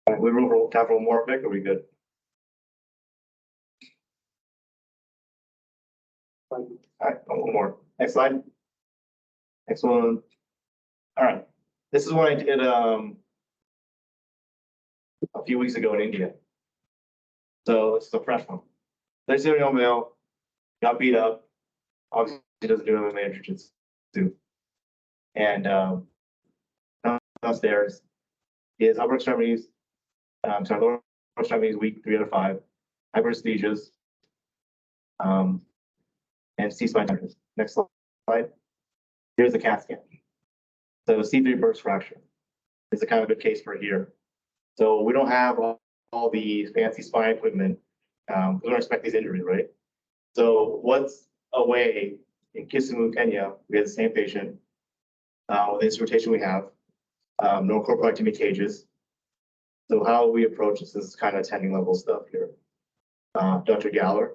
All right, we room for capital more, Vic, are we good? All right, one more. Next slide. Next one. All right, this is what I did a few weeks ago in India. So it's the fresh one. 37-year-old male, got beat up. Obviously, he doesn't do MMA jiu-jitsu. And downstairs, his upper extremities, sorry, lower extremities weak, 3 out of 5, hyperesthesias, and C-spine tightness. Next slide. Here's the CAT scan. So C3 burst fracture is a kind of a good case for here. So we don't have all the fancy spine equipment. We don't expect these injuries, right? So what's a way in Kisumu, Kenya, we had the same patient with the instrumentation we have, no corporectomy cages. So how we approach this is kind of attending level stuff here. Dr. Galler.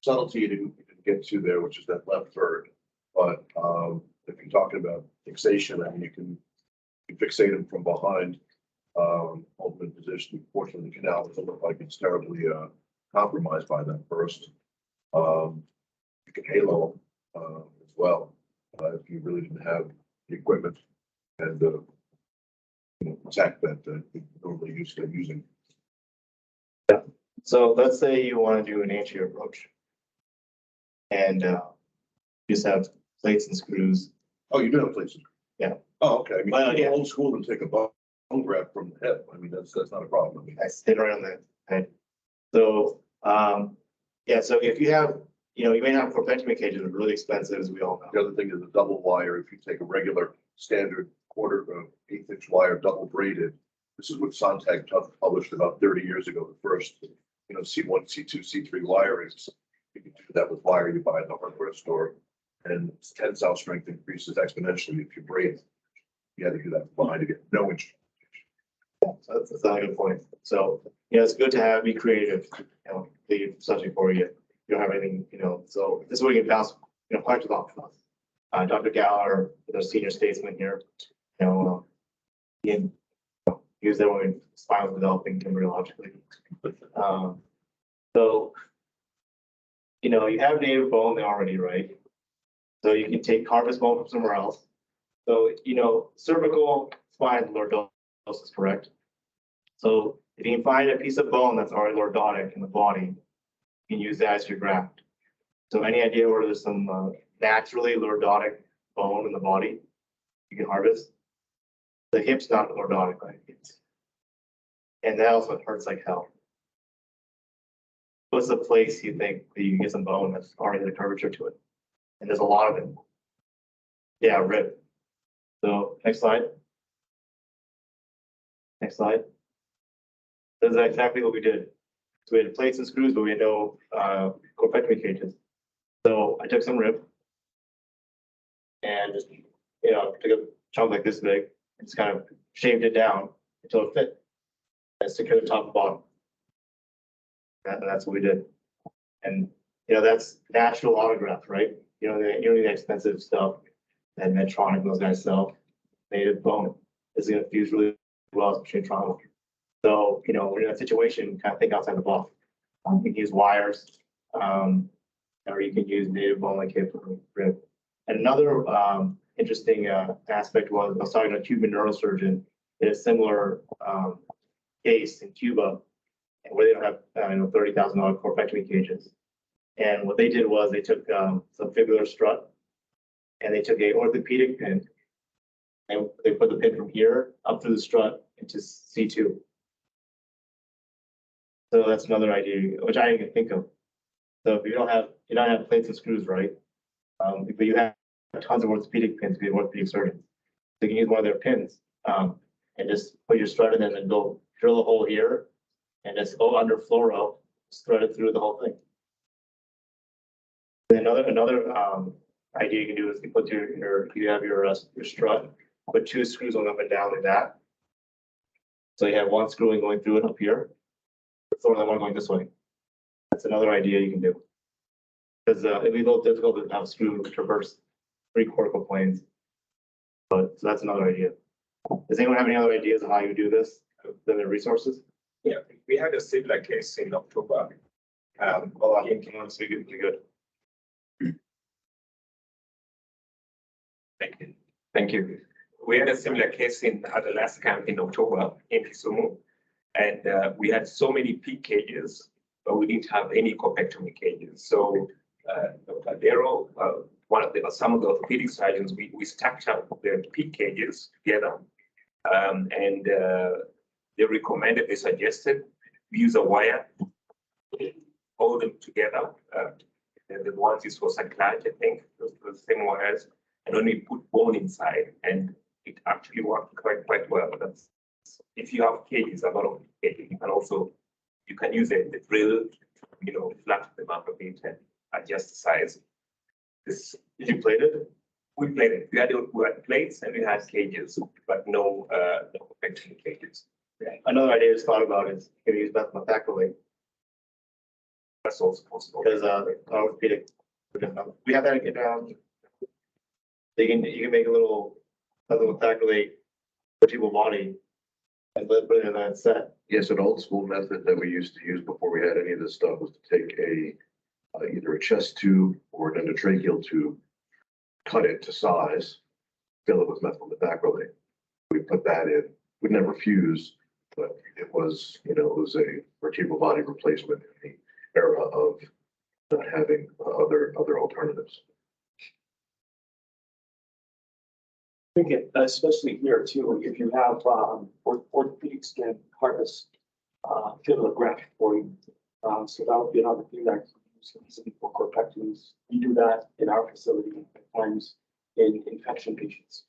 Subtlety you didn't get to there, which is that left third. But if you're talking about fixation, I mean, you can fixate them from behind, open position. Fortunately, the canal doesn't look like it's terribly compromised by that first. You can halo as well if you really didn't have the equipment and the tech that you normally used to using. Yeah. So let's say you want to do an anterior approach, and you just have plates and screws. Oh, you do have plates and screws. Yeah. Oh, okay. I mean, Well, yeah. old school and take a bone graft from the hip. I mean, that's not a problem. I mean, I stayed right on the head. So yeah. So if you have, you may have corpectomy cages that are really expensive, as we all know. the other thing is a double wire. If you take a regular standard 1/4-1/8 wire, double braided, this is what Sontag published about 30 years ago. The first, C1, C2, C3 wiring. You can do that with wire you buy at the hardware store, and tensile strength increases exponentially if you braid. You had to do that behind to get no inch. So that's not a good point. So, it's good to be creative, leave subject for you. You don't have anything, so this is where you can bounce, questions off of us. Dr. Galler, the senior statesman here, he was there when spine was developing embryologically. So, you have native bone there already, right? So you can harvest bone from somewhere else. So, cervical spine lordosis, correct? So if you can find a piece of bone that's already lordotic in the body, you can use that as your graft. So any idea where there's some naturally lordotic bone in the body you can harvest? The hip's not lordotic, right? And that also hurts like hell. What's the place you think that you can get some bone that's already the curvature to it? And there's a lot of it. Yeah, rib. So next slide. Next slide. This is exactly what we did. So we had plates and screws, but we had no corpectomy cages. So I took some rib and just, took a chunk like this big and just kind of shaved it down until it fit and secured the top and bottom. And that's what we did. And, that's natural autograft, right? You don't need the expensive stuff that Medtronic and those guys sell. Native bone is going to fuse really well with machine trauma. So, when you're in that situation, kind of think outside the box. You can use wires, or you can use native bone like hip or rib. And another interesting aspect was I was talking to a Cuban neurosurgeon in a similar case in Cuba, where they don't have $30,000 corpectomy cages. And what they did was they took some fibular strut, and they took a orthopedic pin, and they put the pin from here up through the strut into C2. So that's another idea, which I didn't even think of. So if you don't have plates and screws, right? But you have tons of orthopedic pins, be orthopedic surgeons. So you can use one of their pins and just put your strut in and then go drill a hole here and just go under fluoro, thread it through the whole thing. And another idea you can do is you put you have your strut, put 2 screws going up and down like that. So you have 1 screw going through it up here, or the one going this way. That's another idea you can do. Because it'd be a little difficult to have a screw traverse 3 cortical planes. But so that's another idea. Does anyone have any other ideas of how you do this? Than the resources? Yeah, we had a similar case in October. Hold on, can you speak it? You're good. Thank you. We had a similar case at the last camp in October in Kisumu, and we had so many pig cages, but we didn't have any corpectomy cages. So Dr. Darrow, some of the orthopedic surgeons, we stacked up the pig cages together, and they suggested we use a wire, hold them together. The ones is for sacrilege, I think, those same wires, and only put bone inside, and it actually worked quite well. That's if you have cages, a lot of cages, you can use the drill, flatten them up a bit and adjust the size. Did you plate it? We played it. We had plates and we had cages, but no corpectomy cages. Another idea I just thought about is you can use methacrylate. That's also possible. Because orthopedic, we have that again. You can make a little methacrylate vertebral body and put it in that set. Yes, an old school method that we used to use before we had any of this stuff was to take either a chest tube or an endotracheal tube, cut it to size, fill it with methacrylate. We put that in. We'd never fuse, but it was a vertebral body replacement in the era of not having other alternatives. I think especially here too, if you have orthopedics can harvest fibular graft for you. So that would be another thing that you use easily for corpectomies. We do that in our facility at times in infection patients.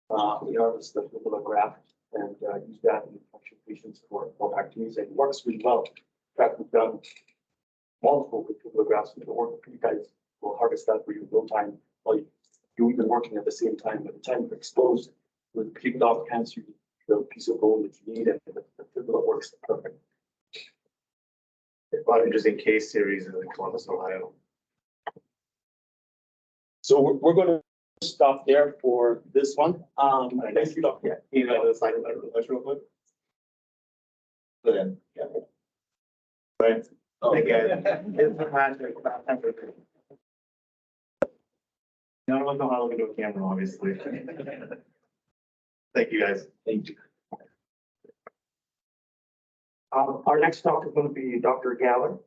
We harvest the fibular graft and use that in infection patients for corpectomies, and it works really well. In fact, we've done multiple fibular grafts with the orthopedic guys will harvest that for you in no time. Well, you're even working at the same time. By the time you're exposed with pig dog cancer, the piece of bone that you need and the fibula works perfect. A lot of interesting case series in Columbus, Ohio. So we're gonna stop there for this one. Thank you, Dr. Yeah, you know, the slide real quick. Go ahead. Yeah. Right. Again, it's a magic about temperature. You don't know how to look into a camera, obviously. Thank you, guys. Thank you. Our next talk is going to be Dr. Galler.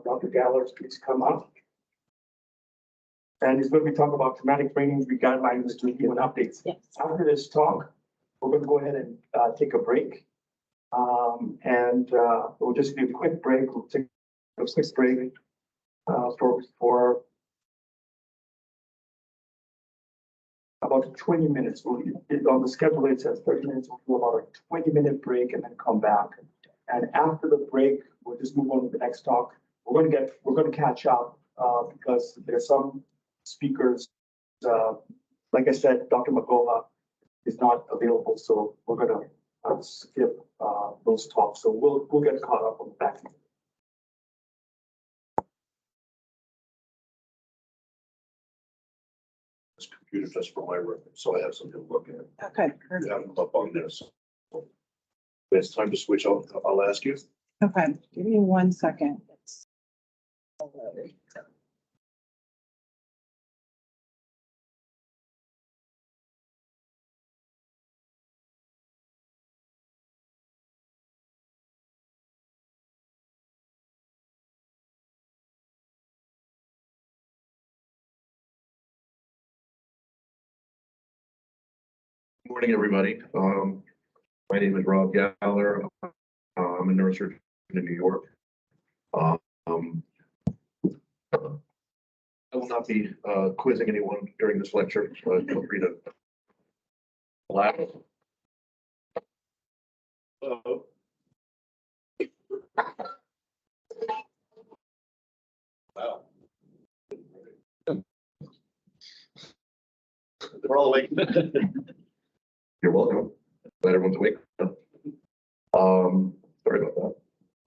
Dr. Galler, please come up. And he's going to be talking about traumatic brain injury guidelines to give an updates. Yes. After this talk, we're going to go ahead and take a break. We'll just do a quick break. We'll take a quick break for about 20 minutes. On the schedule, it says 30 minutes. We'll do about a 20-minute break and then come back. And after the break, we'll just move on to the next talk. We're going to catch up because there's some speakers. Like I said, Dr. Magoha is not available, so we're going to skip those talks. So we'll get caught up on the back end. This computer just for my reference, so I have something to look at. Okay. You have them up on there, so. When it's time to switch out, I'll ask you. Okay, give me 1 second. Good morning, everybody. My name is Rob Galler. I'm a neurosurgeon in New York. I will not be quizzing anyone during this lecture, but feel free to laugh. Wow. We're all awake. You're welcome. Glad everyone's awake. Sorry about that.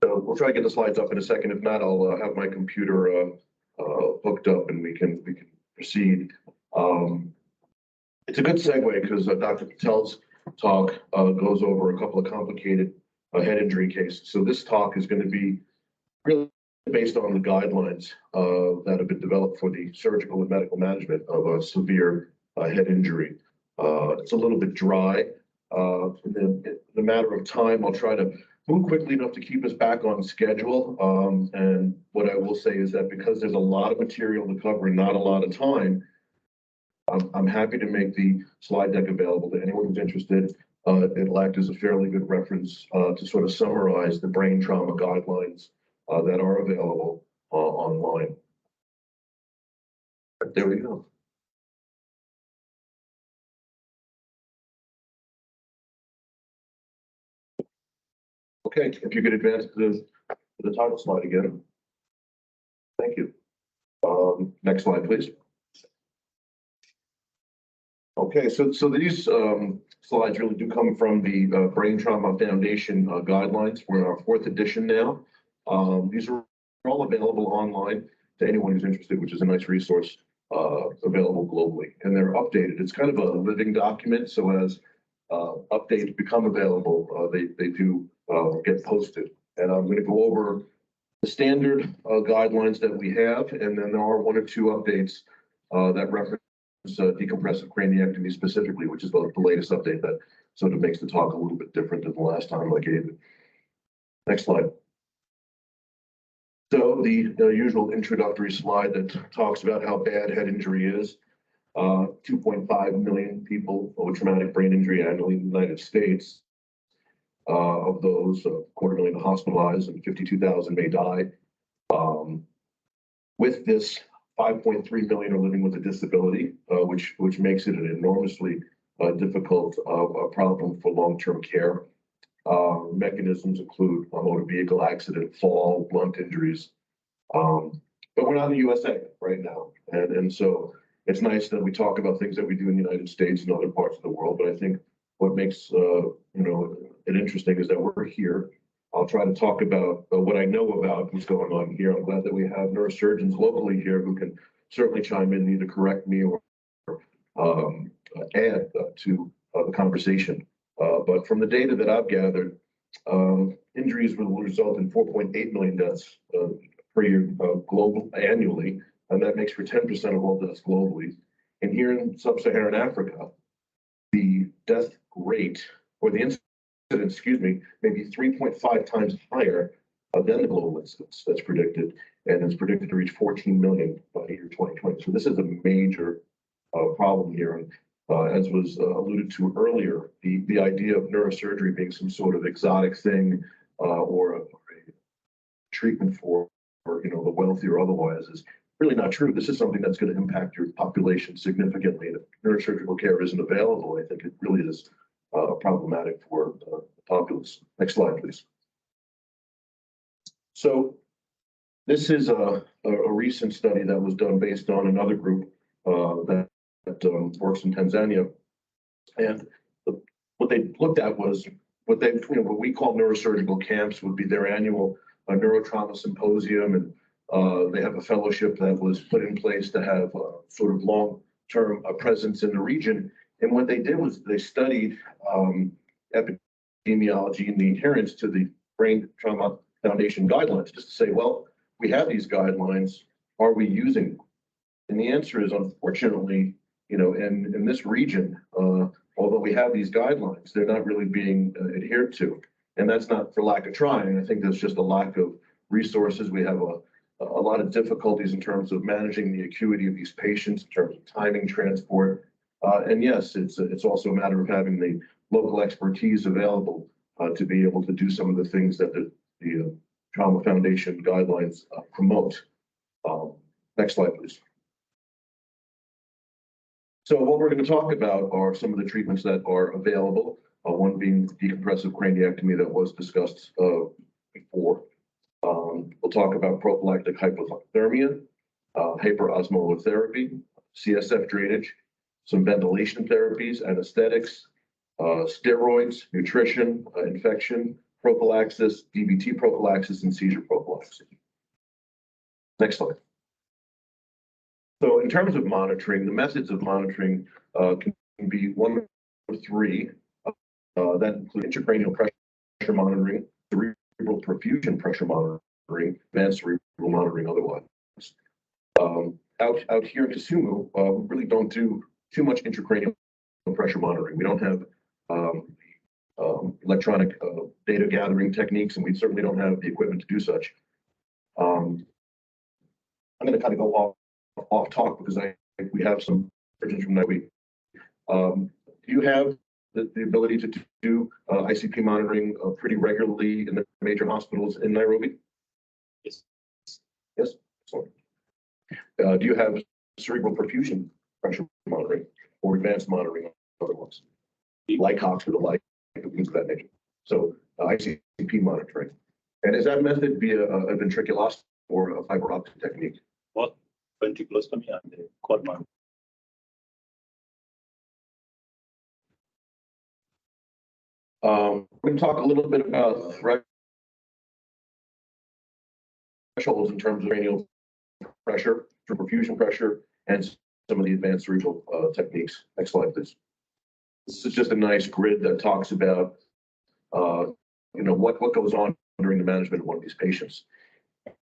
So we'll try to get the slides up in a second. If not, I'll have my computer hooked up and we can proceed. It's a good segue because Dr. Patel's talk goes over a couple of complicated head injury cases. So this talk is going to be really based on the guidelines that have been developed for the surgical and medical management of a severe head injury. It's a little bit dry. In the matter of time, I'll try to move quickly enough to keep us back on schedule. And what I will say is that because there's a lot of material to cover and not a lot of time, I'm happy to make the slide deck available to anyone who's interested. It'll act as a fairly good reference to sort of summarize the brain trauma guidelines that are available online. There we go. Okay, if you could advance to the title slide again. Thank you. Next slide, please. Okay, so these slides really do come from the Brain Trauma Foundation guidelines. We're in our 4th edition now. These are all available online to anyone who's interested, which is a nice resource available globally. And they're updated. It's kind of a living document, so as updates become available, they do get posted. And I'm going to go over the standard guidelines that we have, and then there are 1 or 2 updates that reference decompressive craniectomy specifically, which is the latest update that sort of makes the talk a little bit different than the last time I gave it. Next slide. So the usual introductory slide that talks about how bad head injury is. 2.5 million people with traumatic brain injury annually in the United States. Of those, 250,000 hospitalized and 52,000 may die. With this, 5.3 million are living with a disability, which makes it an enormously difficult problem for long-term care. Mechanisms include a motor vehicle accident, fall, blunt injuries. But we're not in the USA right now. And so it's nice that we talk about things that we do in the United States and other parts of the world, but I think what makes, it interesting is that we're here. I'll try to talk about what I know about what's going on here. I'm glad that we have neurosurgeons locally here who can certainly chime in, either correct me or add to the conversation. But from the data that I've gathered, injuries will result in 4.8 million deaths per year global annually, and that makes for 10% of all deaths globally. And here in sub-Saharan Africa, the death rate, or the incidence, may be 3.5 times higher than the global incidence that's predicted, and it's predicted to reach 14 million by the year 2020. So this is a major problem here. And as was alluded to earlier, the idea of neurosurgery being some sort of exotic thing or a treatment for the wealthy or otherwise is really not true. This is something that's going to impact your population significantly. And if neurosurgical care isn't available, I think it really is problematic for the populace. Next slide, please. So this is a recent study that was done based on another group that works in Tanzania. And what they looked at was what we call neurosurgical camps would be their annual neurotrauma symposium. And they have a fellowship that was put in place to have sort of long-term presence in the region. And what they did was they studied epidemiology and the adherence to the Brain Trauma Foundation guidelines, just to say, well, we have these guidelines, are we using them? And the answer is, unfortunately, in this region, although we have these guidelines, they're not really being adhered to. And that's not for lack of trying. I think there's just a lack of resources. We have a lot of difficulties in terms of managing the acuity of these patients, in terms of timing, transport. And yes, it's also a matter of having the local expertise available to be able to do some of the things that the Trauma Foundation guidelines promote. Next slide, please. So what we're going to talk about are some of the treatments that are available, one being decompressive craniectomy that was discussed before. We'll talk about prophylactic hypothermia, hyperosmolotherapy, CSF drainage, some ventilation therapies, anesthetics, steroids, nutrition, infection, prophylaxis, DVT prophylaxis, and seizure prophylaxis. Next slide. So in terms of monitoring, the methods of monitoring can be one of three. That include intracranial pressure monitoring, cerebral perfusion pressure monitoring, advanced cerebral monitoring otherwise. Out here in Kisumu, we really don't do too much intracranial pressure monitoring. We don't have electronic data gathering techniques, and we certainly don't have the equipment to do such. I'm going to kind of go off talk because we have some surgeons from Nairobi. Do you have the ability to do ICP monitoring pretty regularly in the major hospitals in Nairobi? Yes. Yes. Sorry. Do you have cerebral perfusion pressure monitoring or advanced monitoring other ones, like Cox or the like, things of that nature? So ICP monitoring. And is that method via a ventriculostomy or a fiber optic technique? What? Ventriculostomy and the cord mount. We're going to talk a little bit about thresholds in terms of cranial pressure, perfusion pressure, and some of the advanced cerebral techniques. Next slide, please. This is just a nice grid that talks about, what goes on during the management of one of these patients.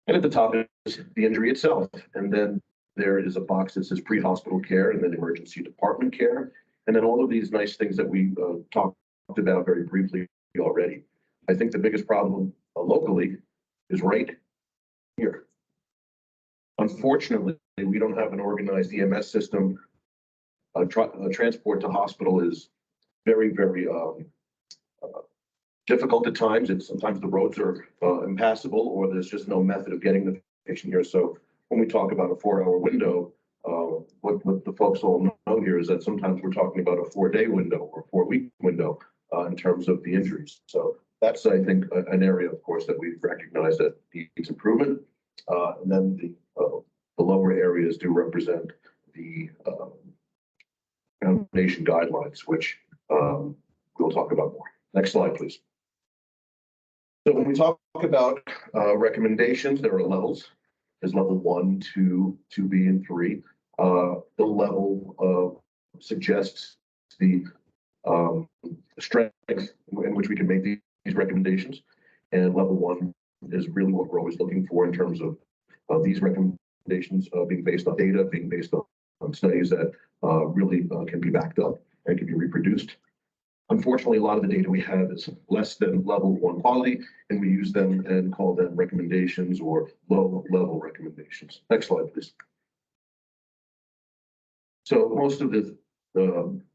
And at the top is the injury itself. And then there is a box that says pre-hospital care and then emergency department care. And then all of these nice things that we talked about very briefly already. I think the biggest problem locally is right here. Unfortunately, we don't have an organized EMS system. Transport to hospital is very, very difficult at times. Sometimes the roads are impassable, or there's just no method of getting the patient here. So when we talk about a 4-hour window, what the folks all know here is that sometimes we're talking about a 4-day window or 4-week window in terms of the injuries. So that's, I think, an area, of course, that we've recognized that needs improvement. And then the lower areas do represent the foundation guidelines, which we'll talk about more. Next slide, please. So when we talk about recommendations, there are levels. There's level 1, 2, 2B, and 3. The level suggests the strength in which we can make these recommendations. And level 1 is really what we're always looking for in terms of these recommendations being based on data, being based on studies that really can be backed up and can be reproduced. Unfortunately, a lot of the data we have is less than level 1 quality, and we use them and call them recommendations or low-level recommendations. Next slide, please. So most of the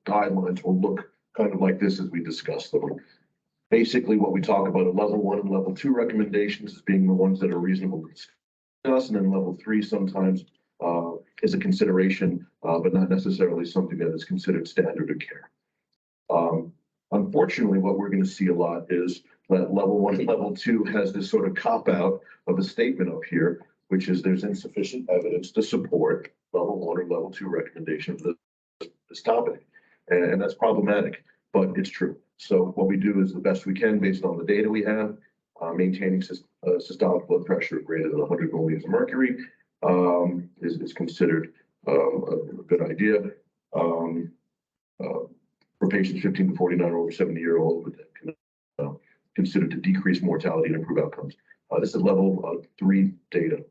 guidelines will look kind of like this as we discuss them. Basically, what we talk about at level 1 and level 2 recommendations as being the ones that are reasonable to discuss, and then level 3 sometimes is a consideration, but not necessarily something that is considered standard of care. Unfortunately, what we're going to see a lot is that level 1 and level 2 has this sort of cop-out of a statement up here, which is there's insufficient evidence to support level 1 or level 2 recommendation of this topic. And that's problematic, but it's true. So what we do is the best we can based on the data we have, maintaining systolic blood pressure greater than 100 millimeters of mercury is considered a good idea. For patients 15 to 49 or over 70-year-old, considered to decrease mortality and improve outcomes. This is level 3 data.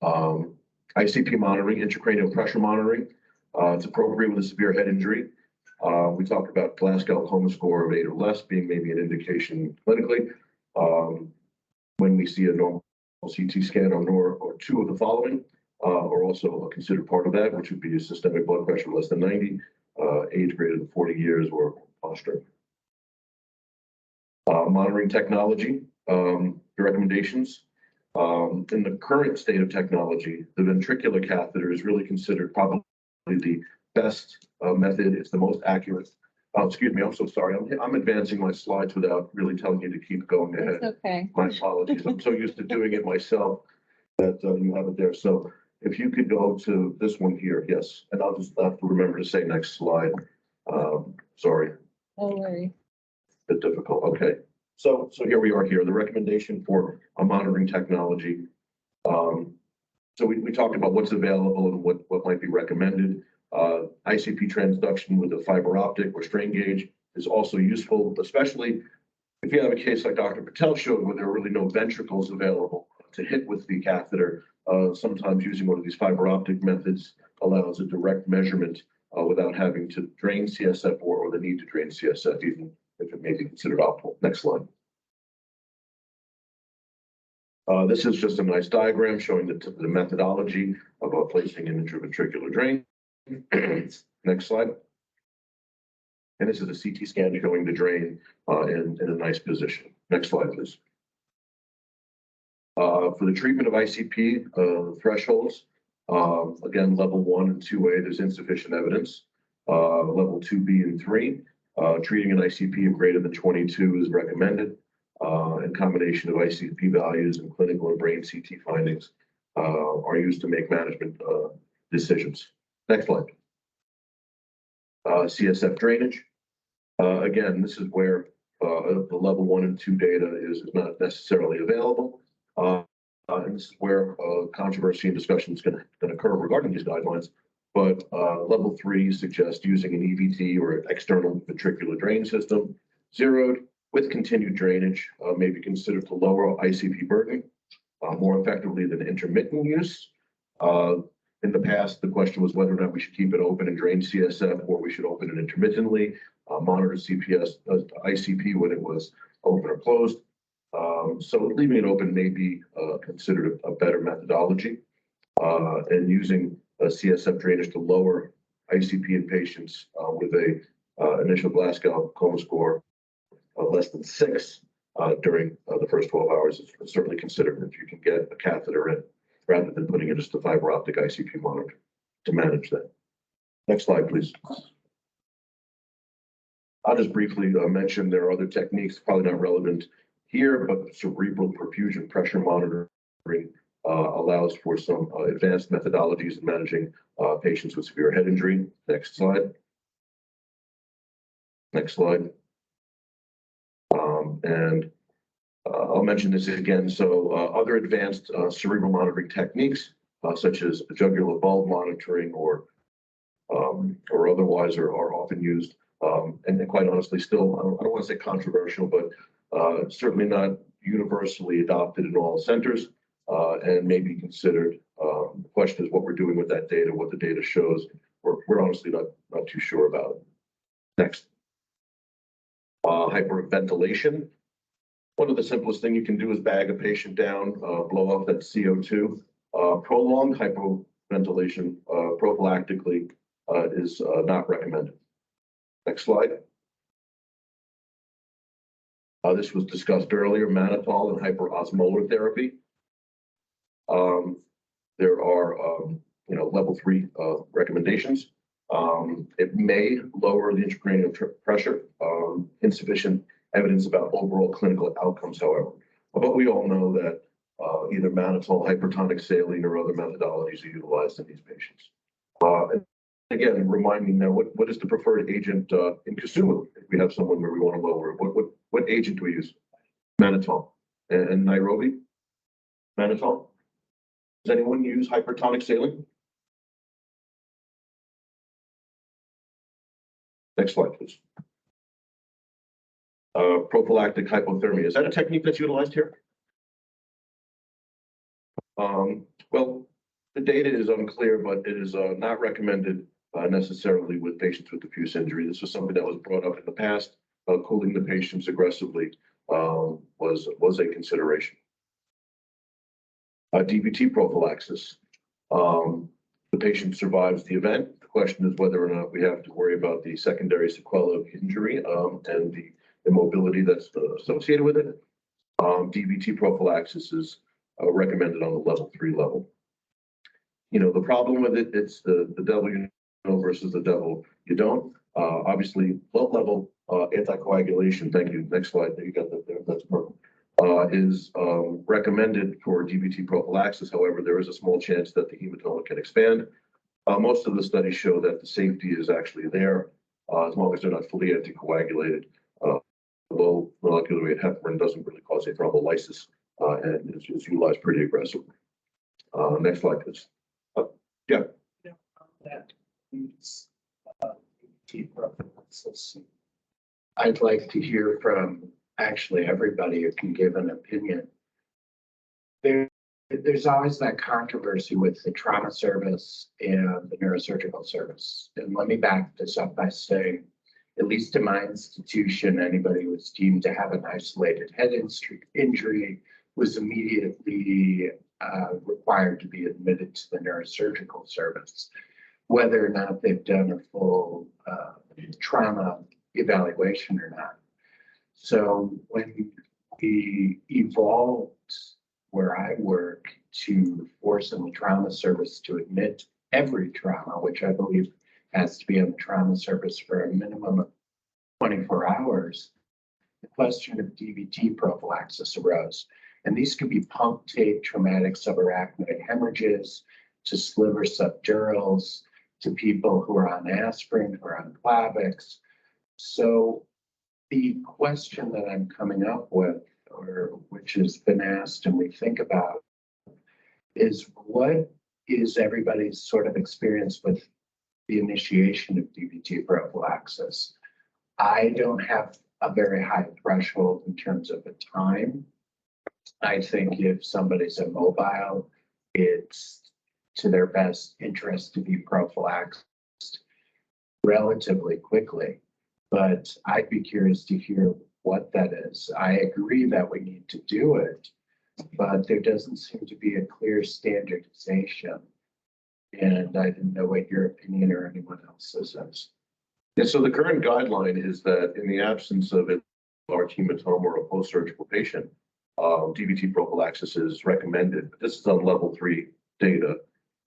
ICP monitoring, intracranial pressure monitoring. It's appropriate with a severe head injury. We talked about Glasgow Coma score of 8 or less being maybe an indication clinically. When we see a normal CT scan or 2 of the following are also considered part of that, which would be a systemic blood pressure less than 90, age greater than 40 years, or posture. Monitoring technology, the recommendations. In the current state of technology, the ventricular catheter is really considered probably the best method. It's the most accurate. Oh, excuse me, I'm so sorry. I'm advancing my slides without really telling you to keep going ahead. It's okay. My apologies. I'm so used to doing it myself that you have it there. So if you could go to this one here, yes, and I'll just have to remember to say next slide. Sorry. Don't worry. A bit difficult. Okay. So here we are here, the recommendation for a monitoring technology. So we talked about what's available and what might be recommended. ICP transduction with a fiber optic or strain gauge is also useful, especially if you have a case like Dr. Patel showed where there are really no ventricles available to hit with the catheter. Sometimes using one of these fiber optic methods allows a direct measurement without having to drain CSF or the need to drain CSF, even if it may be considered optimal. Next slide. This is just a nice diagram showing the methodology about placing an intraventricular drain. Next slide. And this is a CT scan showing the drain in a nice position. Next slide, please. For the treatment of ICP thresholds, again, level 1 and 2A, there's insufficient evidence. Level 2B and 3, treating an ICP of greater than 22 is recommended. In combination of ICP values and clinical and brain CT findings are used to make management decisions. Next slide. CSF drainage. Again, this is where the level 1 and 2 data is not necessarily available. And this is where controversy and discussion is going to occur regarding these guidelines. But level 3 suggests using an EVT or external ventricular drain system, zeroed with continued drainage, may be considered to lower ICP burden more effectively than intermittent use. In the past, the question was whether or not we should keep it open and drain CSF, or we should open it intermittently, monitor ICP when it was open or closed. So leaving it open may be considered a better methodology, and using a CSF drainage to lower ICP in patients with a initial Glasgow Coma score of less than 6 during the first 12 hours is certainly considered if you can get a catheter in, rather than putting it just a fiber optic ICP monitor to manage that. Next slide, please. I'll just briefly mention there are other techniques, probably not relevant here, but cerebral perfusion pressure monitoring allows for some advanced methodologies in managing patients with severe head injury. Next slide. Next slide. I'll mention this again. So other advanced cerebral monitoring techniques, such as jugular bulb monitoring or otherwise are often used. And quite honestly, still, I don't want to say controversial, but certainly not universally adopted in all centers and may be considered. The question is what we're doing with that data, what the data shows. We're honestly not too sure about it. Next. Hyperventilation. One of the simplest things you can do is bag a patient down, blow off that CO2. Prolonged hyperventilation prophylactically is not recommended. Next slide. This was discussed earlier, mannitol and hyperosmolar therapy. There are, level 3 recommendations. It may lower the intracranial pressure. Insufficient evidence about overall clinical outcomes, however. But we all know that either mannitol, hypertonic saline, or other methodologies are utilized in these patients. Again, remind me now, what is the preferred agent in Kisumu if we have someone where we want to lower it? What agent do we use? Mannitol. And Nairobi? Mannitol? Does anyone use hypertonic saline? Next slide, please. Prophylactic hypothermia. Is that a technique that's utilized here? Well, the data is unclear, but it is not recommended necessarily with patients with diffuse injury. This was something that was brought up in the past. Cooling the patients aggressively was a consideration. DVT prophylaxis. The patient survives the event. The question is whether or not we have to worry about the secondary sequelae of injury and the immobility that's associated with it. DVT prophylaxis is recommended on the level 3 level. The problem with it, it's the devil you know versus the devil you don't. Obviously, low-level anticoagulation, thank you, next slide, you got that there, that's perfect, is recommended for DVT prophylaxis. However, there is a small chance that the hematoma can expand. Most of the studies show that the safety is actually there as long as they're not fully anticoagulated. Low molecular weight heparin doesn't really cause a thrombolysis and is utilized pretty aggressively. Next slide, please. Yeah. I'd like to hear from actually everybody who can give an opinion. There's always that controversy with the trauma service and the neurosurgical service. And let me back this up by saying, at least in my institution, anybody who was deemed to have an isolated head injury was immediately required to be admitted to the neurosurgical service, whether or not they've done a full trauma evaluation or not. So when we evolved where I work to force in the trauma service to admit every trauma, which I believe has to be on the trauma service for a minimum of 24 hours, the question of DVT prophylaxis arose. And these could be punctate traumatic subarachnoid hemorrhages, to sliver subdurals, to people who are on aspirin, who are on Plavix. So the question that I'm coming up with, or which has been asked and we think about, is what is everybody's sort of experience with the initiation of DVT prophylaxis? I don't have a very high threshold in terms of the time. I think if somebody's immobile, it's to their best interest to be prophylaxed relatively quickly. But I'd be curious to hear what that is. I agree that we need to do it, but there doesn't seem to be a clear standardization. And I didn't know what your opinion or anyone else's is. Yeah, so the current guideline is that in the absence of a large hematoma or a post-surgical patient, DVT prophylaxis is recommended. This is on level 3 data.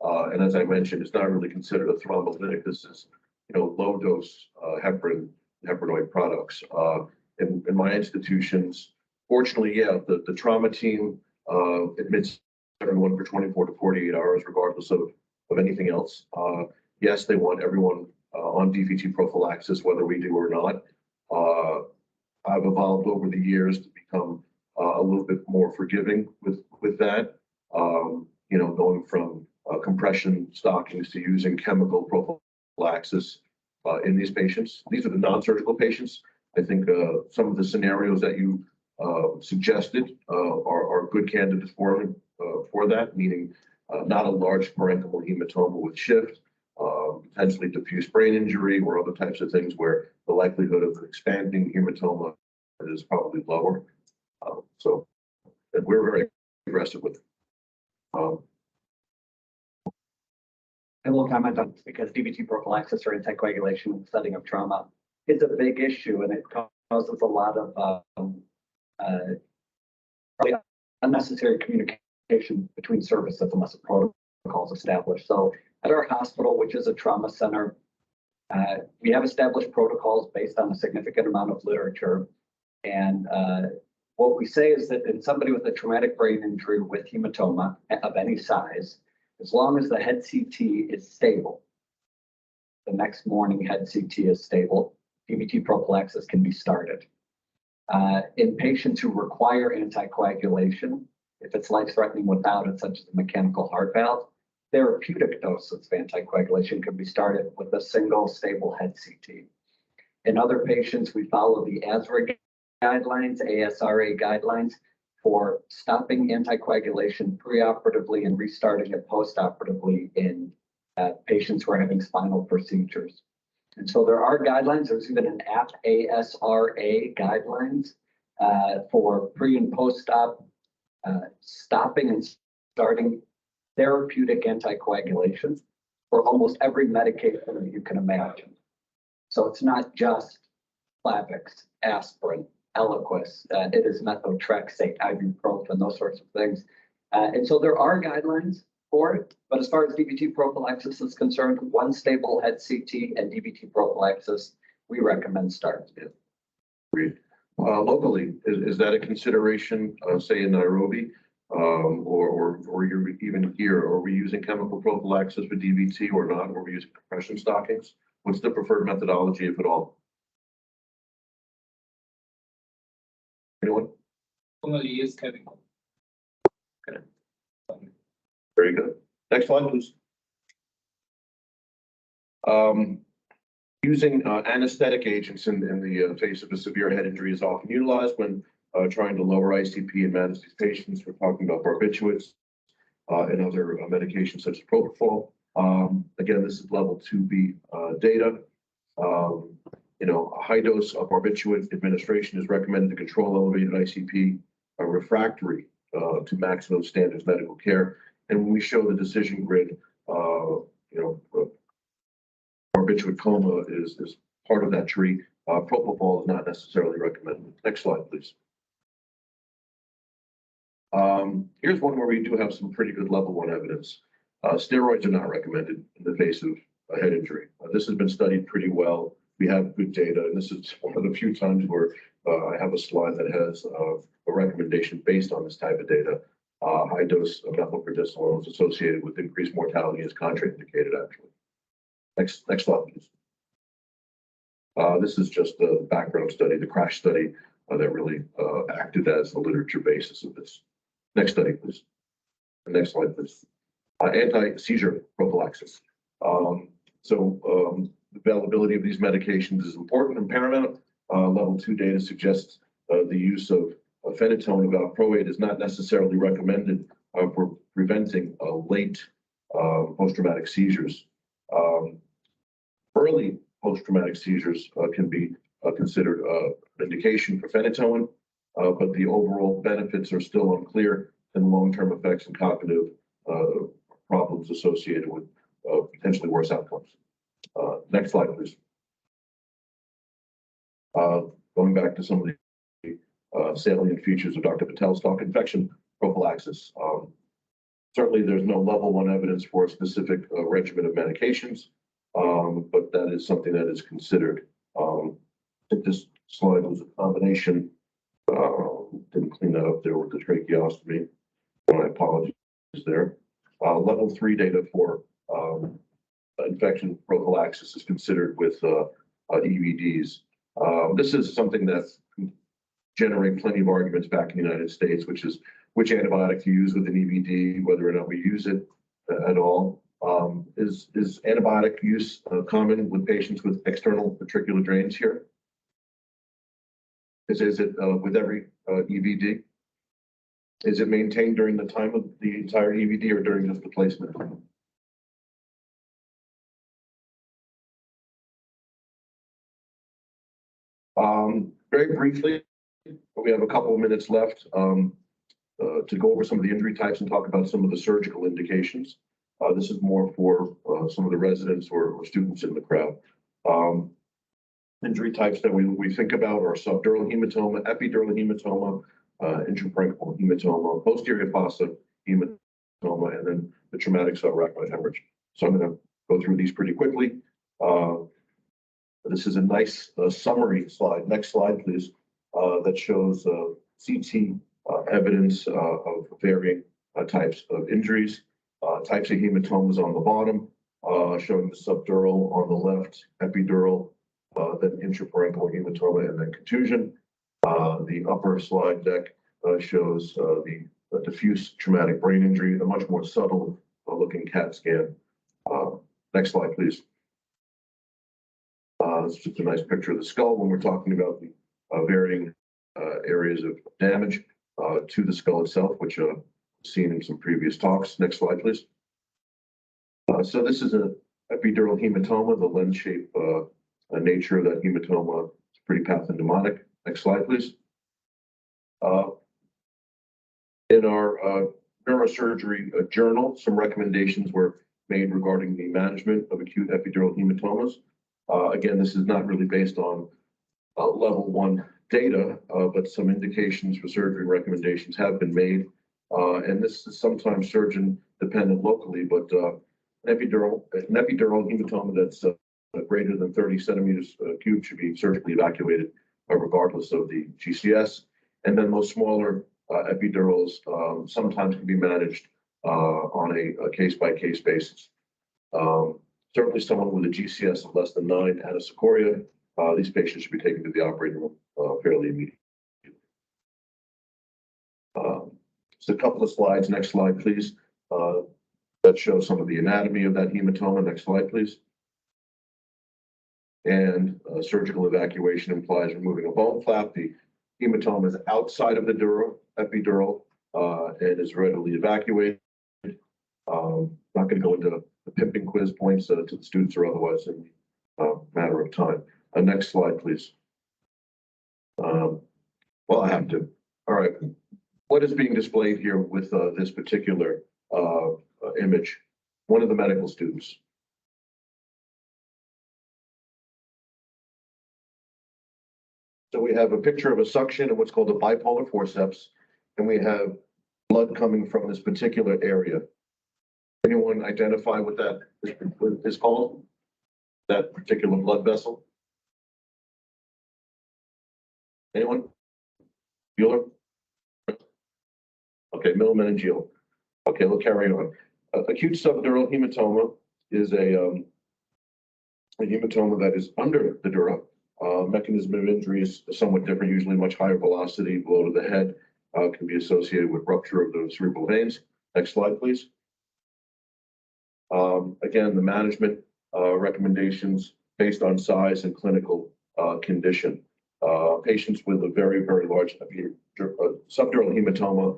And as I mentioned, it's not really considered a thrombolytic. This is, low dose heparinoid products. In my institutions, fortunately, yeah, the trauma team admits everyone for 24 to 48 hours, regardless of anything else. Yes, they want everyone on DVT prophylaxis, whether we do or not. I've evolved over the years to become a little bit more forgiving with that. Going from compression stockings to using chemical prophylaxis in these patients. These are the non-surgical patients. I think some of the scenarios that you suggested are good candidates for that, meaning not a large parenchymal hematoma with shift, potentially diffuse brain injury or other types of things where the likelihood of expanding hematoma is probably lower. So we're very aggressive with it. I will comment on this because DVT prophylaxis or anticoagulation in the setting of trauma is a big issue and it causes a lot of unnecessary communication between services unless a protocol is established. So at our hospital, which is a trauma center, we have established protocols based on a significant amount of literature. And what we say is that in somebody with a traumatic brain injury with hematoma of any size, as long as the head CT is stable, the next morning head CT is stable, DVT prophylaxis can be started. In patients who require anticoagulation, if it's life-threatening without it, such as a mechanical heart valve, therapeutic doses of anticoagulation can be started with a single stable head CT. In other patients, we follow the ASRA guidelines, ASRA guidelines, for stopping anticoagulation preoperatively and restarting it postoperatively in patients who are having spinal procedures. And so there are guidelines. There's even an app, ASRA guidelines, for pre and post-op stopping and starting therapeutic anticoagulation for almost every medication that you can imagine. So it's not just Plavix, aspirin, Eliquis, it is methotrexate, ibuprofen, those sorts of things. And so there are guidelines for it, but as far as DVT prophylaxis is concerned, one stable head CT and DVT prophylaxis, we recommend starting it. Great. Locally, is that a consideration, say in Nairobi, or you're even here? Are we using chemical prophylaxis for DVT or not? Or are we using compression stockings? What's the preferred methodology, if at all? Anyone? Only use chemical. Okay. Very good. Next slide, please. Using anesthetic agents in the face of a severe head injury is often utilized when trying to lower ICP and manage these patients. We're talking about barbiturates and other medications such as propofol. Again, this is level 2B data. A high dose of barbiturate administration is recommended to control elevated ICP refractory to maximum standards medical care. And when we show the decision grid, barbiturate coma is part of that tree. Propofol is not necessarily recommended. Next slide, please. Here's one where we do have some pretty good level 1 evidence. Steroids are not recommended in the face of a head injury. This has been studied pretty well. We have good data, and this is one of the few times where I have a slide that has a recommendation based on this type of data. High dose of methylprednisolone is associated with increased mortality as contraindicated, actually. Next slide, please. This is just the background study, the crash study that really acted as the literature basis of this. Next study, please. The next slide, please. Anti-seizure prophylaxis. The availability of these medications is important and paramount. Level 2 data suggests the use of phenytoin valproate is not necessarily recommended for preventing late post-traumatic seizures. Early post-traumatic seizures can be considered an indication for phenytoin, but the overall benefits are still unclear, and long-term effects and cognitive problems associated with potentially worse outcomes. Next slide, please. Going back to some of the salient features of Dr. Patel's talk, infection prophylaxis. Certainly, there's no level 1 evidence for a specific regimen of medications, but that is something that is considered. I think this slide was a combination. Didn't clean that up there with the tracheostomy. My apologies there. Level 3 data for infection prophylaxis is considered with EVDs. This is something that generate plenty of arguments back in the United States, which is which antibiotic to use with an EVD, whether or not we use it at all. Is antibiotic use common with patients with external ventricular drains here? Is it with every EVD? Is it maintained during the time of the entire EVD or during just the placement? Very briefly, we have a couple of minutes left to go over some of the injury types and talk about some of the surgical indications. This is more for some of the residents or students in the crowd. Injury types that we think about are subdural hematoma, epidural hematoma, intraparenchymal hematoma, posterior fossa hematoma, and then the traumatic subarachnoid hemorrhage. So I'm going to go through these pretty quickly. This is a nice summary slide. Next slide, please. That shows CT evidence of varying types of injuries, types of hematomas on the bottom, showing the subdural on the left, epidural, then intraparenchymal hematoma, and then contusion. The upper slide deck shows the diffuse traumatic brain injury, a much more subtle looking CAT scan. Next slide, please. This is just a nice picture of the skull when we're talking about the varying areas of damage to the skull itself, which seen in some previous talks. Next slide, please. So this is an epidural hematoma. The lens-shaped nature of that hematoma is pretty pathognomonic. Next slide, please. In our neurosurgery journal, some recommendations were made regarding the management of acute epidural hematomas. Again, this is not really based on level 1 data, but some indications for surgery recommendations have been made. And this is sometimes surgeon dependent locally, but an epidural hematoma that's greater than 30 centimeters cubed should be surgically evacuated regardless of the GCS. And then those smaller epidurals sometimes can be managed on a case-by-case basis. Certainly someone with a GCS of less than 9 and a sequoia, these patients should be taken to the operating room fairly immediately. Just a couple of slides. Next slide, please. That shows some of the anatomy of that hematoma. Next slide, please. And surgical evacuation implies removing a bone flap. The hematoma is outside of the epidural and is readily evacuated. Not going to go into the pimping quiz points to the students or otherwise in a matter of time. Next slide, please. Well, I have to. All right. What is being displayed here with this particular image? One of the medical students. So we have a picture of a suction and what's called a bipolar forceps, and we have blood coming from this particular area. Anyone identify what that is called? That particular blood vessel? Anyone? Bueller? Okay, middle meningeal. Okay, we'll carry on. Acute subdural hematoma is a hematoma that is under the dura. Mechanism of injury is somewhat different, usually much higher velocity, blow to the head, can be associated with rupture of the cerebral veins. Next slide, please. Again, the management recommendations based on size and clinical condition. Patients with a very, very large subdural hematoma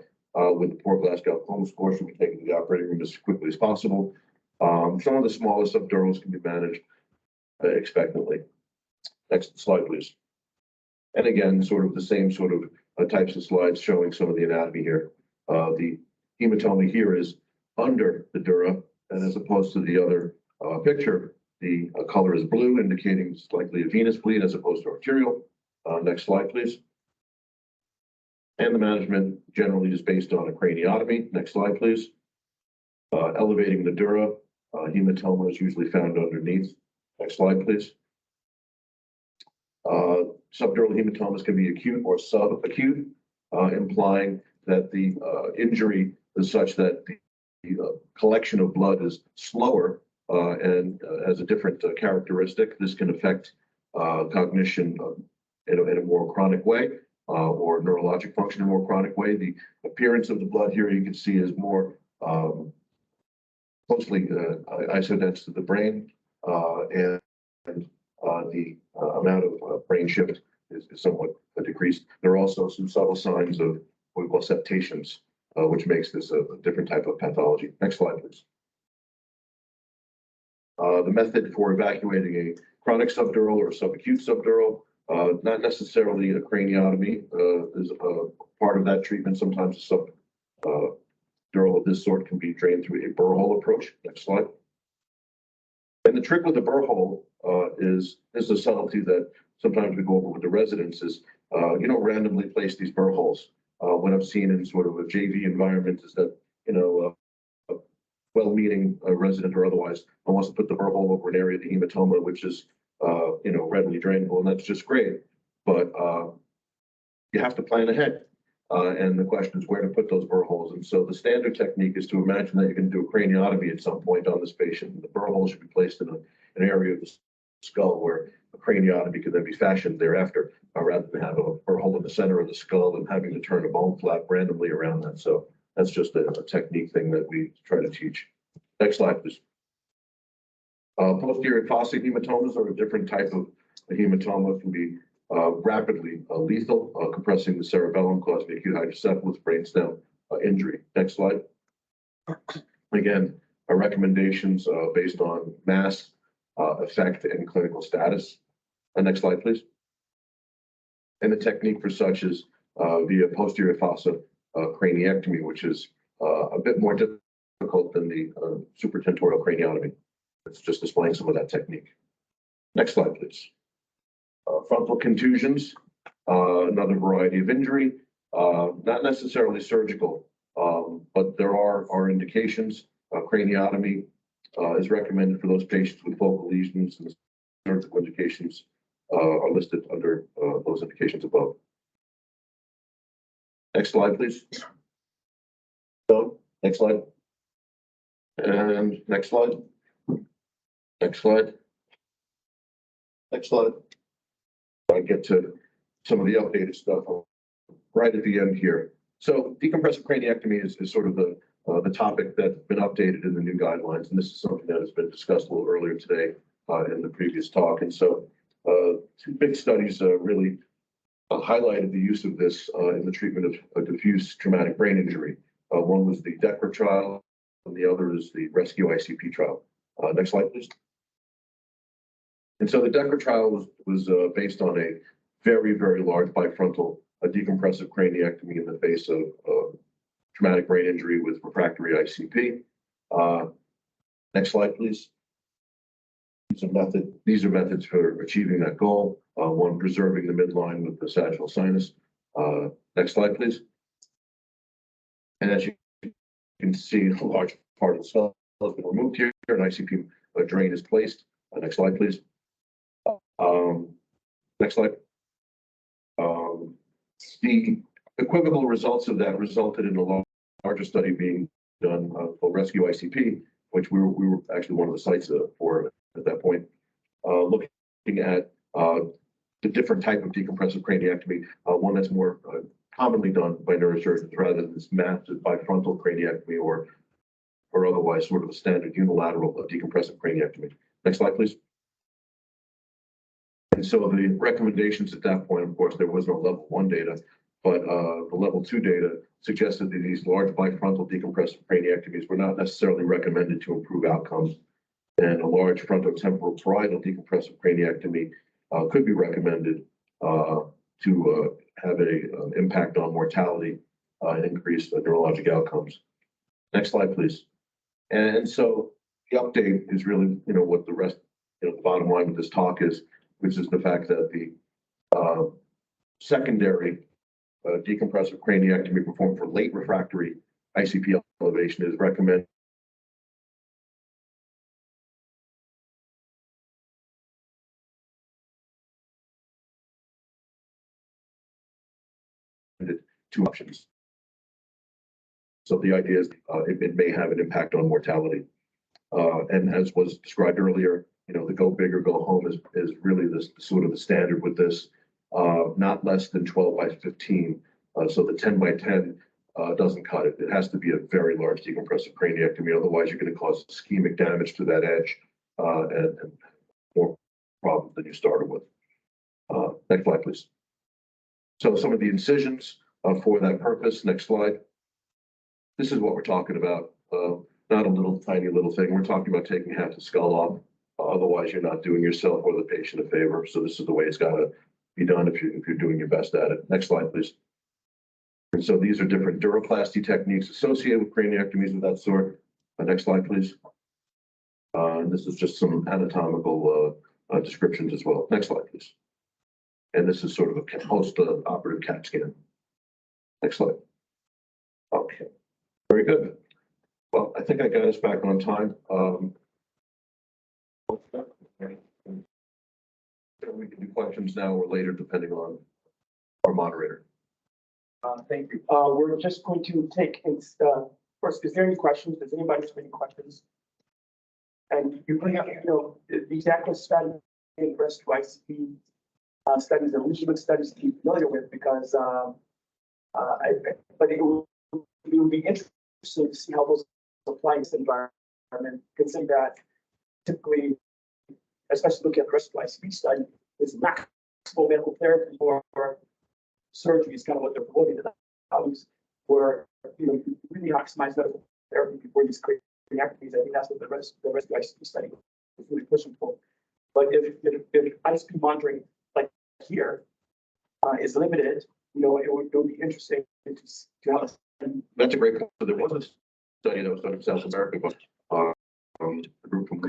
with a poor Glasgow Coma score should be taken to the operating room as quickly as possible. Some of the smaller subdurals can be managed expectantly. Next slide, please. And again, sort of the same sort of types of slides showing some of the anatomy here. The hematoma here is under the dura, and as opposed to the other picture, the color is blue, indicating it's likely a venous bleed as opposed to arterial. Next slide, please. And the management generally is based on a craniotomy. Next slide, please. Elevating the dura, hematoma is usually found underneath. Next slide, please. Subdural hematomas can be acute or subacute, implying that the injury is such that the collection of blood is slower and has a different characteristic. This can affect cognition in a more chronic way, or neurologic function in a more chronic way. The appearance of the blood here you can see is more closely isodense to the brain, and the amount of brain shift is somewhat decreased. There are also some subtle signs of what we call septations, which makes this a different type of pathology. Next slide, please. The method for evacuating a chronic subdural or subacute subdural, not necessarily a craniotomy, is a part of that treatment. Sometimes a subdural of this sort can be drained through a burr hole approach. Next slide. And the trick with the burr hole is a subtlety that sometimes we go over with the residents is, you don't randomly place these burr holes. What I've seen in sort of a JV environment is that, a well-meaning resident or otherwise wants to put the burr hole over an area of the hematoma, which is, readily drainable, and that's just great. But you have to plan ahead. And the question is where to put those burr holes. And so the standard technique is to imagine that you're going to do a craniotomy at some point on this patient. The burr hole should be placed in an area of the skull where a craniotomy can then be fashioned thereafter, rather than have a burr hole in the center of the skull and having to turn a bone flap randomly around that. So that's just a technique thing that we try to teach. Next slide, please. Posterior fossa hematomas are a different type of hematoma. It can be rapidly lethal, compressing the cerebellum, causing acute hydrocephalus, brainstem injury. Next slide. Again, our recommendations based on mass, effect, and clinical status. Next slide, please. And the technique for such is via posterior fossa craniectomy, which is a bit more difficult than the supratentorial craniotomy. It's just displaying some of that technique. Next slide, please. Frontal contusions, another variety of injury, not necessarily surgical, but there are indications. Craniotomy is recommended for those patients with focal lesions, and the surgical indications are listed under those indications above. Next slide, please. So, next slide. And next slide. Next slide. Next slide. I get to some of the updated stuff right at the end here. So decompressive craniectomy is sort of the topic that's been updated in the new guidelines, and this is something that has been discussed a little earlier today in the previous talk. And so two big studies really highlighted the use of this in the treatment of diffuse traumatic brain injury. One was the DECRA trial, and the other is the Rescue ICP trial. Next slide, please. And so the DECRA trial was based on a very, very large bifrontal decompressive craniectomy in the face of traumatic brain injury with refractory ICP. Next slide, please. These are methods for achieving that goal. One, preserving the midline with the sagittal sinus. Next slide, please. And as you can see, a large part of the skull has been removed here. An ICP drain is placed. Next slide, please. Next slide. The equivocal results of that resulted in a larger study being done for Rescue ICP, which we were actually one of the sites for at that point, looking at the different type of decompressive craniectomy, one that's more commonly done by neurosurgeons rather than this massive bifrontal craniectomy or otherwise sort of a standard unilateral decompressive craniectomy. Next slide, please. And so the recommendations at that point, of course, there was no level 1 data, but the level 2 data suggested that these large bifrontal decompressive craniectomies were not necessarily recommended to improve outcomes, and a large frontotemporal parietal decompressive craniectomy could be recommended to have an impact on mortality and increase neurologic outcomes. Next slide, please. And so the update is really, what the rest, the bottom line of this talk is, which is the fact that the secondary decompressive craniectomy performed for late refractory ICP elevation is recommended two options. So the idea is it may have an impact on mortality. And as was described earlier, the go big or go home is really this sort of the standard with this, not less than 12 by 15. So the 10 by 10 doesn't cut it. It has to be a very large decompressive craniectomy. Otherwise, you're going to cause ischemic damage to that edge and more problems than you started with. Next slide, please. So some of the incisions for that purpose. Next slide. This is what we're talking about. Not a little tiny little thing. We're talking about taking half the skull off. Otherwise, you're not doing yourself or the patient a favor. So this is the way it's got to be done if you're doing your best at it. Next slide, please. And so these are different duroplasty techniques associated with craniectomies of that sort. Next slide, please. And this is just some anatomical descriptions as well. Next slide, please. And this is sort of a post-operative CAT scan. Next slide. Okay, very good. Well, I think I got us back on time. We can do questions now or later, depending on our moderator. Thank you. We're just going to take, first, is there any questions? Does anybody have any questions? And you bring up, these ACLA studies and breast ICP studies and legitimate studies to be familiar with, because but it would be interesting to see how those apply in this environment, considering that typically, especially looking at the breast ICP study, is maximal medical therapy or surgery is kind of what they're promoting to the values, where you really maximize medical therapy before these craniectomies. I think that's what the rest ICP study is really pushing for. But if ICP monitoring like here is limited, it would be interesting to have a. That's a great point. So there was a study that was done in South America, but a group from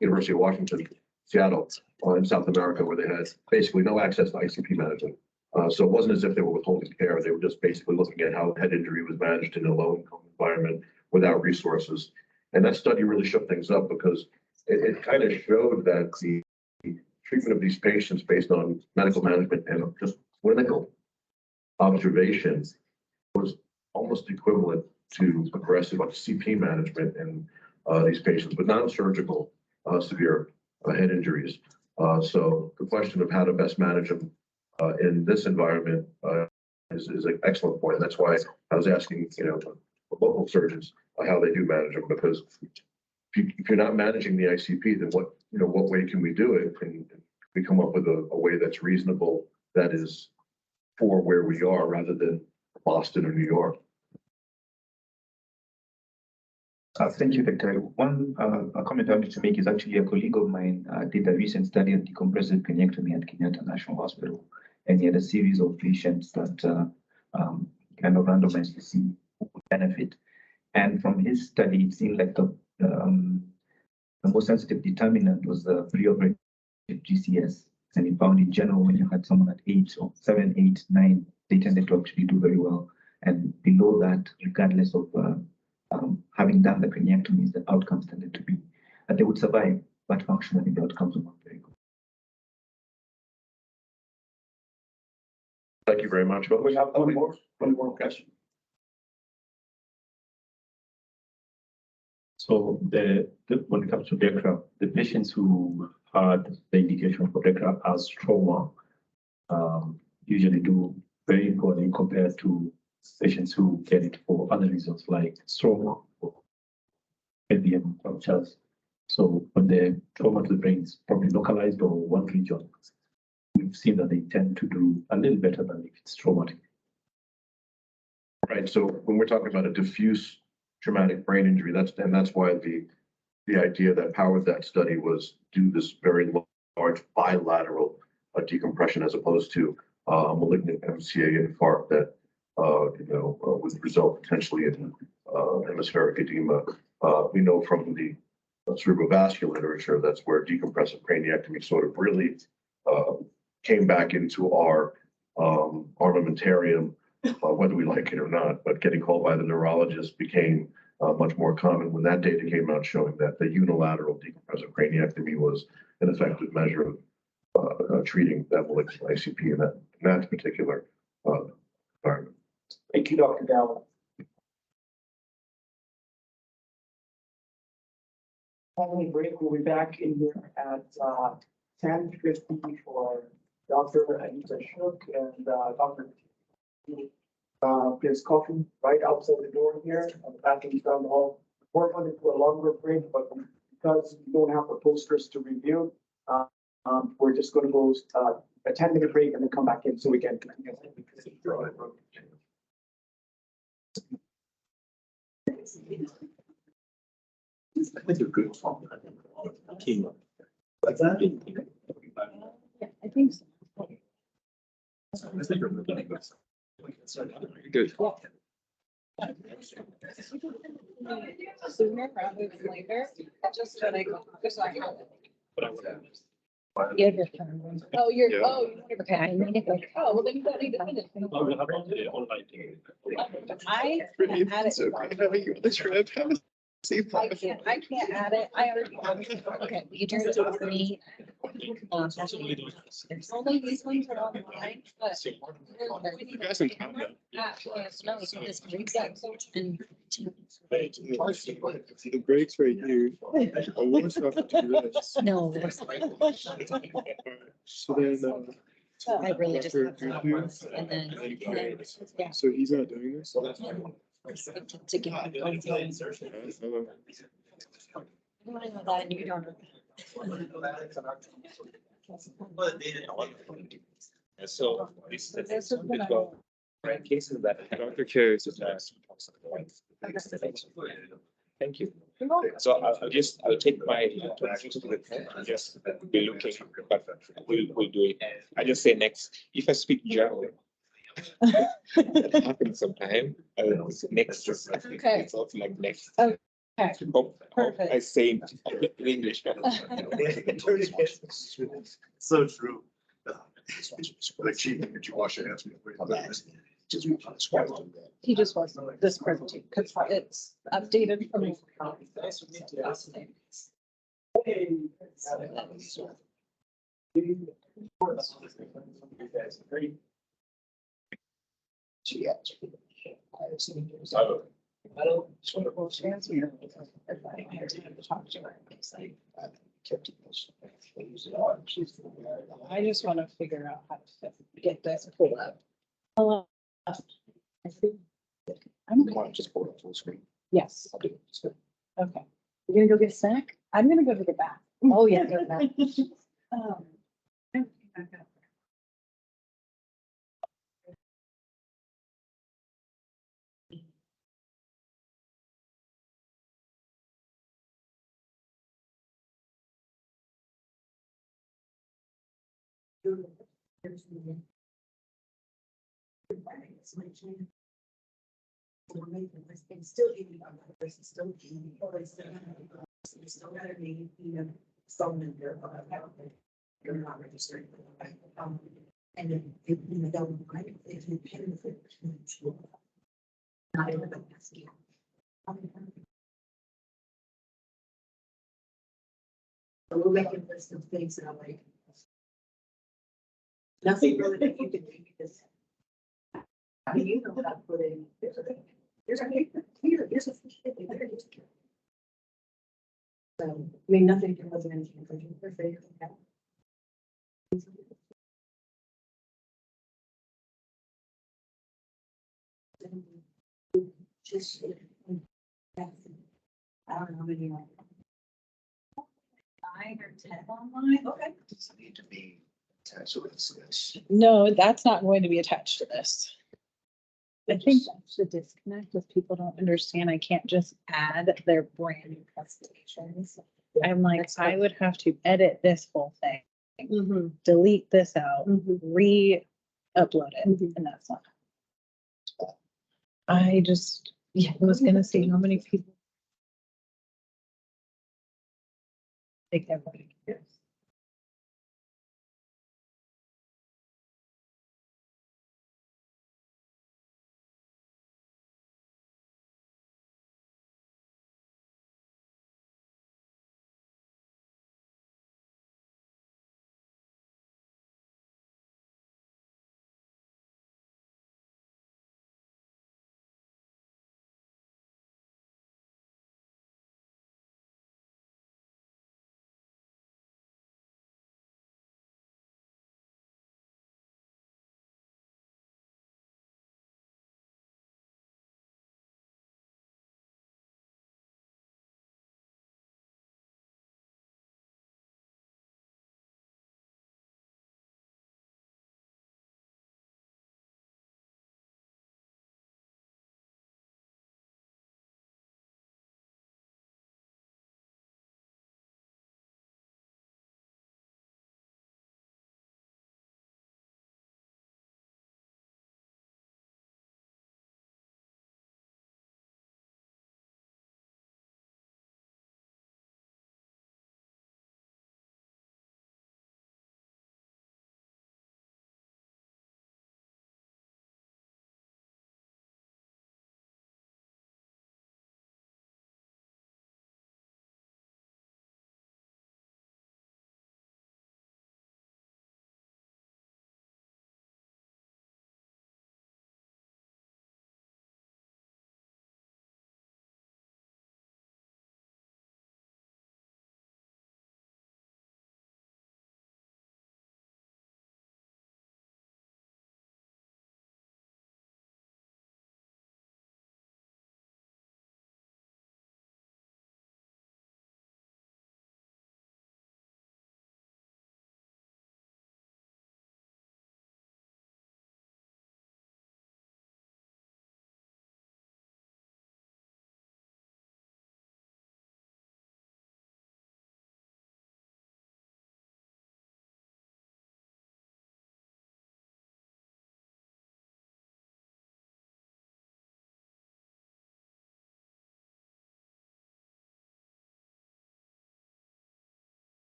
University of Washington, Seattle, in South America, where they had basically no access to ICP management. So it wasn't as if they were withholding care. They were just basically looking at how head injury was managed in a low-income environment without resources. And that study really shook things up, because it kind of showed that the treatment of these patients based on medical management and just clinical observations was almost equivalent to aggressive CP management in these patients, but non-surgical severe head injuries. So the question of how to best manage them in this environment is an excellent point. That's why I was asking, local surgeons how they do manage them, because if you're not managing the ICP, then what way can we do it? And we come up with a way that's reasonable, that is for where we are, rather than Boston or New York. Thank you, Dr. One comment I wanted to make is actually a colleague of mine did a recent study on decompressive craniectomy at Kenyatta National Hospital, and he had a series of patients that kind of randomized to see who would benefit. And from his study, it seemed like the most sensitive determinant was the preoperative GCS. And he found in general, when you had someone at 8 or 7, 8, 9, they tended to actually do very well. And below that, regardless of having done the craniectomies, the outcomes tended to be that they would survive, but functionally the outcomes were not very good. Thank you very much. But we have one more question. So when it comes to DECRA, the patients who had the indication for DECRA as trauma usually do very poorly compared to patients who get it for other reasons like trauma or LVM ruptures. So when the trauma to the brain is probably localized or one region, we've seen that they tend to do a little better than if it's traumatic. Right. So when we're talking about a diffuse traumatic brain injury, that's why the idea that powered that study was do this very large bilateral decompression, as opposed to malignant MCA infarct that would result potentially in hemispheric edema. We know from the cerebrovascular literature that's where decompressive craniectomy sort of really came back into our armamentarium, whether we like it or not. But getting called by the neurologist became much more common when that data came out, showing that the unilateral decompressive craniectomy was an effective measure of treating that malignant ICP in that particular environment. Thank you, Dr. Gallo. Following break, we'll be back in here at 10:50 for Dr. Anita Shook and Dr. There's coffee right outside the door here, and the bathroom's down the hall. We're going to do a longer break, but because we don't have the posters to review, we're just going to go a 10-minute break and then come back in so we can. With your group. Team. Like that? Yeah, I think so. I think we're beginning with. Good. Sooner rather than later, just when I go, just like. Yeah. Oh, you're, oh, okay, I need to go. Oh, well, then you don't need to finish. I can't add it. Having you on the trip. I can't add it. I already. Okay, you turn it over to me. It's only these ones are online, but. You guys in Canada. No, it's this break that. And. The breaks right here. I want to have to do this. No. So then, I really just. after you do, And then. Yeah. so he's not doing this? To give. I want to know that and you don't. So this is right cases that Dr. Carey suggests. Thank you. So I'll take my interactions to the pen and just be looking, but we'll do it. I just say next, if I speak German. That happens sometime. Next, Okay. it's also like next. Okay. Hope Perfect. I say it in English. So true. Like cheating, did you wash your hands before you He just wasn't this presentation because it's updated from. I don't sort of chance me. If I had time to talk to her, it's like. I just want to figure out how to get this pulled up. Hello. I see. I'm Want to just pull it full screen? Yes. I'll do it. Okay. You're gonna go get a snack? I'm gonna go to the bath. Oh, yeah. Go to the bath. It's still eating on that person, still eating, or it's still gotta be, someone in there, you're not registering. And then, if you don't, right, if you pay for it. Not everybody has to. So we'll make a list of things that are like. Nothing really that you can do because. I mean, you know how to put in, there's a here, here's a. So, I mean, nothing, there wasn't anything for you, perfect. Just. I don't know how many. 9 or 10 online, okay. Does it need to be attached to this? No, that's not going to be attached to this. I think that's the disconnect is people don't understand. I can't just add their brand new customizations. I'm like, I would have to edit this whole thing, delete this out, re-upload it, and that's not. I just, I was gonna see how many people. Take everybody. Yes.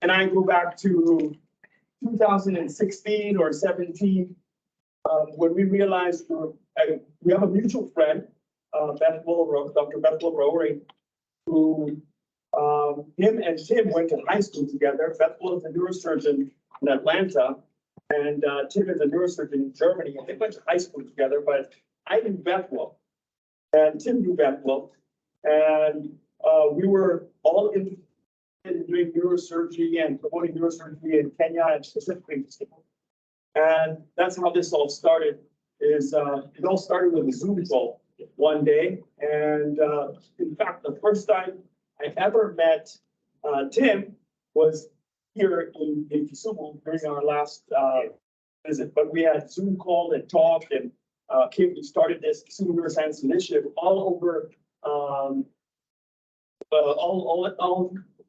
and I go back to 2016 or 17, when we realized we have a mutual friend, Beth Wilrow, Dr. Beth Wilrow, who him and Tim went to high school together. Beth was a neurosurgeon in Atlanta, and Tim is a neurosurgeon in Germany, and they went to high school together. But I knew Beth well, and Tim knew Beth well, and we were all interested in doing neurosurgery and promoting neurosurgery in Kenya and specifically in Kisumu. And that's how this all started. It all started with a Zoom call one day, and in fact, the first time I ever met Tim was here in Kisumu during our last visit. But we had Zoom called and talked, and we started this Kisumu Neuroscience Initiative all over, all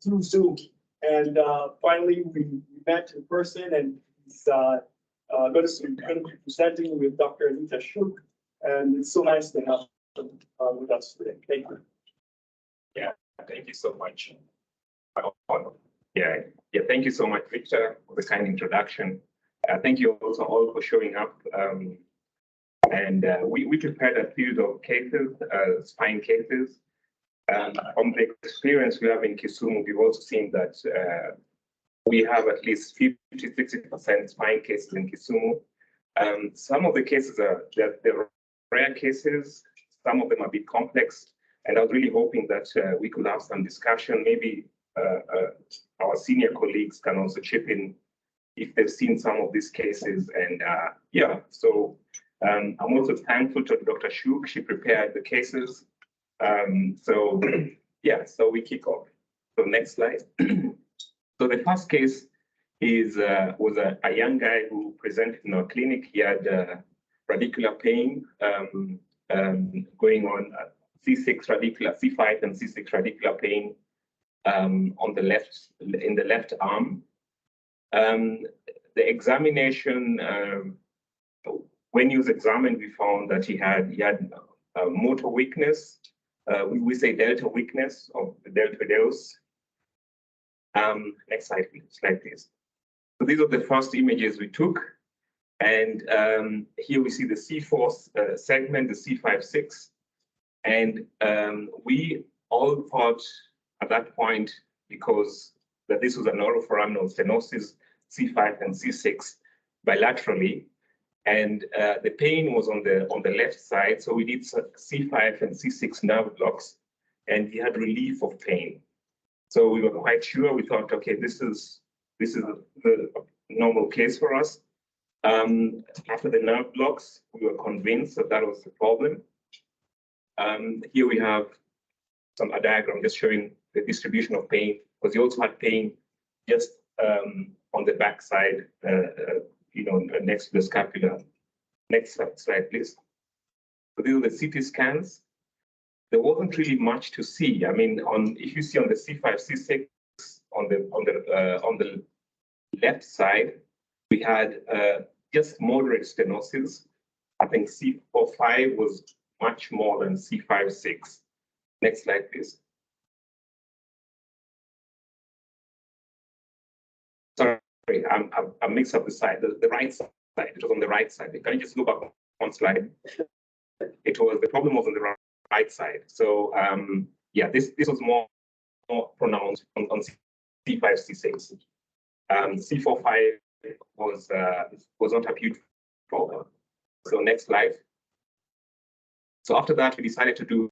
through Zoom. And finally, we met in person, and he's going to be presenting with Dr. Anita Shuk. And it's so nice to have him with us today. Thank you. Yeah, thank you so much. Yeah, thank you so much, Victor, for the kind introduction. Thank you also all for showing up. We prepared a series of cases, spine cases. From the experience we have in Kisumu, we've also seen that we have at least 50–60% spine cases in Kisumu. Some of the cases they're rare cases. Some of them are a bit complex. And I was really hoping that we could have some discussion. Maybe our senior colleagues can also chip in if they've seen some of these cases. And so I'm also thankful to Dr. Shuk. She prepared the cases. So we kick off. So next slide. So the first case was a young guy who presented in our clinic. He had radicular pain going on. C6 radicular, C5 and C6 radicular pain on the left, in the left arm. The examination, when he was examined, we found that he had motor weakness. We say delta weakness of the deltoideus. Next slide, please. So these are the first images we took, and here we see the C4 segment, the C5-6. And we all thought at that point, because that this was a neuroforaminal stenosis, C5 and C6 bilaterally, and the pain was on the left side. So we did C5 and C6 nerve blocks, and he had relief of pain. So we were quite sure. We thought, okay, this is the normal case for us. After the nerve blocks, we were convinced that was the problem. Here we have a diagram just showing the distribution of pain, because he also had pain just on the back side, next to the scapula. Next slide, please. So these are the CT scans. There wasn't really much to see. I mean, if you see on the C5, C6 on the left side, we had just moderate stenosis. I think C4-5 was much more than C5-6. Next slide, please. Sorry, I mixed up the side. The right side. It was on the right side. Can you just go back one slide? The problem was on the right side. So this was more pronounced on C5, C6. C4-5 was not a huge problem. So next slide. So after that, we decided to do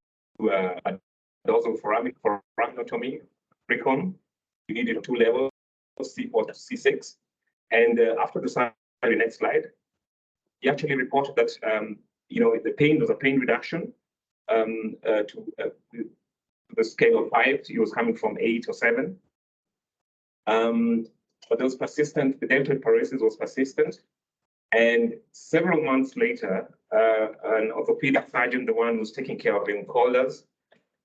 a dorsal foraminotomy, recon. We needed 2 levels, C4 to C6. And after the surgery, next slide, he actually reported that the pain was a pain reduction to the scale of 5. He was coming from 8 or 7. But it was persistent. The deltoid paralysis was persistent. And several months later, an orthopedic surgeon, the one who was taking care of him, called us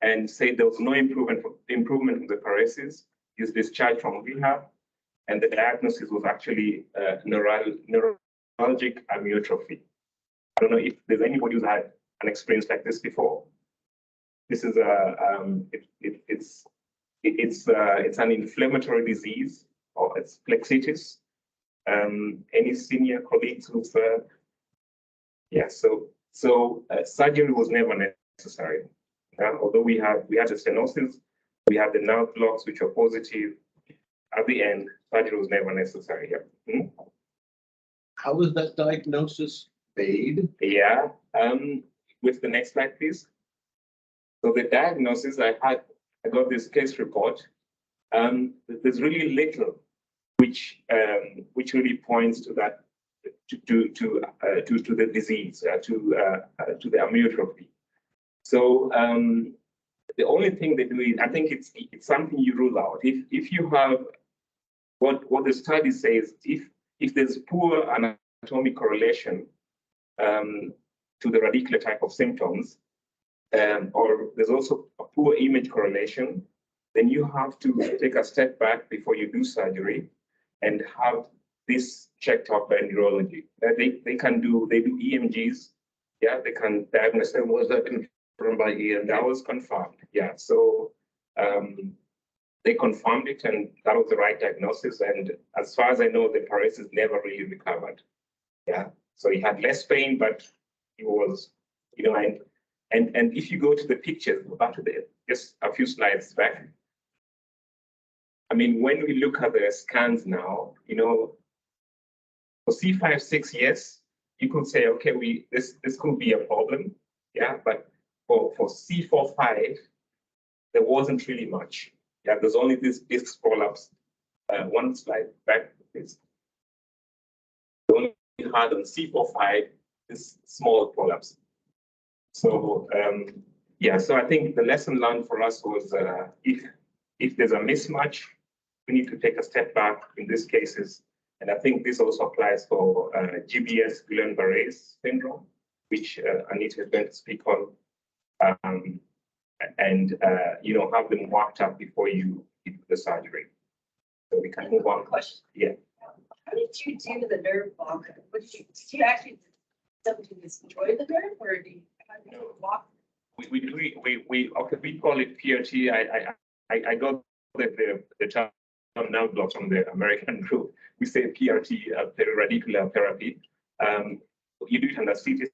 and said there was no improvement in the paralysis. He was discharged from rehab, and the diagnosis was actually neuralgic amyotrophy. I don't know if there's anybody who's had an experience like this before. This is it's an inflammatory disease or it's flexitis. Any senior colleagues who've, yeah, so surgery was never necessary. Although we had the stenosis, we had the nerve blocks which were positive. At the end, surgery was never necessary. Yeah. How was that diagnosis made? Yeah. With the next slide, please. So the diagnosis, I got this case report. There's really little which really points to that, to the disease, to the amyotrophy. So the only thing they do is, I think it's something you rule out. If you have what the study says, if there's poor anatomic correlation to the radicular type of symptoms, or there's also a poor image correlation, then you have to take a step back before you do surgery and have this checked out by neurology. They do EMGs, yeah, they can diagnose. And was that confirmed by EMG? That was confirmed, yeah. So they confirmed it, and that was the right diagnosis. And as far as I know, the paralysis never really recovered. Yeah, so he had less pain, but he was, and if you go to the pictures, back to just a few slides back. I mean, when we look at the scans now, for C5, 6 years, you could say, okay, this could be a problem, yeah. But for C4, 5, there wasn't really much. Yeah, there's only these disc prolapse. One slide back, please. We only had on C4, 5 this small prolapse. So yeah, so I think the lesson learned for us was if there's a mismatch, we need to take a step back in these cases. And I think this also applies for GBS, Guillain-Barré syndrome, which Anita is going to speak on, and have them worked up before you do the surgery. So we can move on. Question. Yeah. How did you do the nerve block? Did you actually destroy the nerve, or did you walk? We call it PRT. I got the term nerve block from the American group. We say PRT, periradicular therapy. You do it under CT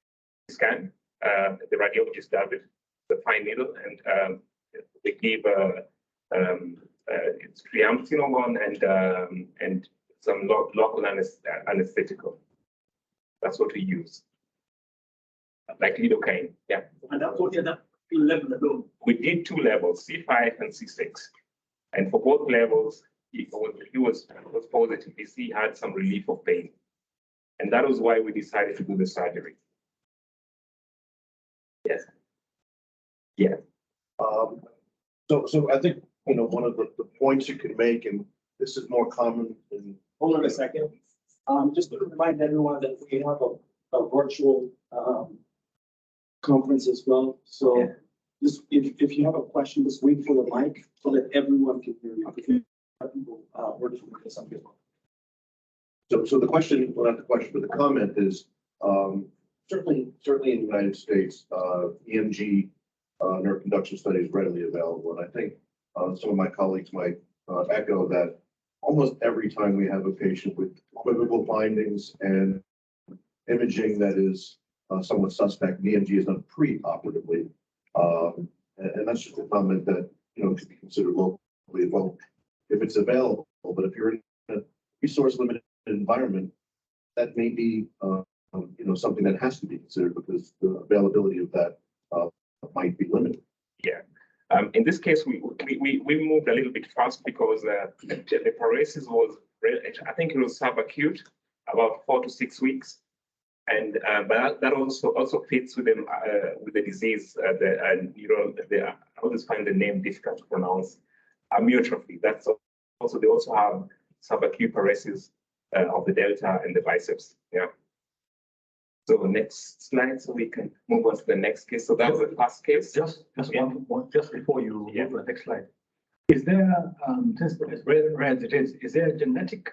scan. The radiologist does it, the fine needle, and they give it's triamcinolone and some local anesthetical. That's what we use. Like lidocaine, yeah. And that's what you're level ago. We did 2 levels, C5 and C6. And for both levels, he was positive. He had some relief of pain. And that was why we decided to do the surgery. Yes. Yeah. So I think, one of the points you can make, and this is more common in. Hold on a second. Just to remind everyone that we have a virtual conference as well. So just if you have a question, just wait for the mic so that everyone can hear you. Okay. So the question, well, not the question, but the comment is, certainly in the United States, EMG nerve conduction study is readily available. And I think some of my colleagues might echo that almost every time we have a patient with equivocal findings and imaging that is somewhat suspect, the EMG is done pre-operatively. And that's just a comment that, could be considered locally well if it's available. But if you're in a resource limited environment, that may be, something that has to be considered because the availability of that might be limited. Yeah. In this case, we moved a little bit fast because the paralysis was, I think it was subacute, about 4 to 6 weeks, and but that also fits with the disease. I always find the name difficult to pronounce. Amyotrophy. That's also they also have subacute paralysis of the delta and the biceps. Yeah. So next slide, so we can move on to the next case. So that was the first case. Just one, just before you move to the next slide. Is there, since as rare as it is there a genetic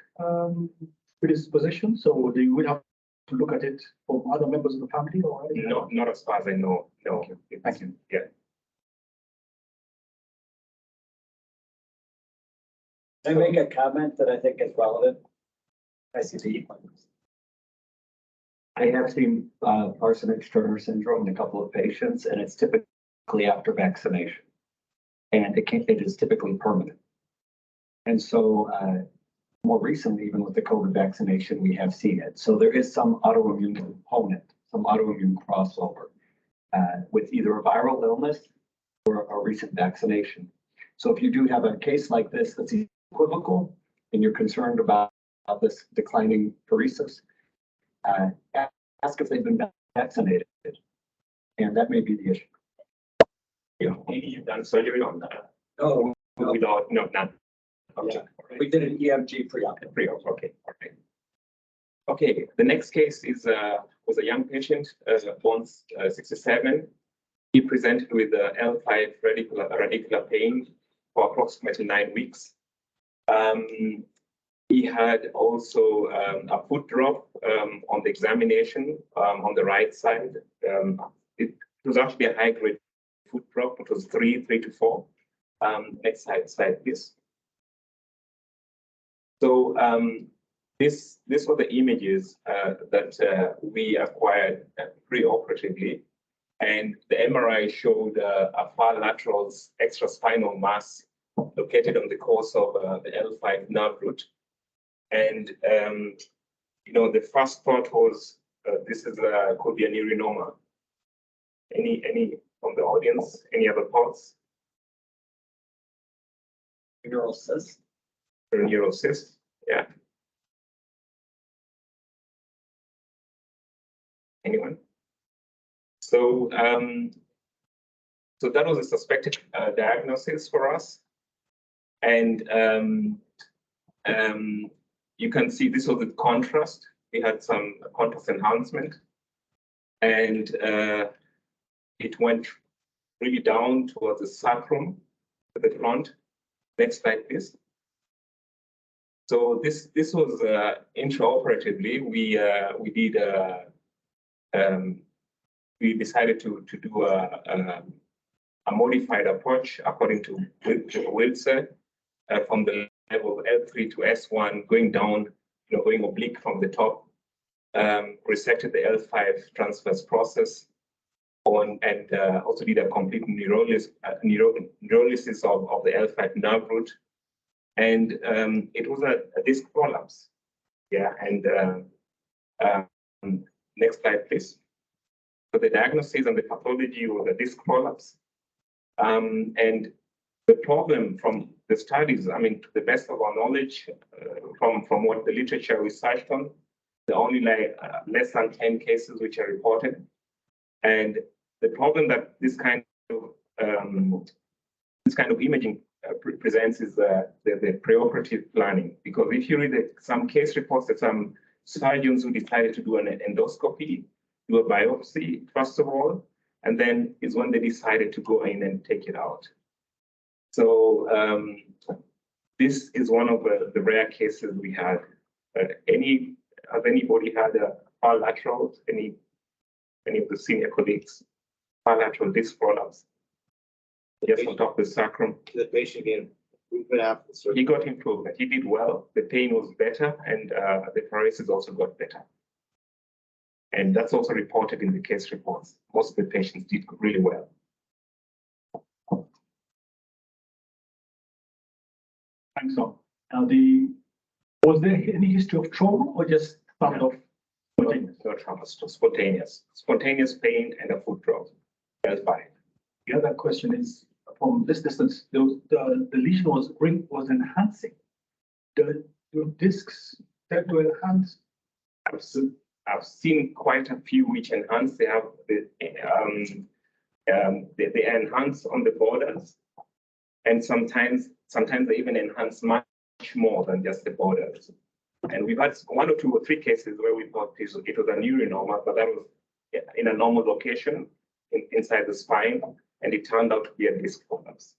predisposition? So do you will have to look at it from other members of the family or anything? No, not as far as I know. No. Thank you. Yeah. Can I make a comment that I think is relevant? ICD. I have seen Parsonage-Turner syndrome in a couple of patients, and it's typically after vaccination. And it is typically permanent. And so more recently, even with the COVID vaccination, we have seen it. So there is some autoimmune component, some autoimmune crossover with either a viral illness or a recent vaccination. So if you do have a case like this that's equivocal and you're concerned about this declining paresis, ask if they've been vaccinated, and that may be the issue. Maybe you've done surgery on that. Oh, We don't, no, none. Okay. yeah. We did an EMG pre-op. Pre-op, okay, okay. Okay, the next case is was a young patient, born 67. He presented with L5 radicular pain for approximately 9 weeks. He had also a foot drop on the examination on the right side. It was actually a high-grade foot drop. It was 3 to 4. Next slide, please. So this were the images that we acquired pre-operatively, and the MRI showed a far lateral extraspinal mass located on the course of the L5 nerve root. And the first thought was this is could be a neurinoma. Any from the audience? Any other thoughts? Neural cyst. Neural cyst, yeah. Anyone? So, so that was a suspected diagnosis for us, and you can see this was the contrast. We had some contrast enhancement, and it went really down towards the sacrum, to the front. Next slide, please. So this was intraoperatively. We decided to do a modified approach according to Wilson from the level of L3 to S1, going down, going oblique from the top, resected the L5 transverse process and also did a complete neurolysis of the L5 nerve root. And it was a disc prolapse. Yeah, and next slide, please. So the diagnosis and the pathology was a disc prolapse. And the problem from the studies, I mean, to the best of our knowledge, from what the literature researched on, there are only less than 10 cases which are reported. And the problem that this kind of imaging presents is the preoperative planning. Because if you read some case reports that some surgeons who decided to do an endoscopy, do a biopsy first of all, and then is when they decided to go in and take it out. So this is one of the rare cases we had. Has anybody had a far lateral? Any of the senior colleagues? Far lateral disc prolapse. Yes, on top of the sacrum. The patient gained improvement after surgery. He got improvement. He did well. The pain was better, and the paresis also got better. And that's also reported in the case reports. Most of the patients did really well. Thanks, Tom. Now, was there any history of trauma or just sort of spontaneous? No trauma, spontaneous. Spontaneous pain and a foot drop. That's fine. The other question is, from this distance, the lesion was enhancing. The discs tend to enhance. I've seen quite a few which enhance. They have they enhance on the borders, and sometimes they even enhance much more than just the borders. And we've had 1 or 2 or 3 cases where we thought it was a neurinoma, but that was in a normal location inside the spine, and it turned out to be a disc prolapse.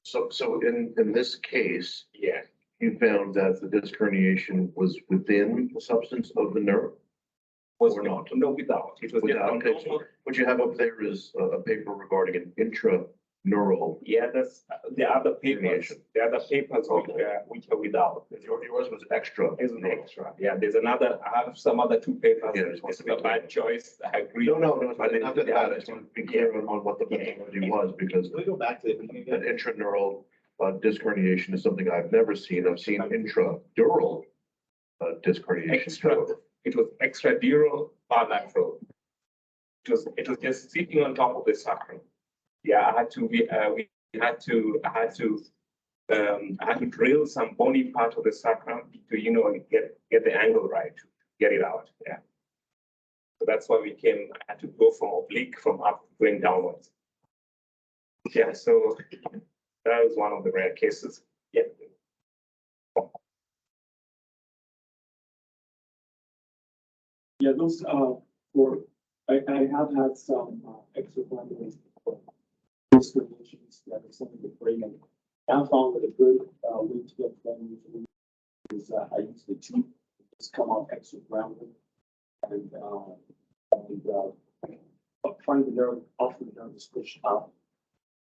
So in this case, Yeah. you found that the disc herniation was within the substance of the nerve? Was Or not? No, without. It was Without, just okay, so what you have up there is a paper regarding an neural. Yeah, that's the other papers. The other papers which are without. Yours was extra. Is an extra. Yeah, there's another. I have some other two papers. Yeah, It's a bad choice. I agree. No, but then not that the bad. I other just want to two- be clear on what the methodology was, because Can we go back to the beginning again? an intraneural disc herniation is something I've never seen. I've seen intradural disc herniation. Extra. It was extradural bilateral. It was just sitting on top of the sacrum. Yeah, I had to drill some bony part of the sacrum to get the angle right to get it out. Yeah. So that's why I had to go from oblique from up going downwards. Yeah, so that was one of the rare cases. Yeah. Yeah, those, I have had some extraplanetary discriminations that are something to bring in. I found that a good way to get them usually is I use the tube, just come out extra grounded and find the nerve, often the nerve is pushed up,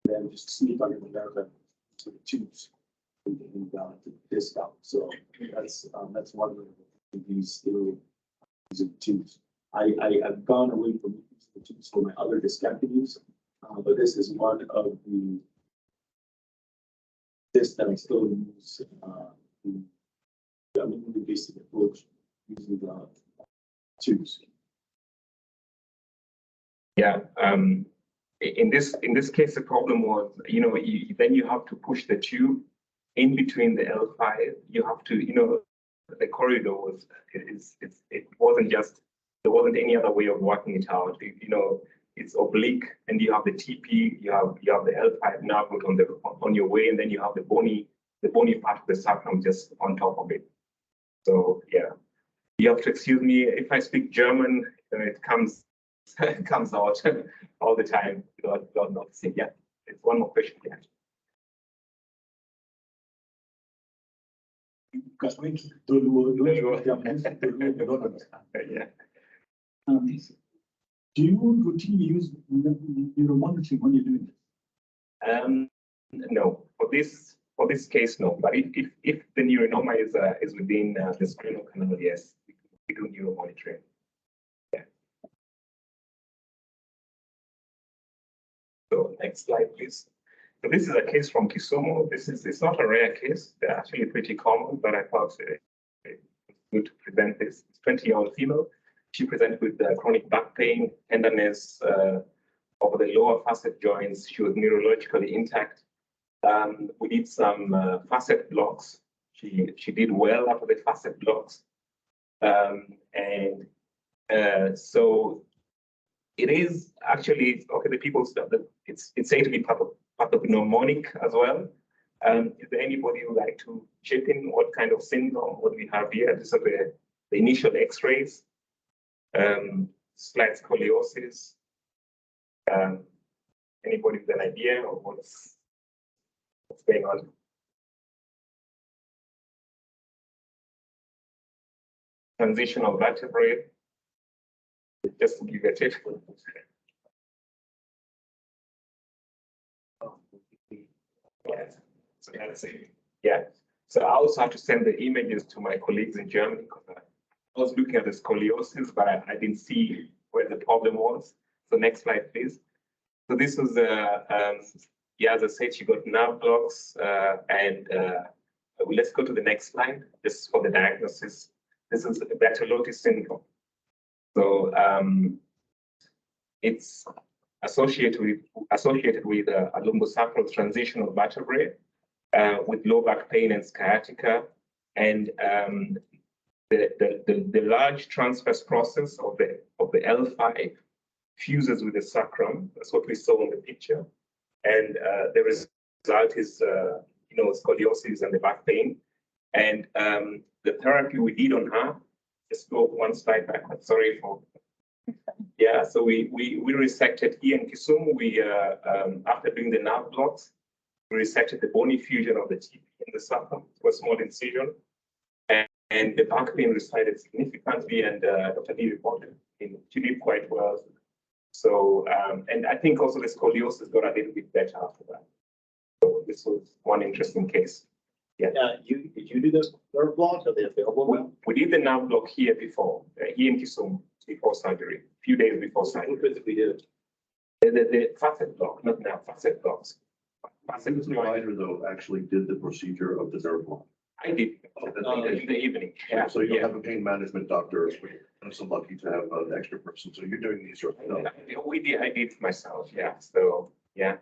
then just sneak under the nerve and to the tubes and to disc out. So that's one way to use still using tubes. I've gone away from using the tubes for my other discectomies, but this is one of the discs that I still use the minimally invasive approach using the tubes. Yeah. In this case, the problem was, then you have to push the tube in between the L5. You have to, the corridor was, it wasn't just, there wasn't any other way of working it out. It's oblique, and you have the TP, you have the L5 nerve on your way, and then you have the bony part of the sacrum just on top of it. So yeah, you have to excuse me if I speak German. It comes out all the time without noticing. Yeah, it's one more question. Yeah. Yeah. Do you routinely use neuromonitoring when you're doing this? No, for this case, no. But if the neuronoma is within the spinal canal, yes, we do neuromonitoring. Yeah. So next slide, please. So this is a case from Kisumu. It's not a rare case. They're actually pretty common, but I thought it's good to present this. It's 20-year-old female. She presented with chronic back pain, tenderness over the lower facet joints. She was neurologically intact. We did some facet blocks. She did well after the facet blocks. So it is actually, okay, the people stuff that it's said to be pathognomonic as well. Is there anybody who would like to chip in what kind of syndrome what we have here? These are the initial x-rays. Slight scoliosis. Anybody with an idea of what's going on? Transitional vertebrae. Just to give a tip. Yeah. So that's it. Yeah. So I also have to send the images to my colleagues in Germany because I was looking at the scoliosis, but I didn't see where the problem was. So next slide, please. So this was, as I said, she got nerve blocks, let's go to the next slide, just for the diagnosis. This is Bertolotti's syndrome. So it's associated with a lumbosacral transitional vertebrae with low back pain and sciatica, and the large transverse process of the L5 fuses with the sacrum. That's what we saw in the picture, and the result is scoliosis and the back pain. And the therapy we did on her, just go one slide back. Sorry for. Yeah, so we resected here in Kisumu. We after doing the nerve blocks, we resected the bony fusion of the TP in the sacrum to a small incision. And the back pain resided significantly, and Dr. D reported she did quite well. So, and I think also the scoliosis got a little bit better after that. So this was one interesting case. Yeah. Did you do the nerve block or the available? We did the nerve block here before, here in Kisumu, before surgery, a few days before surgery. What did we do? The facet block, not nerve, facet blocks. Whose provider though actually did the procedure of the nerve block? I did in the evening. Yeah. So you have a pain management doctor. I'm so lucky to have an extra person. So you're doing these yourself. I did myself. Yeah. So yeah.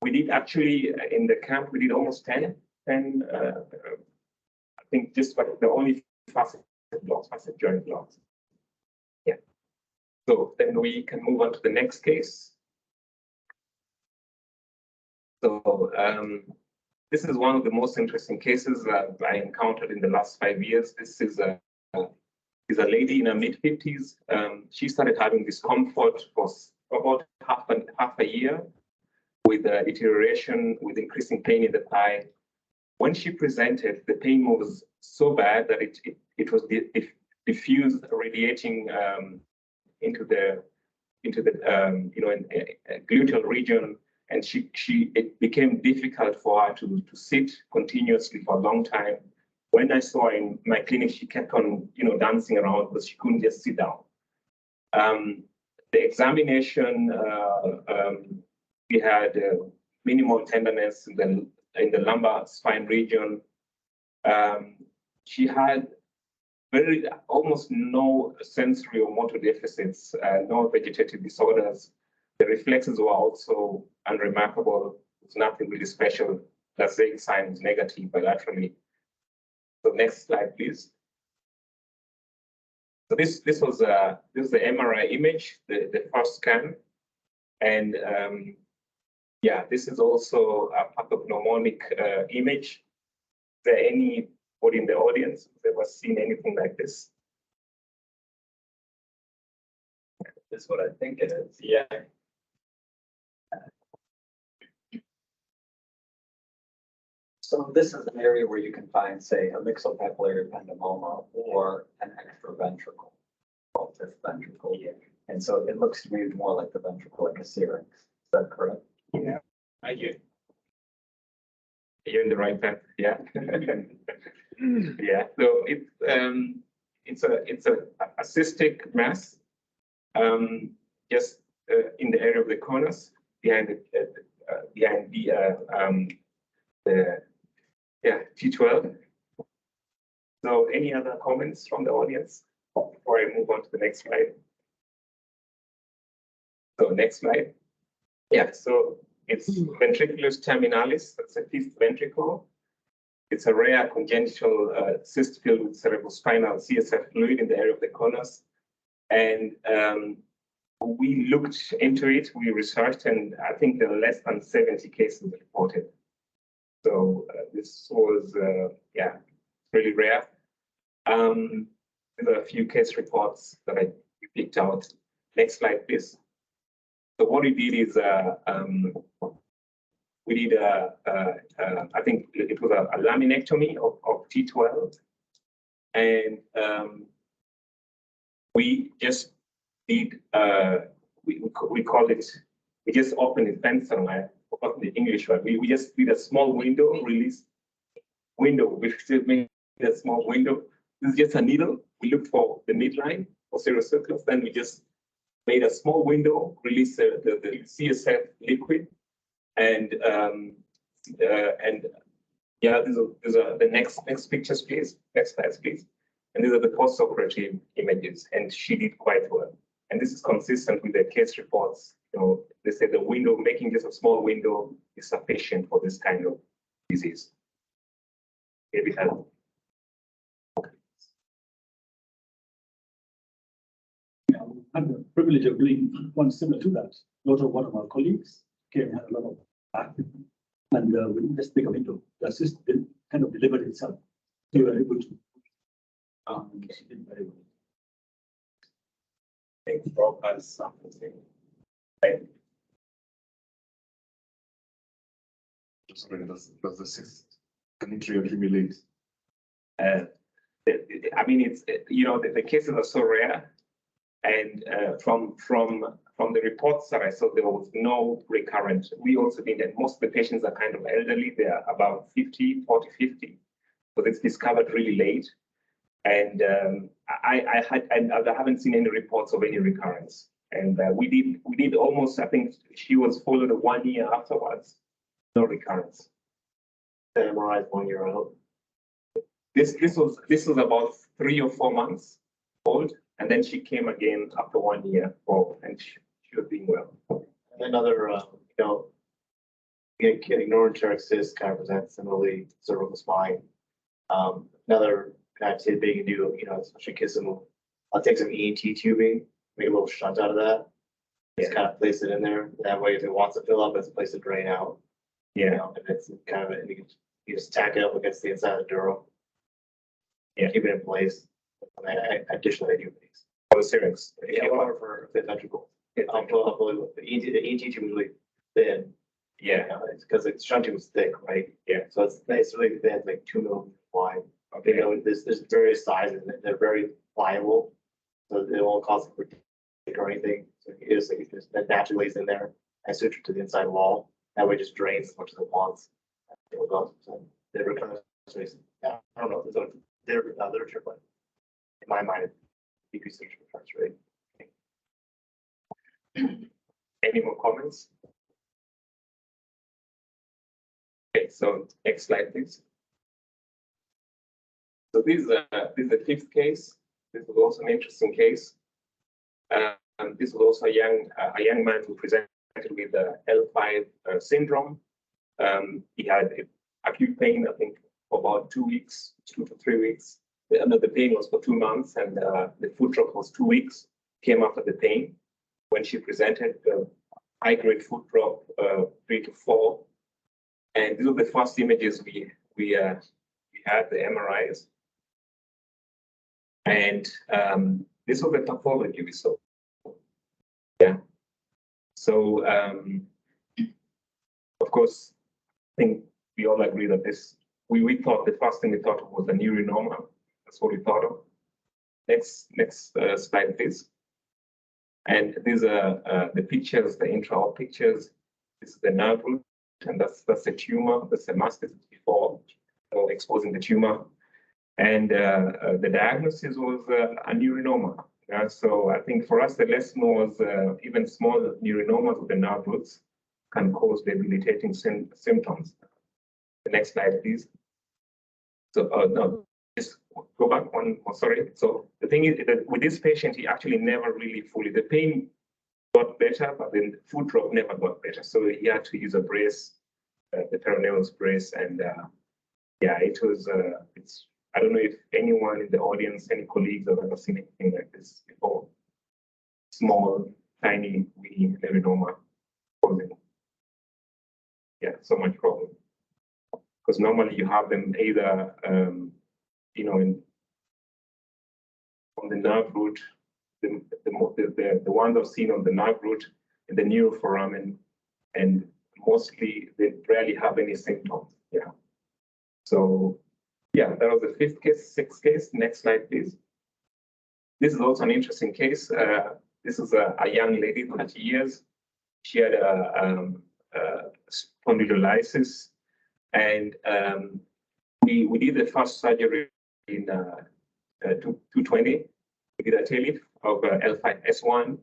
We did actually in the camp, we did almost 10, I think just like the only facet blocks, facet joint blocks. Yeah. So then we can move on to the next case. So this is one of the most interesting cases that I encountered in the last 5 years. This is a lady in her mid-50s. She started having discomfort for about half a year with deterioration, with increasing pain in the thigh. When she presented, the pain was so bad that it was diffused, radiating into the gluteal region, and it became difficult for her to sit continuously for a long time. When I saw her in my clinic, she kept on dancing around because she couldn't just sit down. The examination, we had minimal tenderness in the lumbar spine region. She had almost no sensory or motor deficits, no vegetative disorders. The reflexes were also unremarkable. It's nothing really special. The zinc sign is negative bilaterally. So next slide, please. So this was the MRI image, the first scan, and yeah, this is also a pathognomonic image. Is there anybody in the audience who's ever seen anything like this? This is what I think it is. Yeah. So this is an area where you can find, say, a myxopapillary ependymoma or an extraventricle, called fifth ventricle. Yeah. And so it looks to me more like the ventricle, like a syrinx. Is that correct? Yeah, I do. You're in the right path. Yeah. Yeah. So it's a cystic mass, just in the area of the conus behind the T12. So any other comments from the audience before I move on to the next slide? So next slide. Yeah, so it's ventriculus terminalis, that's a fifth ventricle. It's a rare congenital cyst filled with cerebrospinal CSF fluid in the area of the conus. And we looked into it, we researched, and I think there are less than 70 cases reported. So this was, yeah, really rare. There are a few case reports that I picked out. Next slide, please. So what we did is, we did, I think it was a laminectomy of T12. And we just did, we call it, we just opened the pencil, I forgot the English word. We just did a small window, release window. We still made a small window. This is just a needle. We looked for the midline or circles, then we just made a small window, release the CSF liquid, and yeah, these are the next pictures, please. Next slides, please. And these are the post-operative images, and she did quite well. And this is consistent with the case reports. They say the window, making just a small window is sufficient for this kind of disease. Maybe help. I had the privilege of doing one similar to that. A lot of one of our colleagues came, had a lot of back, and we just make a window. The system kind of delivered itself. So we were able to. She did very well. I think Rob has something. Does the cyst continue to accumulate? I mean, it's the cases are so rare. And from the reports that I saw, there was no recurrent. We also did that. Most of the patients are kind of elderly. They are about 50, 40, 50. So it's discovered really late. And I haven't seen any reports of any recurrence. And we did almost, I think she was followed 1 year afterwards. No recurrence. The MRI is 1 year out. This was about 3 or 4 months old. And then she came again after 1 year, and she was doing well. Another, getting neuroenteric cyst kind of presents similarly cervical spine. Another kind of tidbit you can do, especially Kisumu, I'll take some ENT tubing, make a little shunt out of that. Just kind of place it in there. That way, if it wants to fill up, it's a place to drain out. Yeah. And it's kind of, you just tack it up against the inside of the dural. Yeah. Keep it in place. Additionally, I do these. For the syrinx. Yeah, or for the ventricle. I'll with the ENT tube is really thin. Yeah. It's because the shunt tube is thick, right? Yeah. So it's really thin, it's like 2 millimeters wide. Okay. There's various sizes, and they're very pliable, so it won't cause a break or anything. So it just naturally lays in there and suture to the inside wall. That way, it just drains as much as it wants. So they're kind of, I don't know if there's literature, but in my mind, it decreases the recurrence rate. Any more comments? Okay, so next slide, please. So this is the 5th case. This was also an interesting case. This was also a young man who presented with L5 syndrome. He had acute pain, I think, for about 2 weeks, 2 to 3 weeks. The pain was for 2 months, and the foot drop was 2 weeks. Came after the pain. When she presented, high-grade foot drop, 3 to 4. And these were the first images we had, the MRIs. And this was the pathology we saw. Yeah. So, of course, I think we all agree that we thought the first thing we thought of was a neurinoma. That's what we thought of. Next slide, please. And these are the pictures, the intraop pictures. This is the nerve root, and that's the tumor. That's the mass before exposing the tumor. And the diagnosis was a neurinoma. So I think for us, the lesson was even small neurinomas with the nerve roots can cause debilitating symptoms. The next slide, please. So, no, just go back one more, sorry. So the thing is that with this patient, he actually never really fully, the pain got better, but then the foot drop never got better. So he had to use a brace, the peroneus brace. And yeah, it was, I don't know if anyone in the audience, any colleagues have ever seen anything like this before. Small, tiny, wee neurinoma causing, yeah, so much problem. Because normally you have them either, on the nerve root, the ones I've seen on the nerve root in the neuroforamen, and mostly they rarely have any symptoms. Yeah. So yeah, that was the 5th case. 6th case. Next slide, please. This is also an interesting case. This is a young lady, 30 years. She had a spondylolysis, and we did the first surgery in 220. We did a TALIF of L5S1,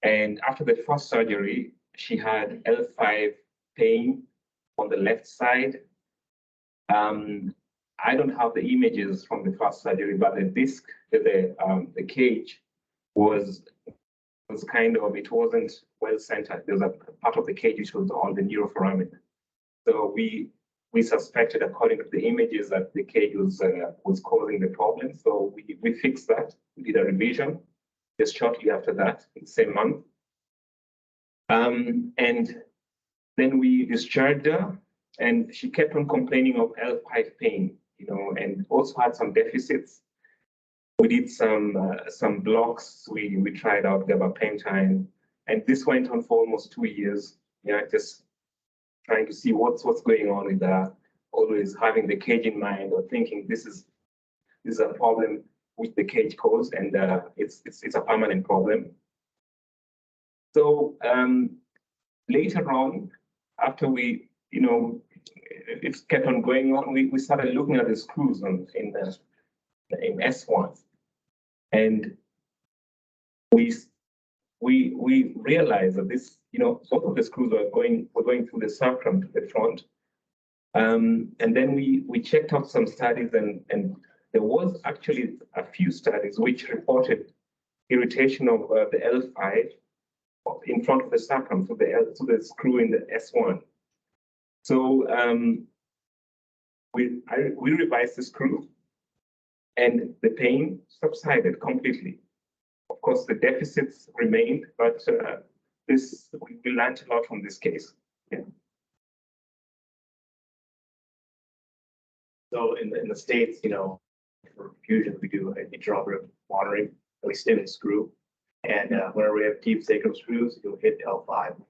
and after the first surgery, she had L5 pain on the left side. I don't have the images from the first surgery, but the disc, the cage was kind of, it wasn't well centered. There's a part of the cage which was on the neuroforamen. So we suspected, according to the images, that the cage was causing the problem. So we fixed that. We did a revision just shortly after that, in the same month. And then we discharged her, and she kept on complaining of L5 pain, and also had some deficits. We did some blocks. We tried out gabapentin, and this went on for almost 2 years. Yeah, just trying to see what's going on with that. Always having the cage in mind, or thinking this is a problem which the cage caused, and it's a permanent problem. So later on, after we, it kept on going on, we started looking at the screws in S1, and we realized that this, both of the screws were going through the sacrum to the front. And then we checked out some studies, and there was actually a few studies which reported irritation of the L5 in front of the sacrum to the screw in the S1. So we revised the screw, and the pain subsided completely. Of course, the deficits remained, but we learned a lot from this case. Yeah. So in the States, for fusion, we do intraoperative monitoring. We stim and screw, and whenever we have deep sacrum screws, you'll hit L5.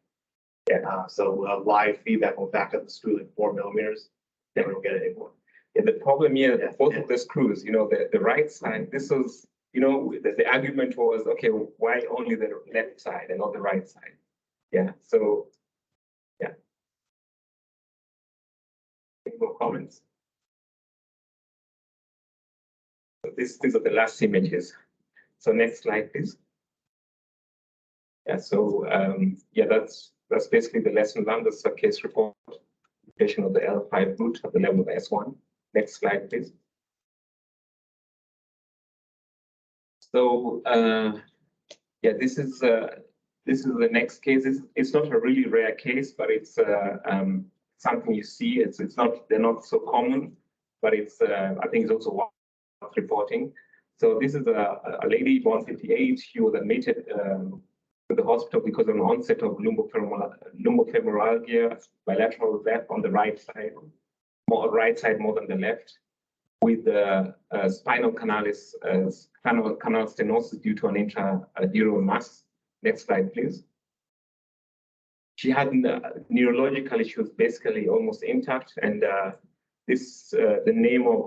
Yeah, so we'll have live feedback on back of the screw at 4 millimeters. Then we don't get it anymore. And the problem here, both of the screws, the right side, this was, the argument was, okay, why only the left side and not the right side? Yeah, so, yeah. Any more comments? So these are the last images. So next slide, please. Yeah, so, that's basically the lesson learned. That's a case report, patient of the L5 root at the level of S1. Next slide, please. So, this is the next case. It's not a really rare case, but it's something you see. They're not so common, but it's I think it's also worth reporting. So this is a lady born 58. She was admitted to the hospital because of an onset of lumbofemoralgia, bilateral left on the right side, more than the left, with spinal canal stenosis due to an intradural mass. Next slide, please. She had neurological issues, basically almost intact, and the name of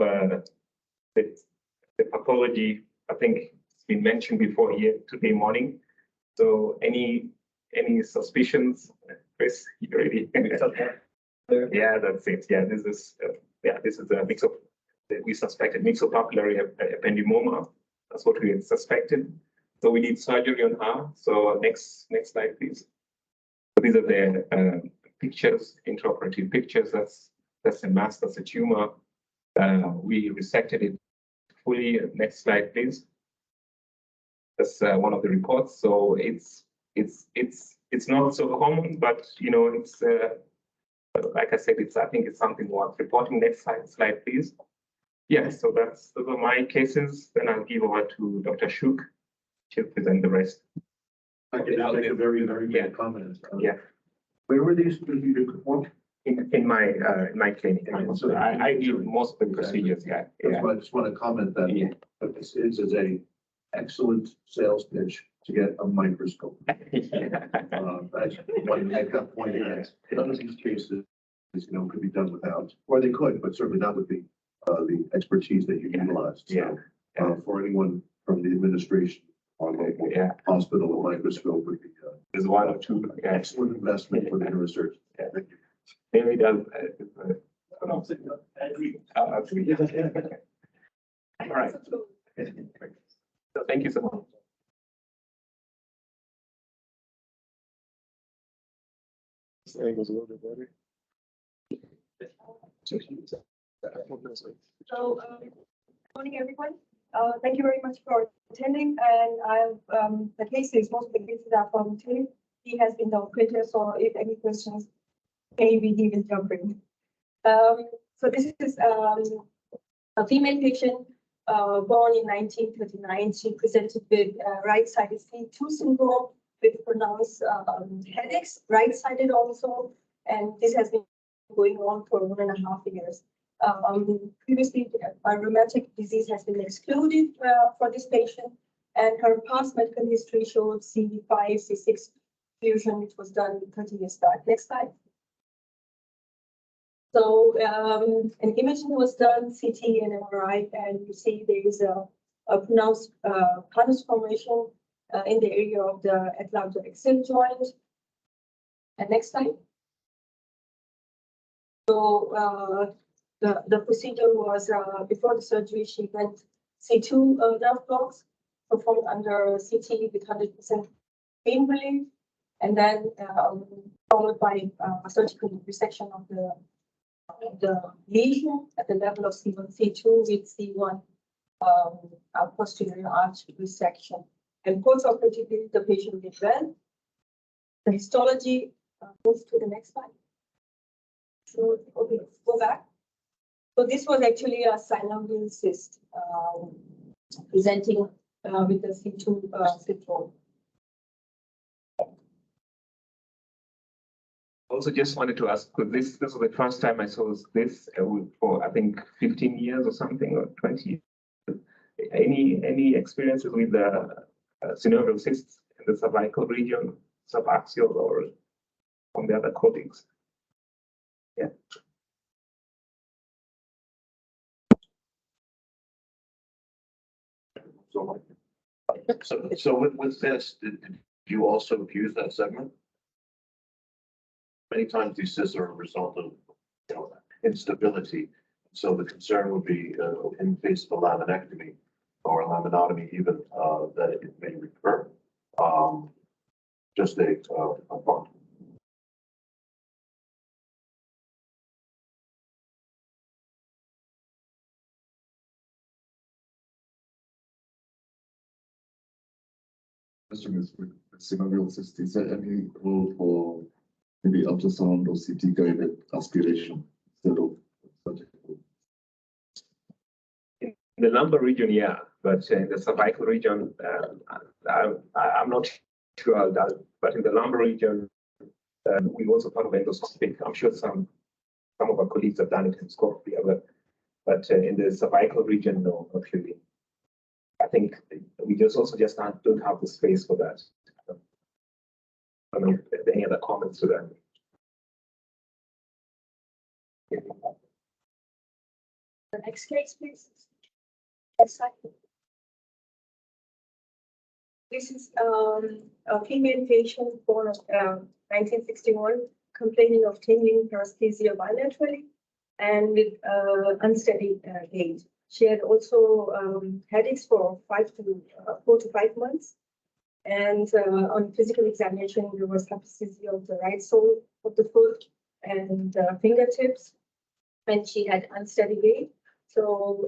the pathology, I think it's been mentioned before here today morning. So any suspicions, Chris, you ready? Yeah, that's it. Yeah, this is a mix of, we suspected myxopapillary ependymoma. That's what we had suspected. So we did surgery on her. So next slide, please. So these are the pictures, intraoperative pictures. That's a mass, that's a tumor. We resected it fully. Next slide, please. That's one of the reports. So it's not so common, but it's like I said, I think it's something worth reporting. Next slide, please. Yeah, so those are my cases. Then I'll give over to Dr. Shuk. She'll present the rest. I can make a very good comment. Yeah. Where were these procedures performed? In my clinic. So I do most of the procedures. Yeah. That's why I just want to comment that what this is a excellent sales pitch to get a microscope. I just want to make that point. None of these cases, could be done without, or they could, but certainly not with the expertise that you utilized. So, for anyone from the administration or local hospital, a microscope would be there's one or two excellent investment for the neurosurgeon. Yeah. Maybe done. All right. So thank you so much. This angle's a little bit better. So, morning, everyone. Thank you very much for attending. And most of the cases are from Tim. He has been the operator, so if any questions, maybe he will jump in. So this is a female patient born in 1939. She presented with right-sided C2 syndrome with pronounced headaches, right-sided also, and this has been going on for 1.5 years. Previously, a rheumatic disease has been excluded for this patient, and her past medical history showed C5, C6 fusion, which was done 30 years back. Next slide. So an imaging was done, CT and MRI, and you see there is a pronounced cartilage formation in the area of the atlantoaxial joint. And next slide. So the procedure was before the surgery, she went C2 nerve blocks performed under CT with 100% pain relief, and then followed by a surgical resection of the lesion at the level of C1, C2 with C1 posterior arch resection. And post-operatively, the patient did well. The histology moves to the next slide. So, okay, go back. So this was actually a synovial cyst presenting with the C2 syndrome. Also, just wanted to ask, because this was the first time I saw this for I think 15 years or something, or 20 years. Any experiences with the synovial cysts in the cervical region, subaxial, or from the other colleagues? Yeah. So with this, did you also use that segment? Many times these cysts are a result of, instability. So the concern would be in case of a laminectomy or a laminotomy, even that it may recur. Just a thought. Question is with synovial cyst, is there any role for maybe ultrasound or CT guided aspiration instead of surgical? In the lumbar region, yeah, but in the cervical region, I'm not sure how that. But in the lumbar region, we also thought of endoscopic. I'm sure some of our colleagues have done it in endoscopy, but in the cervical region, no, not really. I think we don't have the space for that. I don't know if there are any other comments to that. The next case, please. Next slide. This is a female patient born of 1961, complaining of tingling paresthesia bilaterally and with unsteady gait. She had also headaches for 4 to 5 months. And on physical examination, there was hypoesthesia of the right sole of the foot and fingertips, and she had unsteady gait. So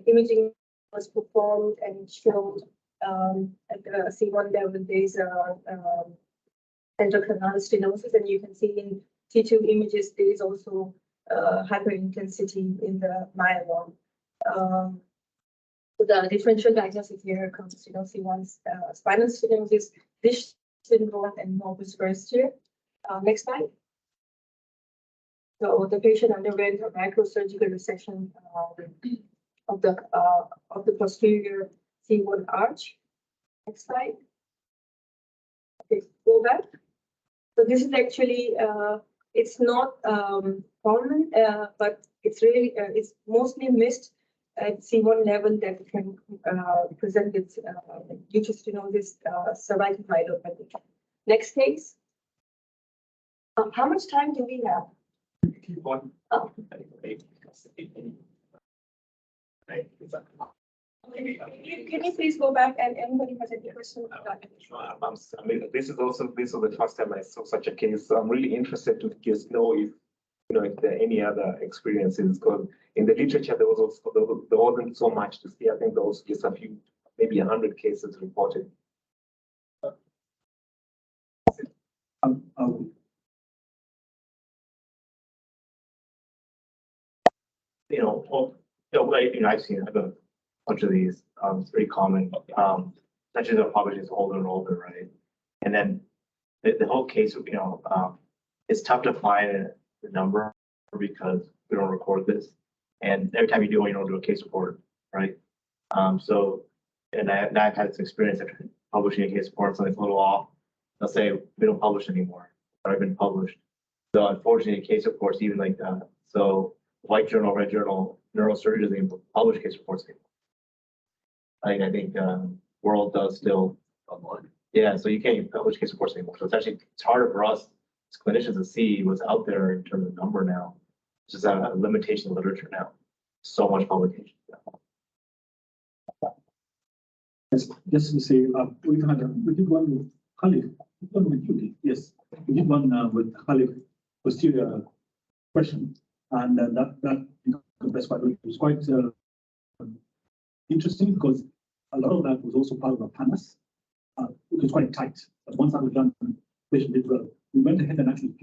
imaging was performed and showed at the C1 level there's central canal stenosis, and you can see in T2 images there is also hyperintensity in the myelin. So the differential diagnosis here comes to C1's spinal stenosis, dish syndrome, and morbus Verstier. Next slide. So the patient underwent a microsurgical resection of the posterior C1 arch. Next slide. Okay, go back. So this is actually it's not common, but it's really it's mostly missed at C1 level that can present with due to stenosis, cervical myelopathy. Next case. How much time do we have? One. Oh. Can you please go back, and anybody has any questions? I mean, this is the first time I saw such a case. So I'm really interested to just know if if there are any other experiences, because in the literature there wasn't so much to see. I think there was just a few, maybe 100 cases reported. I've seen a bunch of these. It's very common. Especially the population is older and older, right? And then the whole case, it's tough to find the number because we don't record this. And every time you do, you don't do a case report, right? And I've had this experience of publishing a case report, something's a little off. They'll say we don't publish anymore, or I've been published. So unfortunately, case reports even like that. So white journal, red journal, neurosurgeons, they publish case reports anymore. Like, I think, World does still. Yeah, so you can't even publish case reports anymore. So it's harder for us as clinicians to see what's out there in terms of number now. It's just a limitation of literature now. So much publication. Yes, just to say, we did one with colleague, one with you, yes. We did one with colleague posterior question, and that compressed quite well. It was quite interesting because a lot of that was also part of the PANAS. It was quite tight, but once that was done, the patient did well. We went ahead and actually